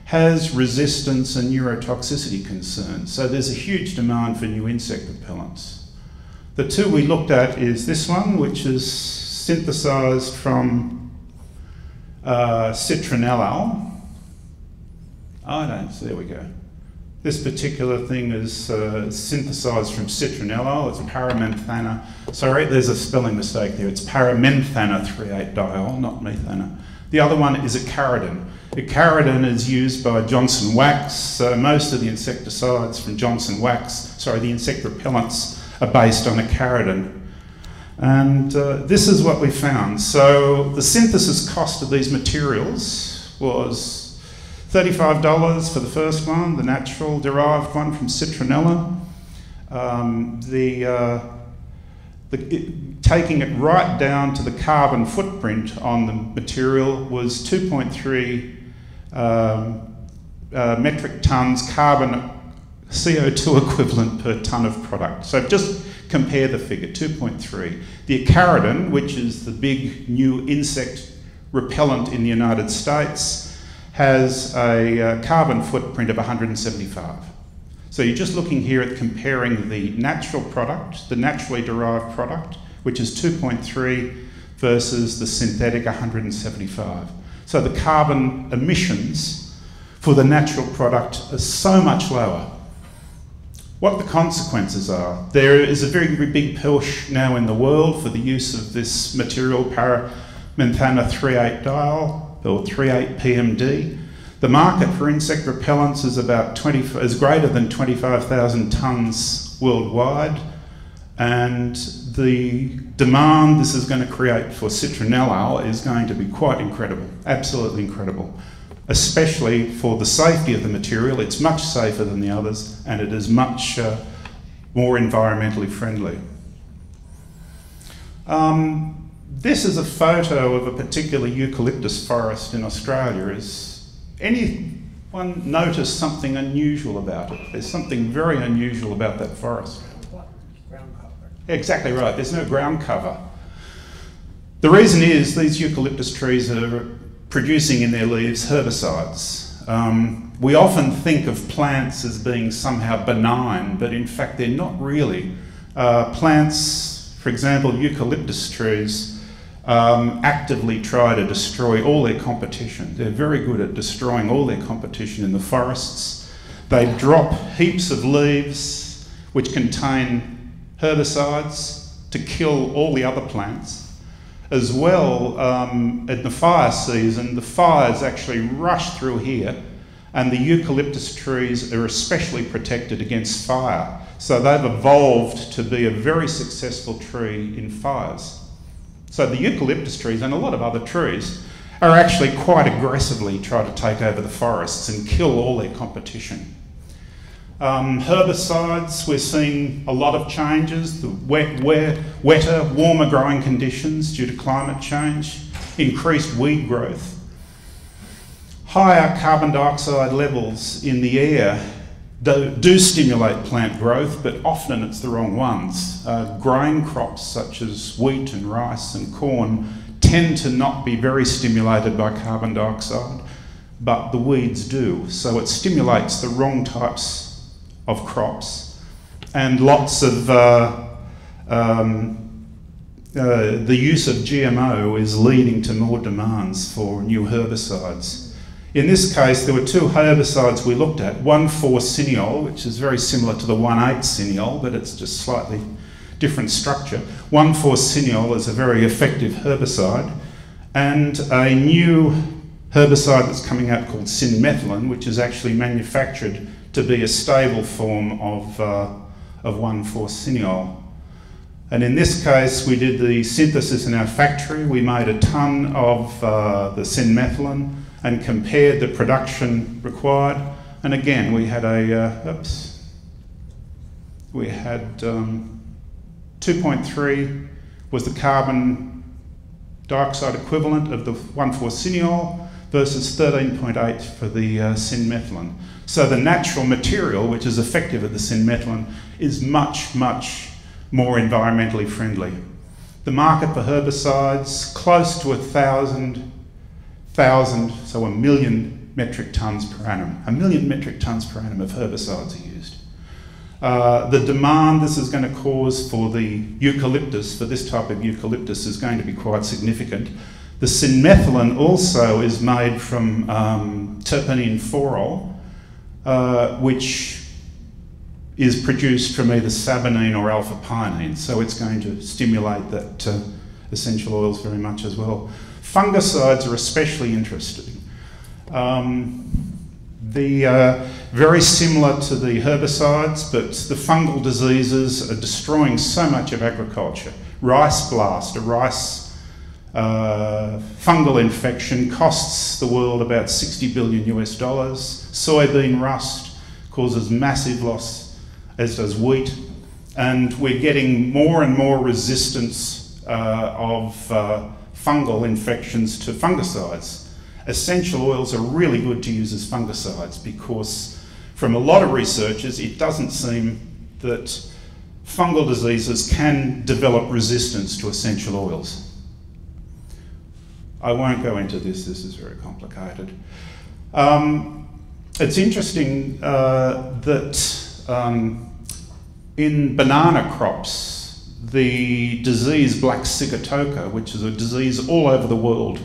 has resistance and neurotoxicity concerns, so there's a huge demand for new insect repellents. The 2 we looked at is this one, which is synthesised from citronellal. There we go. This particular thing is synthesised from citronellal. It's paramenthana. Sorry, there's a spelling mistake there. It's paramenthana 3,8-diol, not methana. The other one is icaridin. Icaridin is used by Johnson Wax. Most of the insecticides from Johnson Wax, the insect repellents are based on icaridin. And this is what we found. So the synthesis cost of these materials was $35 for the first one, the natural derived one from citronella. Taking it right down to the carbon footprint on the material was 2.3 metric tonnes carbon CO2 equivalent per tonne of product. So just compare the figure, 2.3. The icaridin, which is the big new insect repellent in the United States, has a carbon footprint of 175. So you're just looking here at comparing the natural product, the naturally derived product, which is 2.3 versus the synthetic 175. So the carbon emissions for the natural product are so much lower. What the consequences are, there is a very, very big push now in the world for the use of this material, paramenthana 3,8-diol, or 3,8-PMD. The market for insect repellents is greater than 25,000 tonnes worldwide, and the demand this is going to create for citronellal is going to be quite incredible, absolutely incredible, especially for the safety of the material. It's much safer than the others, and it is much more environmentally friendly. This is a photo of a particular eucalyptus forest in Australia. Has anyone noticed something unusual about it? There's something very unusual about that forest. Ground cover. Exactly right, there's no ground cover. The reason is these eucalyptus trees are producing in their leaves herbicides. We often think of plants as being somehow benign, but in fact they're not really. Plants, for example, eucalyptus trees, actively try to destroy all their competition. They're very good at destroying all their competition in the forests. They drop heaps of leaves which contain herbicides to kill all the other plants. As well, in the fire season, the fires actually rush through here, and the eucalyptus trees are especially protected against fire. So they've evolved to be a very successful tree in fires. So the eucalyptus trees and a lot of other trees are actually quite aggressively try to take over the forests and kill all their competition. Herbicides, we're seeing a lot of changes, the wetter, warmer growing conditions due to climate change, increased weed growth. Higher carbon dioxide levels in the air do stimulate plant growth, but often it's the wrong ones. Grain crops such as wheat and rice and corn tend to not be very stimulated by carbon dioxide, but the weeds do. So it stimulates the wrong types of crops. And lots of the use of GMO is leading to more demands for new herbicides. In this case, there were two herbicides we looked at, 1,4-cineol, which is very similar to the 1,8-cineol, but it's just slightly different structure. 1,4-cineol is a very effective herbicide, and a new herbicide that's coming out called synmethylin, which is actually manufactured to be a stable form of 1,4-cineol. And in this case, we did the synthesis in our factory. We made a ton of the synmethylin and compared the production required. And again, we had a, 2.3 was the carbon dioxide equivalent of the 1,4-cineol versus 13.8 for the synmethylin. So the natural material, which is effective at the synmethylin, is much, much more environmentally friendly. The market for herbicides, close to 1,000, so 1 million metric tonnes per annum. 1 million metric tonnes per annum of herbicides are used. The demand this is going to cause for the eucalyptus, for this type of eucalyptus, is going to be quite significant. The synmethylin also is made from terpenine phorol, which is produced from either saponine or alpha-pinene, so it's going to stimulate that essential oils very much as well. Fungicides are especially interesting. Very similar to the herbicides, but the fungal diseases are destroying so much of agriculture. Rice blast, a rice fungal infection, costs the world about $60 billion US. Soybean rust causes massive loss, as does wheat. And we're getting more and more resistance of fungal infections to fungicides. Essential oils are really good to use as fungicides because from a lot of researchers, it doesn't seem that fungal diseases can develop resistance to essential oils. I won't go into this is very complicated. It's interesting that in banana crops, the disease black sigatoka, which is a disease all over the world,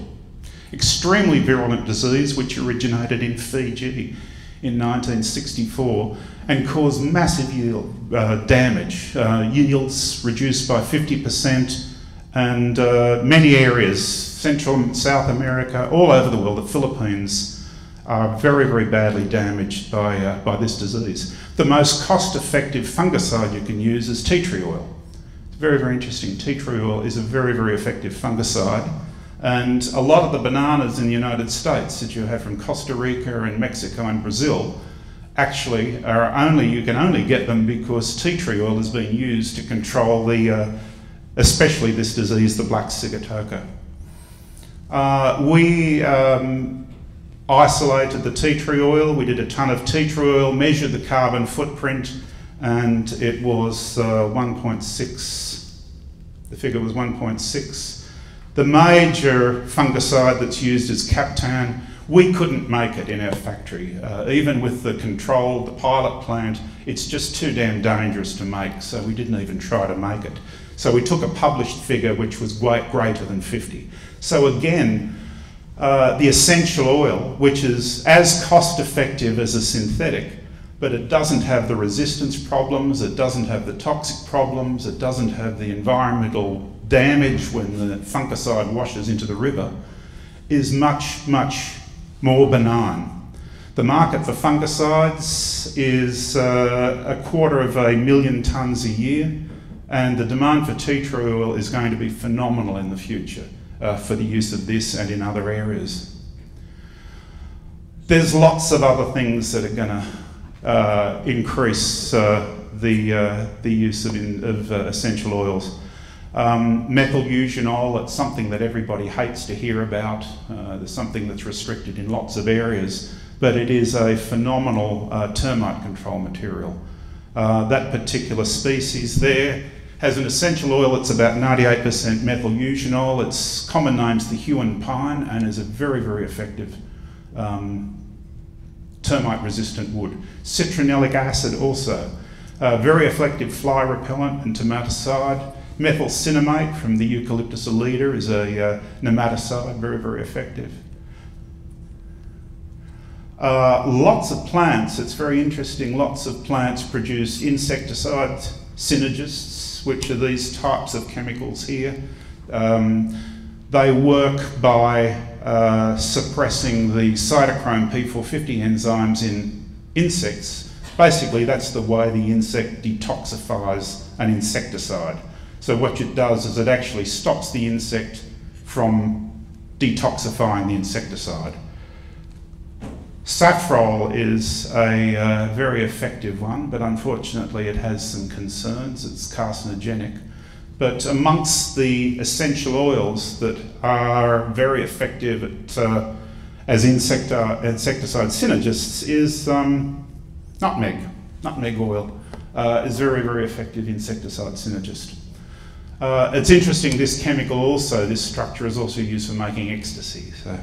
extremely virulent disease which originated in Fiji in 1964 and caused massive yield damage. Yields reduced by 50%, and many areas, Central and South America, all over the world, the Philippines, are very, very badly damaged by this disease. The most cost-effective fungicide you can use is tea tree oil. It's very, very interesting. Tea tree oil is a very, very effective fungicide. And a lot of the bananas in the United States that you have from Costa Rica and Mexico and Brazil actually are you can only get them because tea tree oil is being used to control especially this disease, the black sigatoka. We isolated the tea tree oil. We did a ton of tea tree oil, measured the carbon footprint, and it was 1.6. The figure was 1.6. The major fungicide that's used is Captan. We couldn't make it in our factory. Even with the pilot plant, it's just too damn dangerous to make, so we didn't even try to make it. So we took a published figure which was greater than 50. So again, the essential oil, which is as cost effective as a synthetic, but it doesn't have the resistance problems, it doesn't have the toxic problems, it doesn't have the environmental damage when the fungicide washes into the river, is much, much more benign. The market for fungicides is 250,000 tonnes a year, and the demand for tea tree oil is going to be phenomenal in the future. for the use of this and in other areas. There's lots of other things that are going to increase the use of essential oils. Methyl eugenol, it's something that everybody hates to hear about. There's something that's restricted in lots of areas, but it is a phenomenal termite control material. That particular species there has an essential oil that's about 98% methyl eugenol. Its common name's the Huon pine and is a very, very effective termite-resistant wood. Citronellic acid also, very effective fly repellent and tomaticide. Methyl cinnamate from the Eucalyptus alida is a nematicide, very, very effective. Lots of plants, it's very interesting, lots of plants produce insecticide synergists, which are these types of chemicals here. They work by suppressing the cytochrome P450 enzymes in insects. Basically, that's the way the insect detoxifies an insecticide. So what it does is it actually stops the insect from detoxifying the insecticide. Safrole is a very effective one, but unfortunately it has some concerns. It's carcinogenic. But amongst the essential oils that are very effective at, as insecticide synergists is nutmeg. Nutmeg oil is very, very effective insecticide synergist. It's interesting, this chemical also, this structure is also used for making ecstasy, so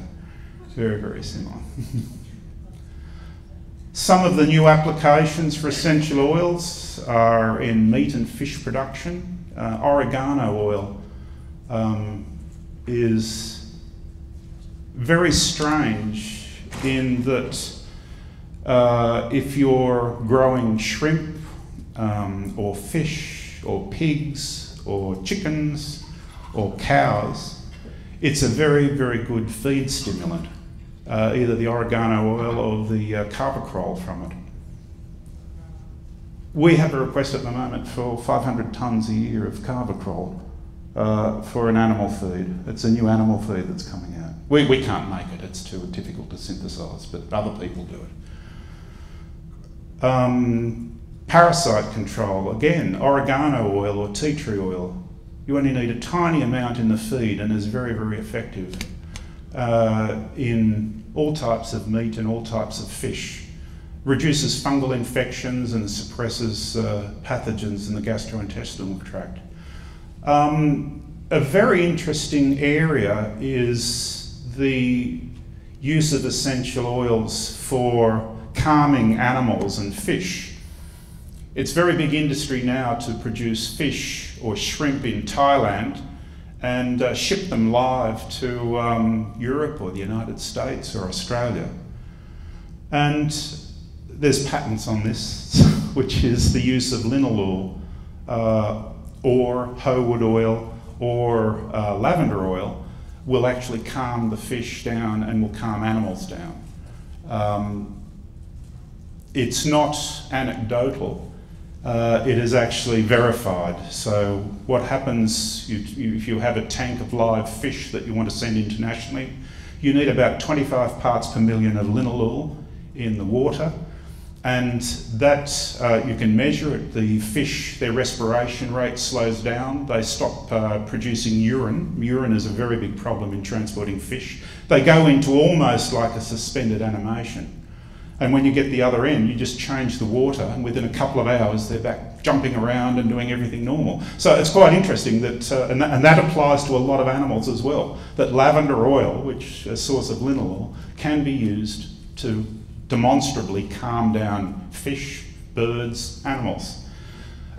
it's very, very similar. Some of the new applications for essential oils are in meat and fish production. Oregano oil is very strange in that if you're growing shrimp or fish or pigs or chickens or cows, it's a very, very good feed stimulant, either the oregano oil or the carboxyl from it. We have a request at the moment for 500 tonnes a year of carboxyl for an animal feed. It's a new animal feed that's coming out. We can't make it, it's too difficult to synthesise, but other people do it. Parasite control, again, oregano oil or tea tree oil. You only need a tiny amount in the feed and is very, very effective in all types of meat and all types of fish. Reduces fungal infections and suppresses pathogens in the gastrointestinal tract. A very interesting area is the use of essential oils for calming animals and fish. It's very big industry now to produce fish or shrimp in Thailand and ship them live to Europe or the United States or Australia. And there's patents on this, which is the use of linalool or hoewood oil or lavender oil will actually calm the fish down and will calm animals down. It's not anecdotal. It is actually verified. So what happens if you have a tank of live fish that you want to send internationally, you need about 25 parts per million of linalool in the water, and that you can measure it. The fish, their respiration rate slows down. They stop producing urine. Urine is a very big problem in transporting fish. They go into almost like a suspended animation. And when you get the other end, you just change the water, and within a couple of hours, they're back jumping around and doing everything normal. So it's quite interesting that, and that applies to a lot of animals as well, that lavender oil, which is a source of linalool, can be used to demonstrably calm down fish, birds, animals.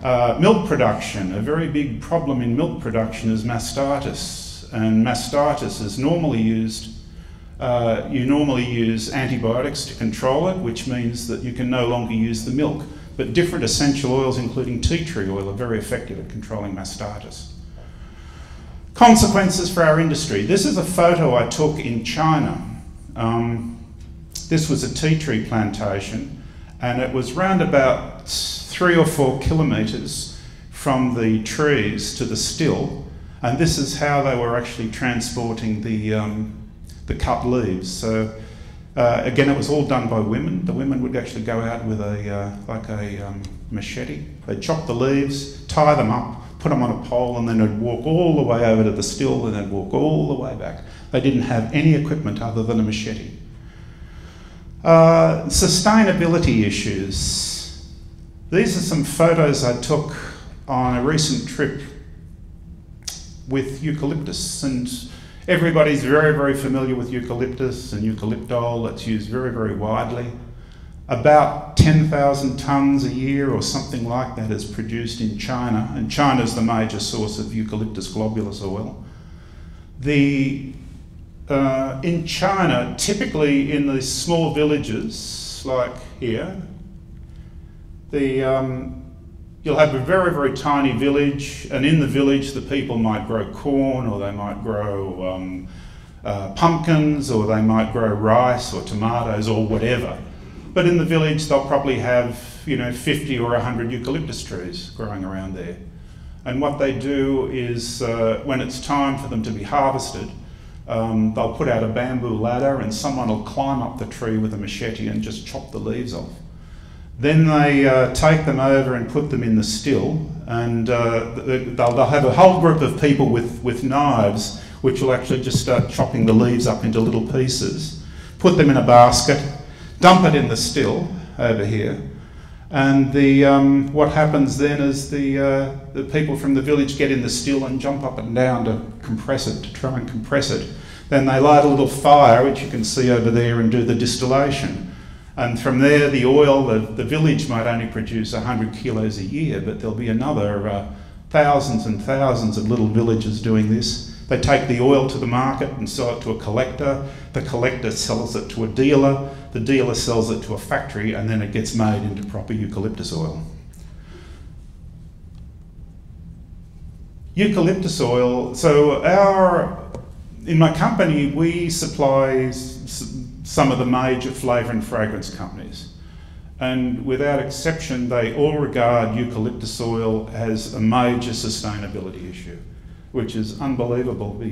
Milk production, a very big problem in milk production is mastitis, and mastitis is normally used. You normally use antibiotics to control it, which means that you can no longer use the milk. But different essential oils, including tea tree oil, are very effective at controlling mastitis. Consequences for our industry. This is a photo I took in China. This was a tea tree plantation, and it was round about 3 or 4 kilometres from the trees to the still. And this is how they were actually transporting the cut leaves. So again, it was all done by women. The women would actually go out with a machete. They'd chop the leaves, tie them up, put them on a pole, and then they'd walk all the way over to the still, and they'd walk all the way back. They didn't have any equipment other than a machete. Sustainability issues. These are some photos I took on a recent trip with eucalyptus, and everybody's very, very familiar with eucalyptus and eucalyptol. It's used very, very widely. About 10,000 tonnes a year or something like that is produced in China, and China's the major source of eucalyptus globulus oil. In China, typically in these small villages like here, you'll have a very, very tiny village, and in the village the people might grow corn, or they might grow pumpkins, or they might grow rice or tomatoes or whatever. But in the village they'll probably have 50 or 100 eucalyptus trees growing around there. And what they do is when it's time for them to be harvested, they'll put out a bamboo ladder and someone will climb up the tree with a machete and just chop the leaves off. Then they take them over and put them in the still, and they'll have a whole group of people with knives which will actually just start chopping the leaves up into little pieces, put them in a basket, dump it in the still over here, and what happens then is the people from the village get in the still and jump up and down to compress it, to try and compress it. Then they light a little fire, which you can see over there, and do the distillation. And from there, the oil, the village might only produce 100 kilos a year, but there'll be another thousands and thousands of little villages doing this. They take the oil to the market and sell it to a collector. The collector sells it to a dealer. The dealer sells it to a factory, and then it gets made into proper eucalyptus oil. Eucalyptus oil, so in my company, we supply some of the major flavour and fragrance companies. And without exception, they all regard eucalyptus oil as a major sustainability issue, which is unbelievable. But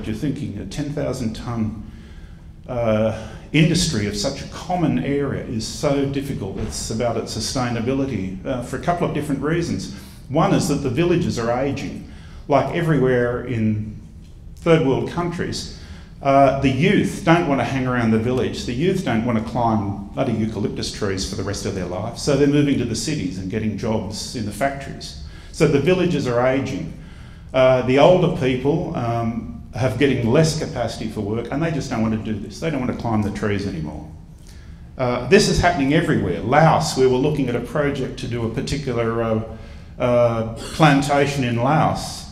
you're thinking a 10,000 tonne industry of such a common area is so difficult. It's about its sustainability for a couple of different reasons. One is that the villages are ageing. Like everywhere in third world countries, the youth don't want to hang around the village. The youth don't want to climb bloody eucalyptus trees for the rest of their life, so they're moving to the cities and getting jobs in the factories. So the villages are ageing. The older people have getting less capacity for work, and they just don't want to do this. They don't want to climb the trees anymore. This is happening everywhere. Laos, we were looking at a project to do a particular plantation in Laos.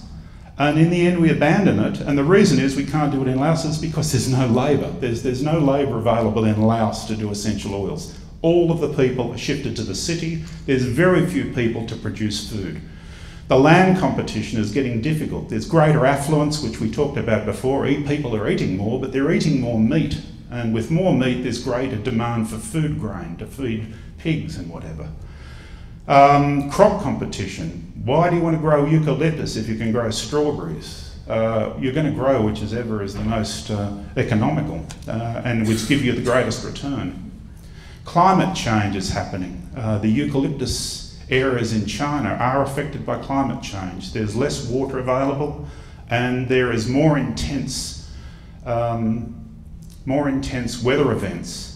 And in the end we abandon it, and the reason is we can't do it in Laos is because there's no labour. There's no labour available in Laos to do essential oils. All of the people are shifted to the city. There's very few people to produce food. The land competition is getting difficult. There's greater affluence, which we talked about before. People are eating more, but they're eating more meat. And with more meat, there's greater demand for food grain to feed pigs and whatever. Crop competition. Why do you want to grow eucalyptus if you can grow strawberries? You're going to grow whichever is the most economical and which give you the greatest return. Climate change is happening. The eucalyptus areas in China are affected by climate change. There's less water available, and there is more intense weather events.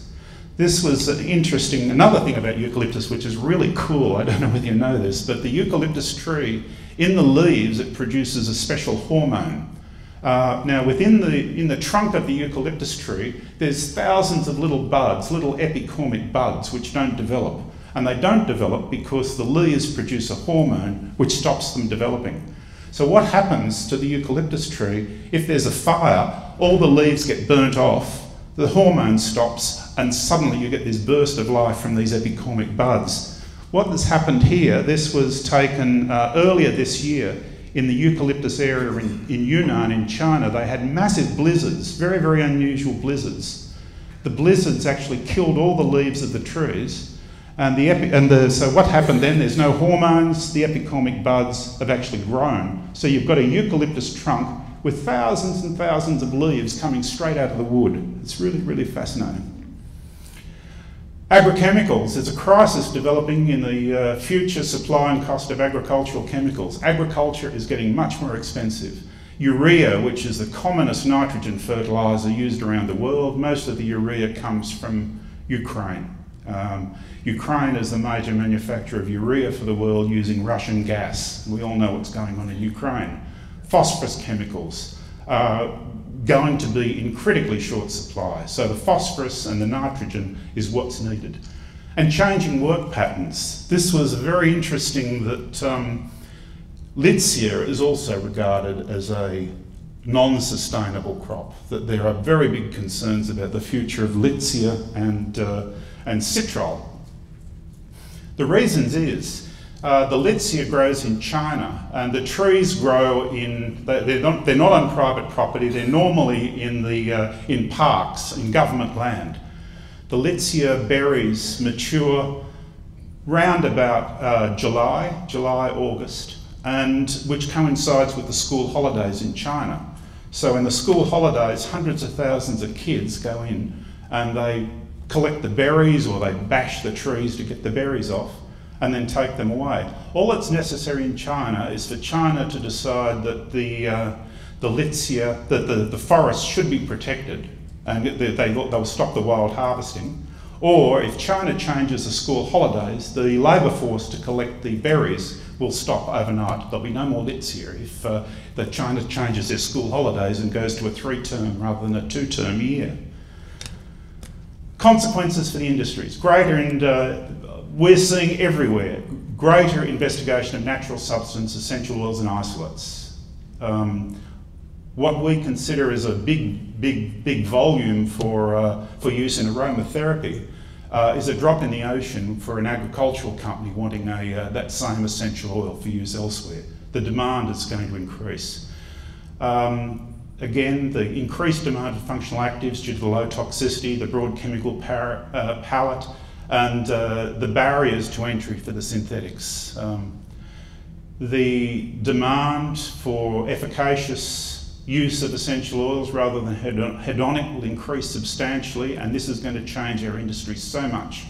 This was interesting. Another thing about eucalyptus, which is really cool, I don't know whether you know this, but the eucalyptus tree, in the leaves, it produces a special hormone. Now, in the trunk of the eucalyptus tree, there's thousands of little buds, little epicormic buds, which don't develop. And they don't develop because the leaves produce a hormone which stops them developing. So what happens to the eucalyptus tree, if there's a fire, all the leaves get burnt off, the hormone stops, and suddenly you get this burst of life from these epicormic buds. What has happened here, this was taken earlier this year in the eucalyptus area in Yunnan in China. They had massive blizzards, very, very unusual blizzards. The blizzards actually killed all the leaves of the trees, And so what happened then, there's no hormones, the epicormic buds have actually grown. So you've got a eucalyptus trunk with thousands and thousands of leaves coming straight out of the wood. It's really, really fascinating. Agrochemicals, there's a crisis developing in the future supply and cost of agricultural chemicals. Agriculture is getting much more expensive. Urea, which is the commonest nitrogen fertiliser used around the world, most of the urea comes from Ukraine. Ukraine is the major manufacturer of urea for the world using Russian gas. We all know what's going on in Ukraine. Phosphorus chemicals are going to be in critically short supply. So the phosphorus and the nitrogen is what's needed. And changing work patterns. This was very interesting that Litsia is also regarded as a non-sustainable crop, that there are very big concerns about the future of Litsia and citral. The reasons is the Litsia grows in China, and the trees grow in, they're not on private property, they're normally in parks, in government land. The Litsia berries mature round about July, August, and which coincides with the school holidays in China. So in the school holidays, hundreds of thousands of kids go in and they collect the berries, or they bash the trees to get the berries off and then take them away. All that's necessary in China is for China to decide that the Litsia, that the forest should be protected, and they'll stop the wild harvesting. Or if China changes the school holidays, the labour force to collect the berries will stop overnight. There'll be no more Litsia if China changes their school holidays and goes to a 3-term rather than a 2-term year. Consequences for the industries. We're seeing everywhere greater investigation of natural substances, essential oils and isolates. What we consider as a big volume for use in aromatherapy is a drop in the ocean for an agricultural company wanting that same essential oil for use elsewhere. The demand is going to increase. Again, the increased demand for functional actives due to the low toxicity, the broad chemical palette, and the barriers to entry for the synthetics. The demand for efficacious use of essential oils rather than hedonic will increase substantially, and this is going to change our industry so much.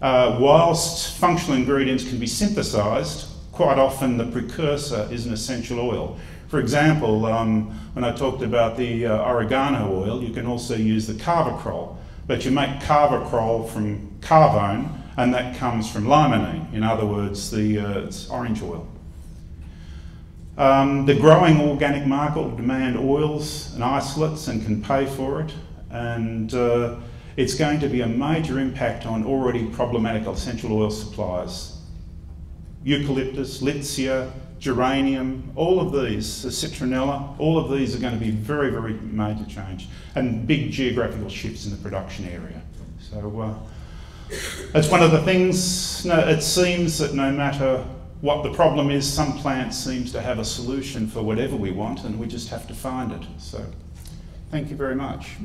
Whilst functional ingredients can be synthesised, quite often the precursor is an essential oil. For example, when I talked about the oregano oil, you can also use the carvacrol, but you make carvacrol from carvone, and that comes from limonene. In other words, it's orange oil. The growing organic market will demand oils and isolates and can pay for it, and it's going to be a major impact on already problematic essential oil supplies. Eucalyptus, Litsia, geranium, all of these, citronella, all of these are going to be very, very major change and big geographical shifts in the production area. So that's one of the things. It seems that no matter what the problem is, some plant seems to have a solution for whatever we want, and we just have to find it. So thank you very much.